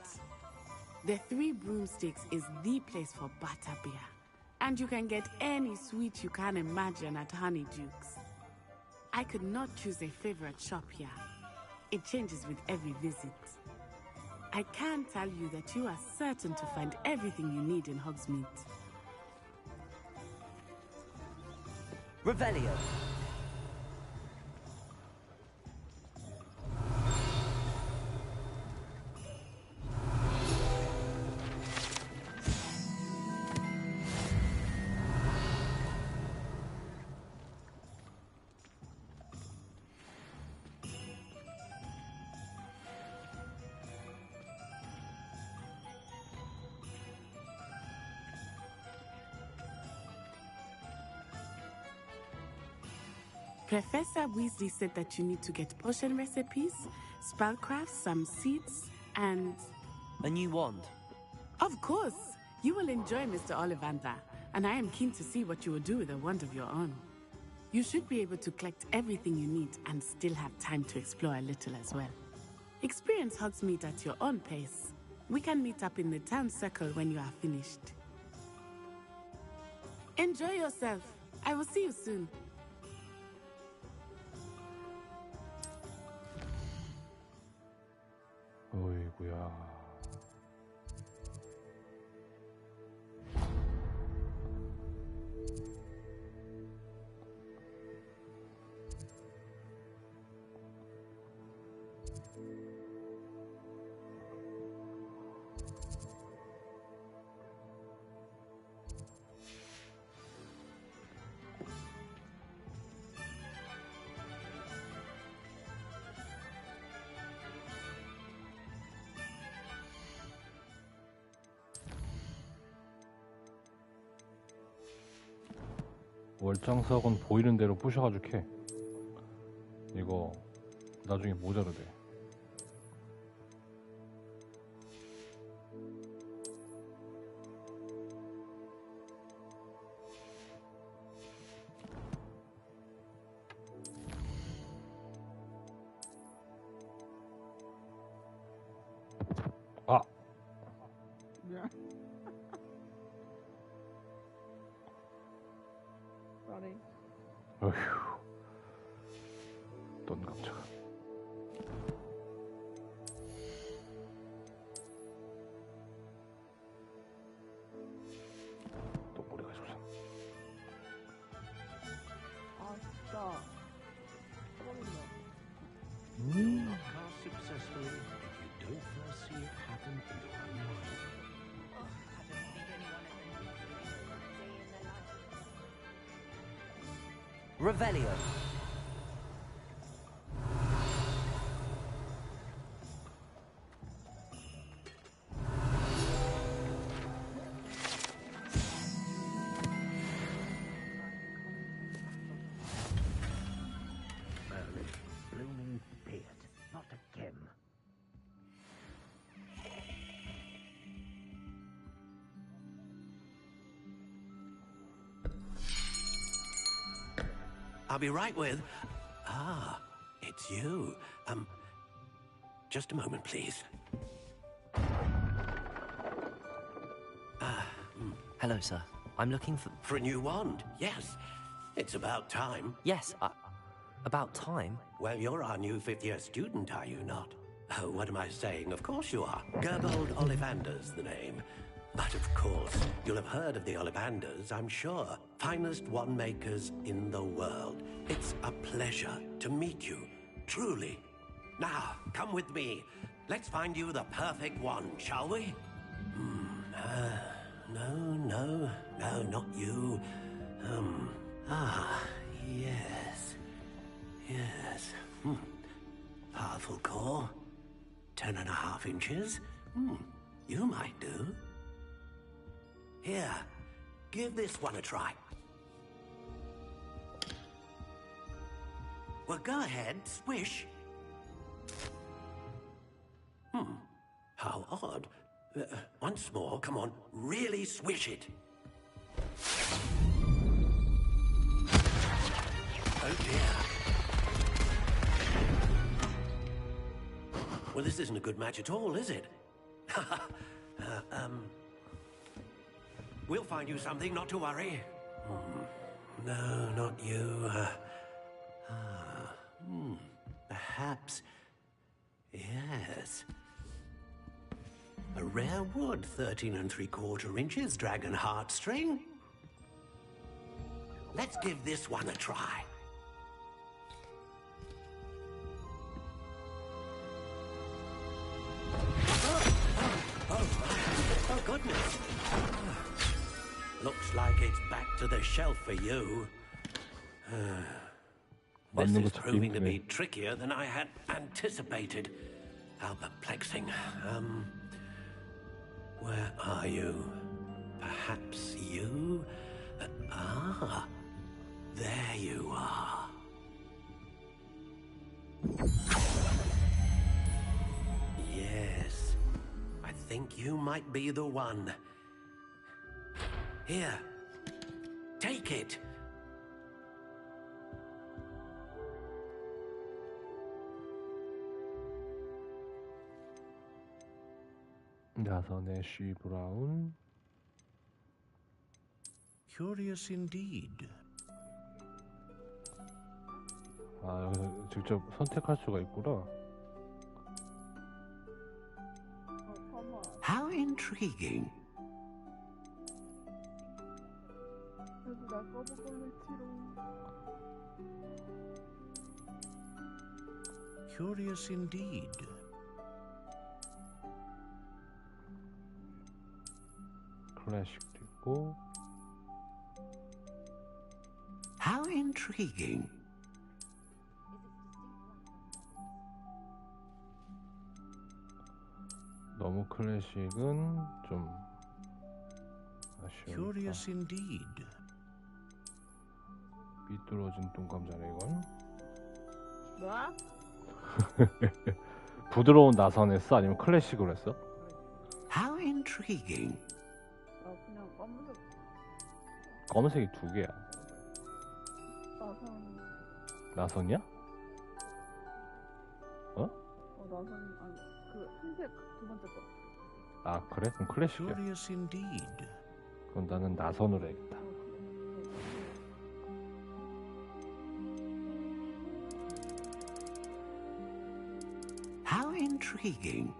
The Three Broomsticks is the place for butterbeer. And you can get any sweet you can imagine at Honeyduke's. I could not choose a favorite shop here. It changes with every visit. I can tell you that you are certain to find everything you need in Hogsmeade. Revelio. Professor Weasley said that you need to get potion recipes, spellcraft, some seeds, and... A new wand. Of course! You will enjoy Mr. Ollivander, and I am keen to see what you will do with a wand of your own. You should be able to collect everything you need and still have time to explore a little as well. Experience Hogsmeade at your own pace. We can meet up in the town circle when you are finished. Enjoy yourself. I will see you soon. 어이구야. 월장석은 보이는 대로 부셔가지고 캐. 이거 나중에 모자로 돼. 아. Sorry. 어휴. 넌 깜짝아. 또 머리가 좋아. 아 진짜. Not pass successfully if you don't first see it happen in your own mind. Revelio. Merlin, blooming beard, not again. I'll be right with... Ah, it's you. Just a moment, please. Hello, sir. I'm looking for... For a new wand, yes. It's about time. Yes, about time? Well, you're our new fifth-year student, are you not? Oh, what am I saying? Of course you are. Gerbold Ollivander's the name. But of course, you'll have heard of the Ollivanders, I'm sure. Finest wand makers in the world. It's a pleasure to meet you, truly. Now, come with me. Let's find you the perfect wand, shall we? No, not you. Yes. Powerful core. 10.5 inches. You might do. Here, give this one a try. Well, go ahead, swish. How odd. Once more, come on, really swish it. Oh dear. Well, this isn't a good match at all, is it? We'll find you something, not to worry. No, not you. Perhaps... Yes. A rare wood, 13 3/4 inches, dragon heartstring. Let's give this one a try. Oh, goodness. Looks like it's back to the shelf for you. This is proving to be trickier than I had anticipated. How perplexing. Where are you? Perhaps you? There you are. Yes, I think you might be the one. Here, take it. 나선의 쉬 브라운. Curious indeed. 아, 여기서 직접 선택할 수가 있구나. How intriguing. 나 꺼보걸로 치로. Curious indeed. 클래식도 있고. How intriguing. 너무 클래식은 좀 아쉬우니까. Curious indeed. 삐뚤어진 똥감자네 이건. 뭐야? 부드러운 나선 했어? 아니면 클래식으로 했어? How intriguing. 나 그냥 검은색 검은색이 2개야. 나선. 나선이야? 어? 나선 아니 그 흰색 두 번째 거. 아 그래? 그럼 클래식이야. Curious indeed. 그럼 나는 나선으로 해야겠다. How intriguing.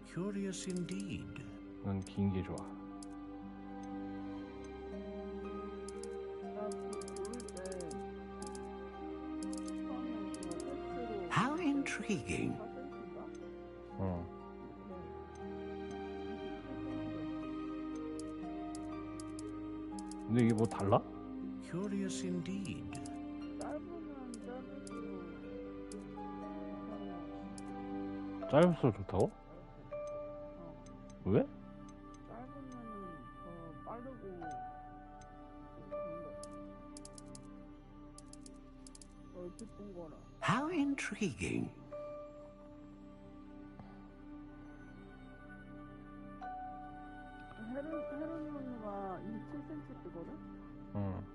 Curious indeed. 난 긴 게 좋아. How intriguing. 어. 근데 이게 뭐 달라? Curious indeed. 짧을수록 좋다고? 왜? 짧으면은 더 빠르고 더 기쁜 거라. How intriguing. 헤르미온느가 27cm 뜨거든? 응.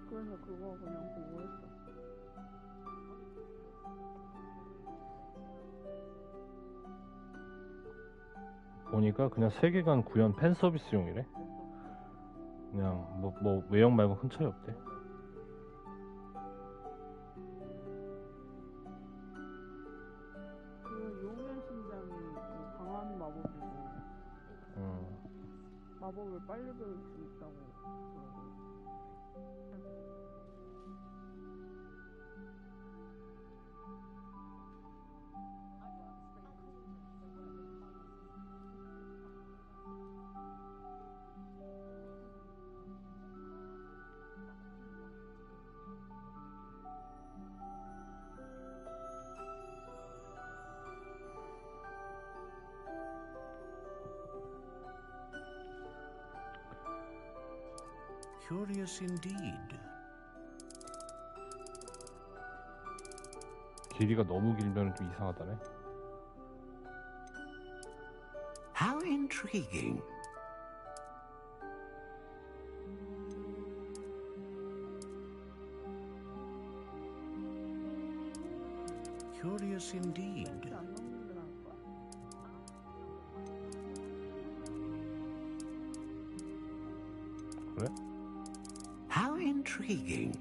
그래서 그거 그냥 보고 했어. 보니까 그냥 세계관 구현 팬 서비스용이래. 그냥 뭐 외형 말고 큰 차이 없대. 그 용의 심장이 뭐 강한 마법이고 마법을 빨리 배울 수 있다고 그러고. Curious indeed. 길이가 너무 길면 좀 이상하다네. How intriguing. Curious indeed. 그래? How intriguing.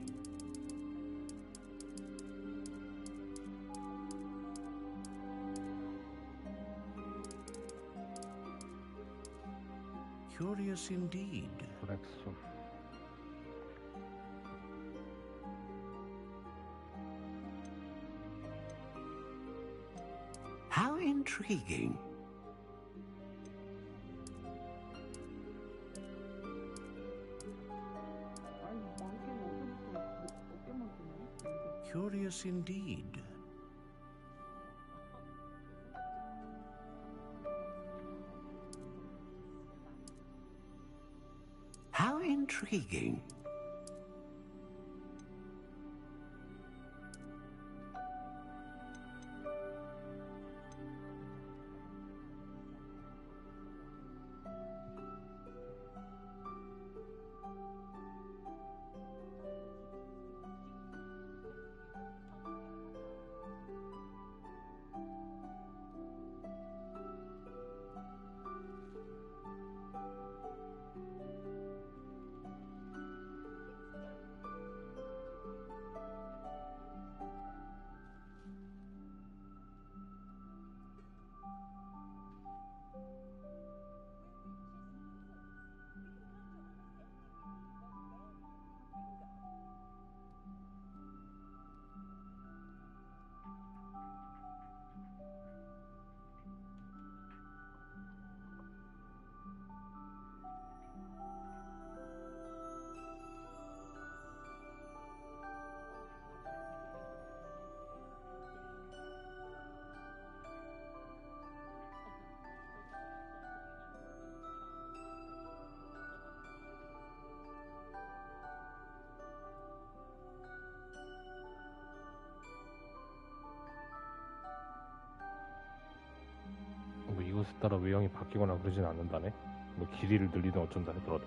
Curious indeed. 블랙스. How intriguing. Curious indeed. How intriguing. 뭐 이것에 따라 외형이 바뀌거나 그러진 않는다네. 뭐 길이를 늘리든 어쩐다 하더라도.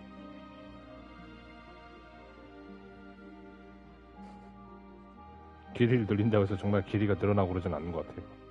길이를 늘린다고 해서 정말 길이가 늘어나고 그러진 않는 것 같아요.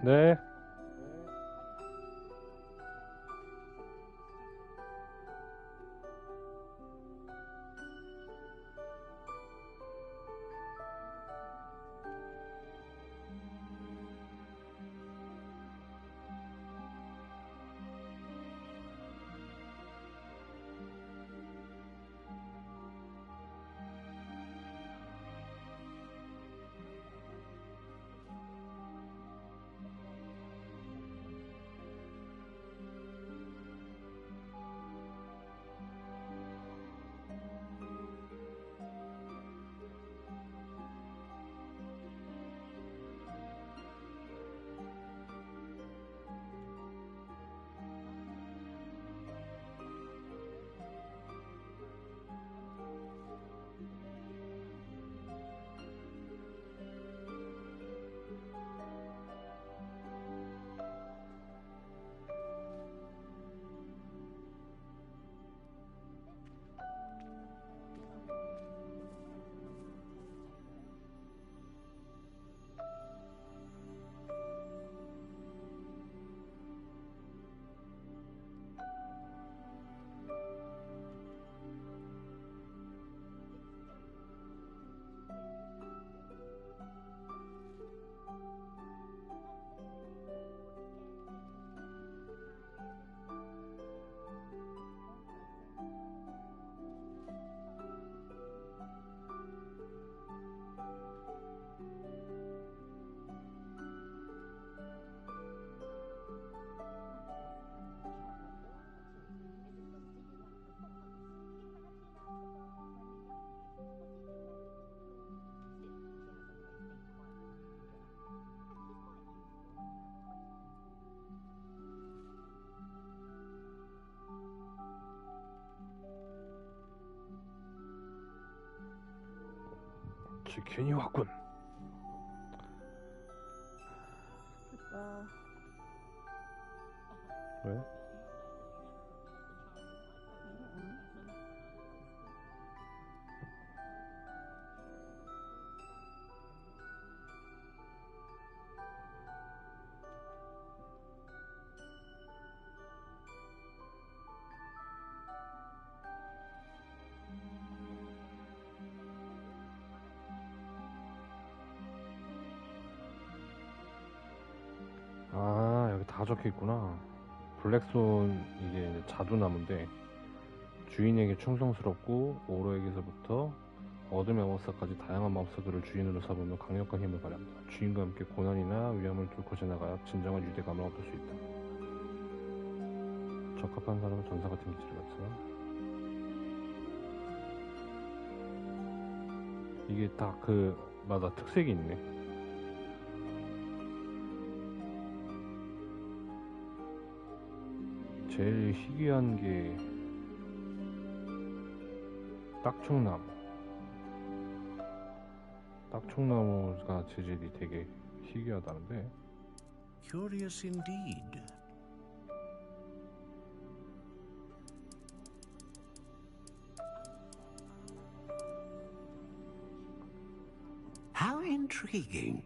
네. 치킨이 왔군. 됐다. 왜? 아, 여기 다 적혀 있구나. 블랙손 이게 자두나무인데 주인에게 충성스럽고 오로에게서부터 어둠의 마법사까지 다양한 마법사들을 주인으로 삼으며 강력한 힘을 발휘한다. 주인과 함께 고난이나 위험을 뚫고 지나가야 진정한 유대감을 얻을 수 있다. 적합한 사람은 전사 같은 기질을 갖춰. 이게 다 마다 특색이 있네. 제일 희귀한 게 딱총나무. 딱총나무가 재질이 되게 희귀하다는데. Curious indeed. How intriguing.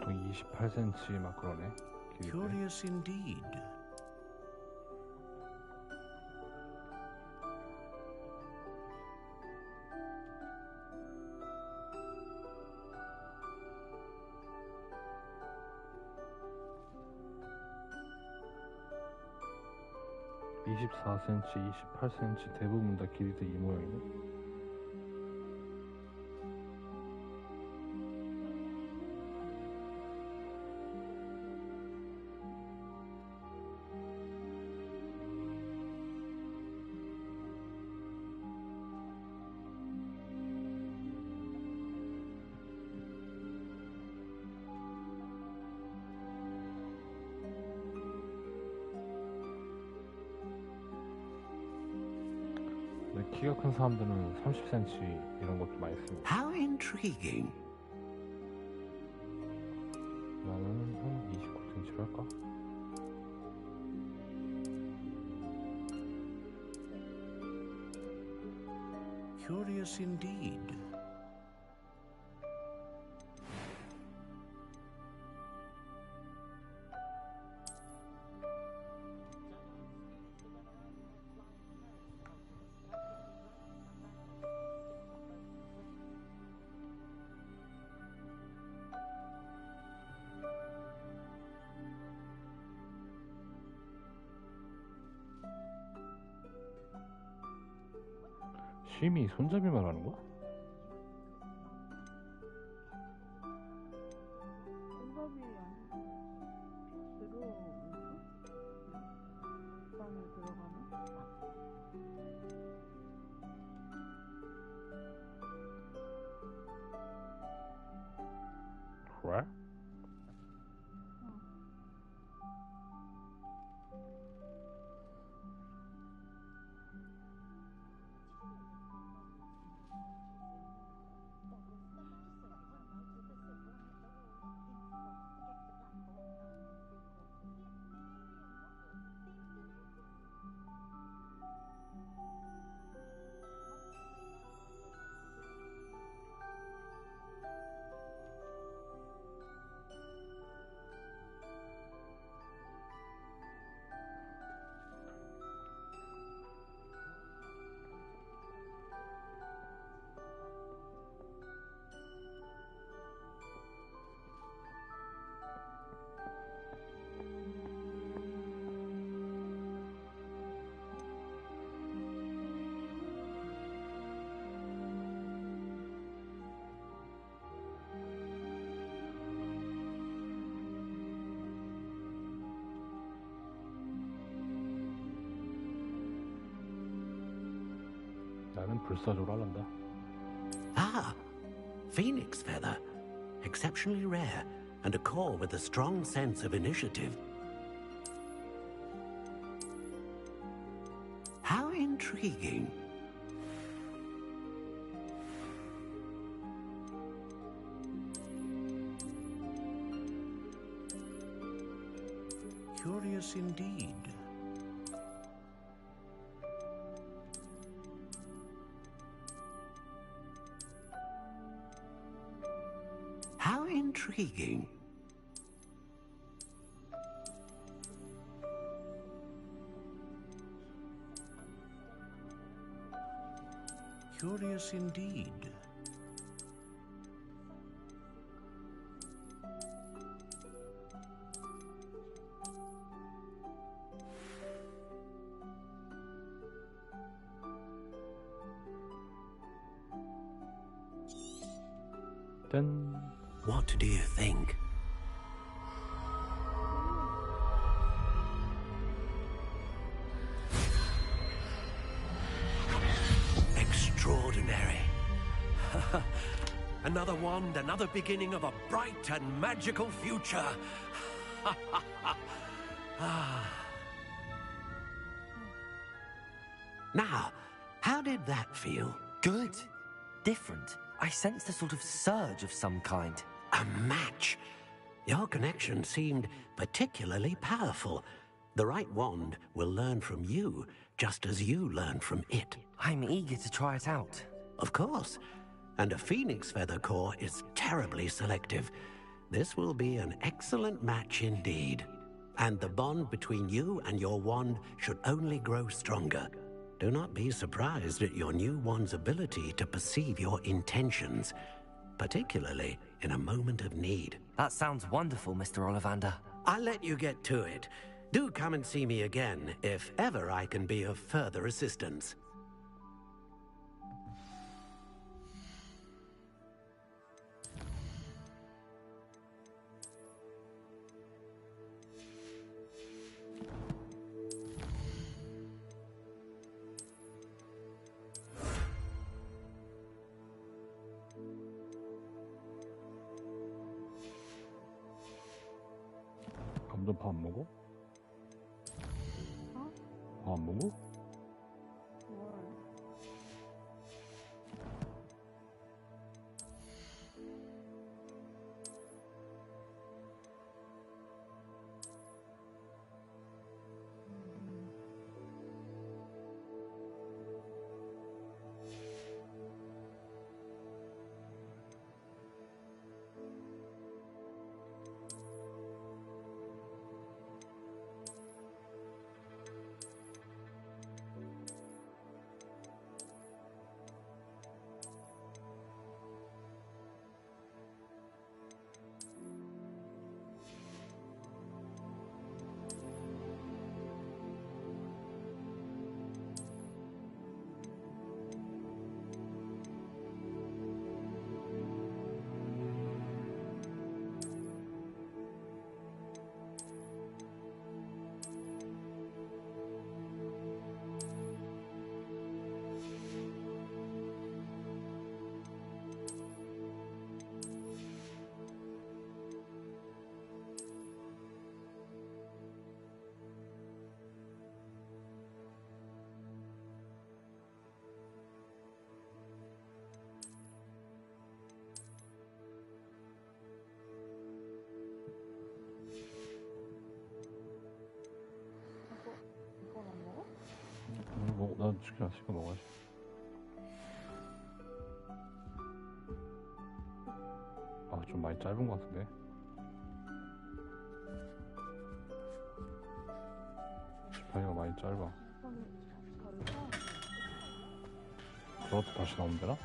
보통 28cm 막 그러네. 길이가. Curious indeed. (24cm, 28cm) 대부분 다 길이도 이 모양이네. 키가 큰 사람들은 30cm 이런 것도 많이 쓰고. How intriguing. 나는 한 29cm로 할까? Curious indeed. 쉼이 손잡이 말하는 거야? 손잡이 아니고 방에 들어가는? 그래? 나는 불사조로 할란다. Ah, phoenix feather. Exceptionally rare, and a core with a strong sense of initiative. How intriguing. Curious indeed. How intriguing. Curious indeed. Then what do you think? Extraordinary. Another wand, another beginning of a bright and magical future. Now, how did that feel? Good. Different. I sensed a sort of surge of some kind. A match. Your connection seemed particularly powerful. The right wand will learn from you, just as you learn from it. I'm eager to try it out. Of course. And a phoenix feather core is terribly selective. This will be an excellent match indeed. And the bond between you and your wand should only grow stronger. Do not be surprised at your new wand's ability to perceive your intentions, particularly in a moment of need. That sounds wonderful, Mr. Ollivander. I'll let you get to it. Do come and see me again if ever I can be of further assistance. 감자 밥 안 먹어? 밥 안 먹어? 난 치킨 안 시켜 먹어야지. 아, 좀 많이 짧은 것 같은데. 지팡이가 많이 짧아. 그것도 다시 나오면 되나?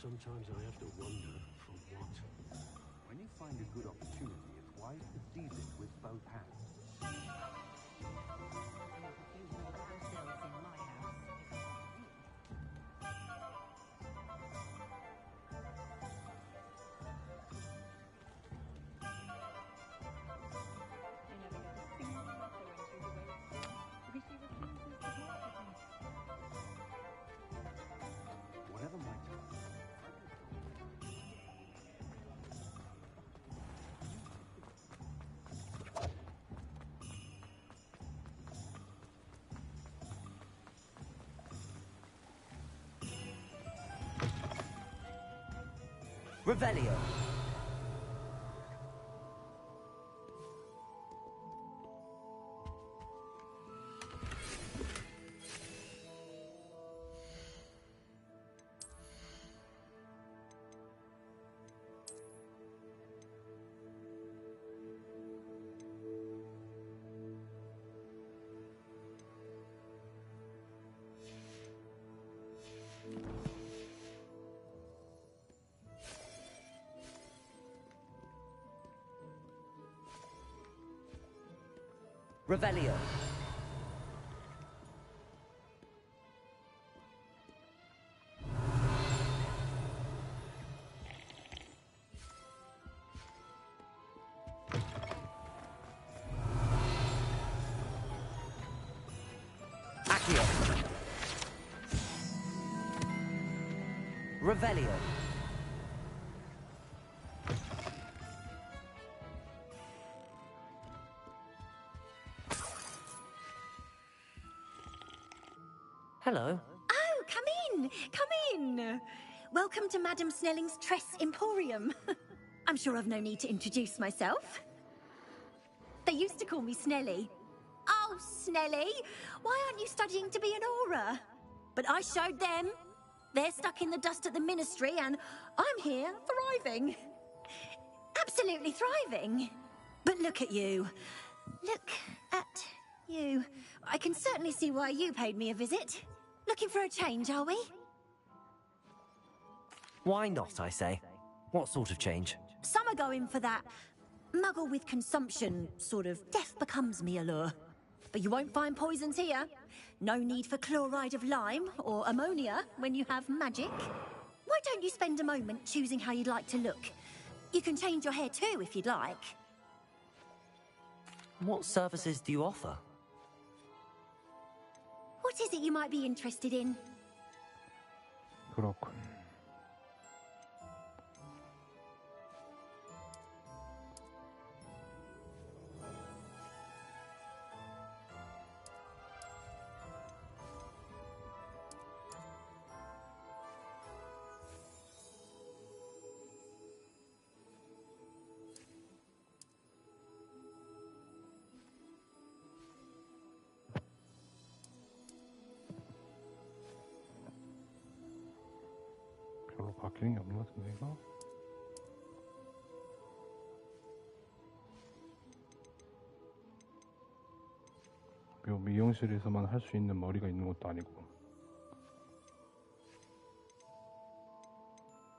Sometimes I have to wonder for what. When you find a good opportunity, wise to seize it with both hands. Whatever my task, Revelio. Revelio. Accio. Revelio. Hello. Oh, come in! Come in! Welcome to Madame Snelling's Tress Emporium. I'm sure I've no need to introduce myself. They used to call me Snelly. Oh, Snelly! Why aren't you studying to be an aura? But I showed them. They're stuck in the dust at the Ministry, and I'm here, thriving. Absolutely thriving. But look at you. Look at you. I can certainly see why you paid me a visit. Looking for a change, are we? Why not, I say? What sort of change? Some are going for that muggle with consumption, sort of death becomes me allure. But you won't find poisons here. No need for chloride of lime or ammonia when you have magic. Why don't you spend a moment choosing how you'd like to look? You can change your hair too if you'd like. What services do you offer? What is it you might be interested in? 그렇군. 별로 바뀌는 게 없는 것 같은데 이거? 묘 미용실에서만 할 수 있는 머리가 있는 것도 아니고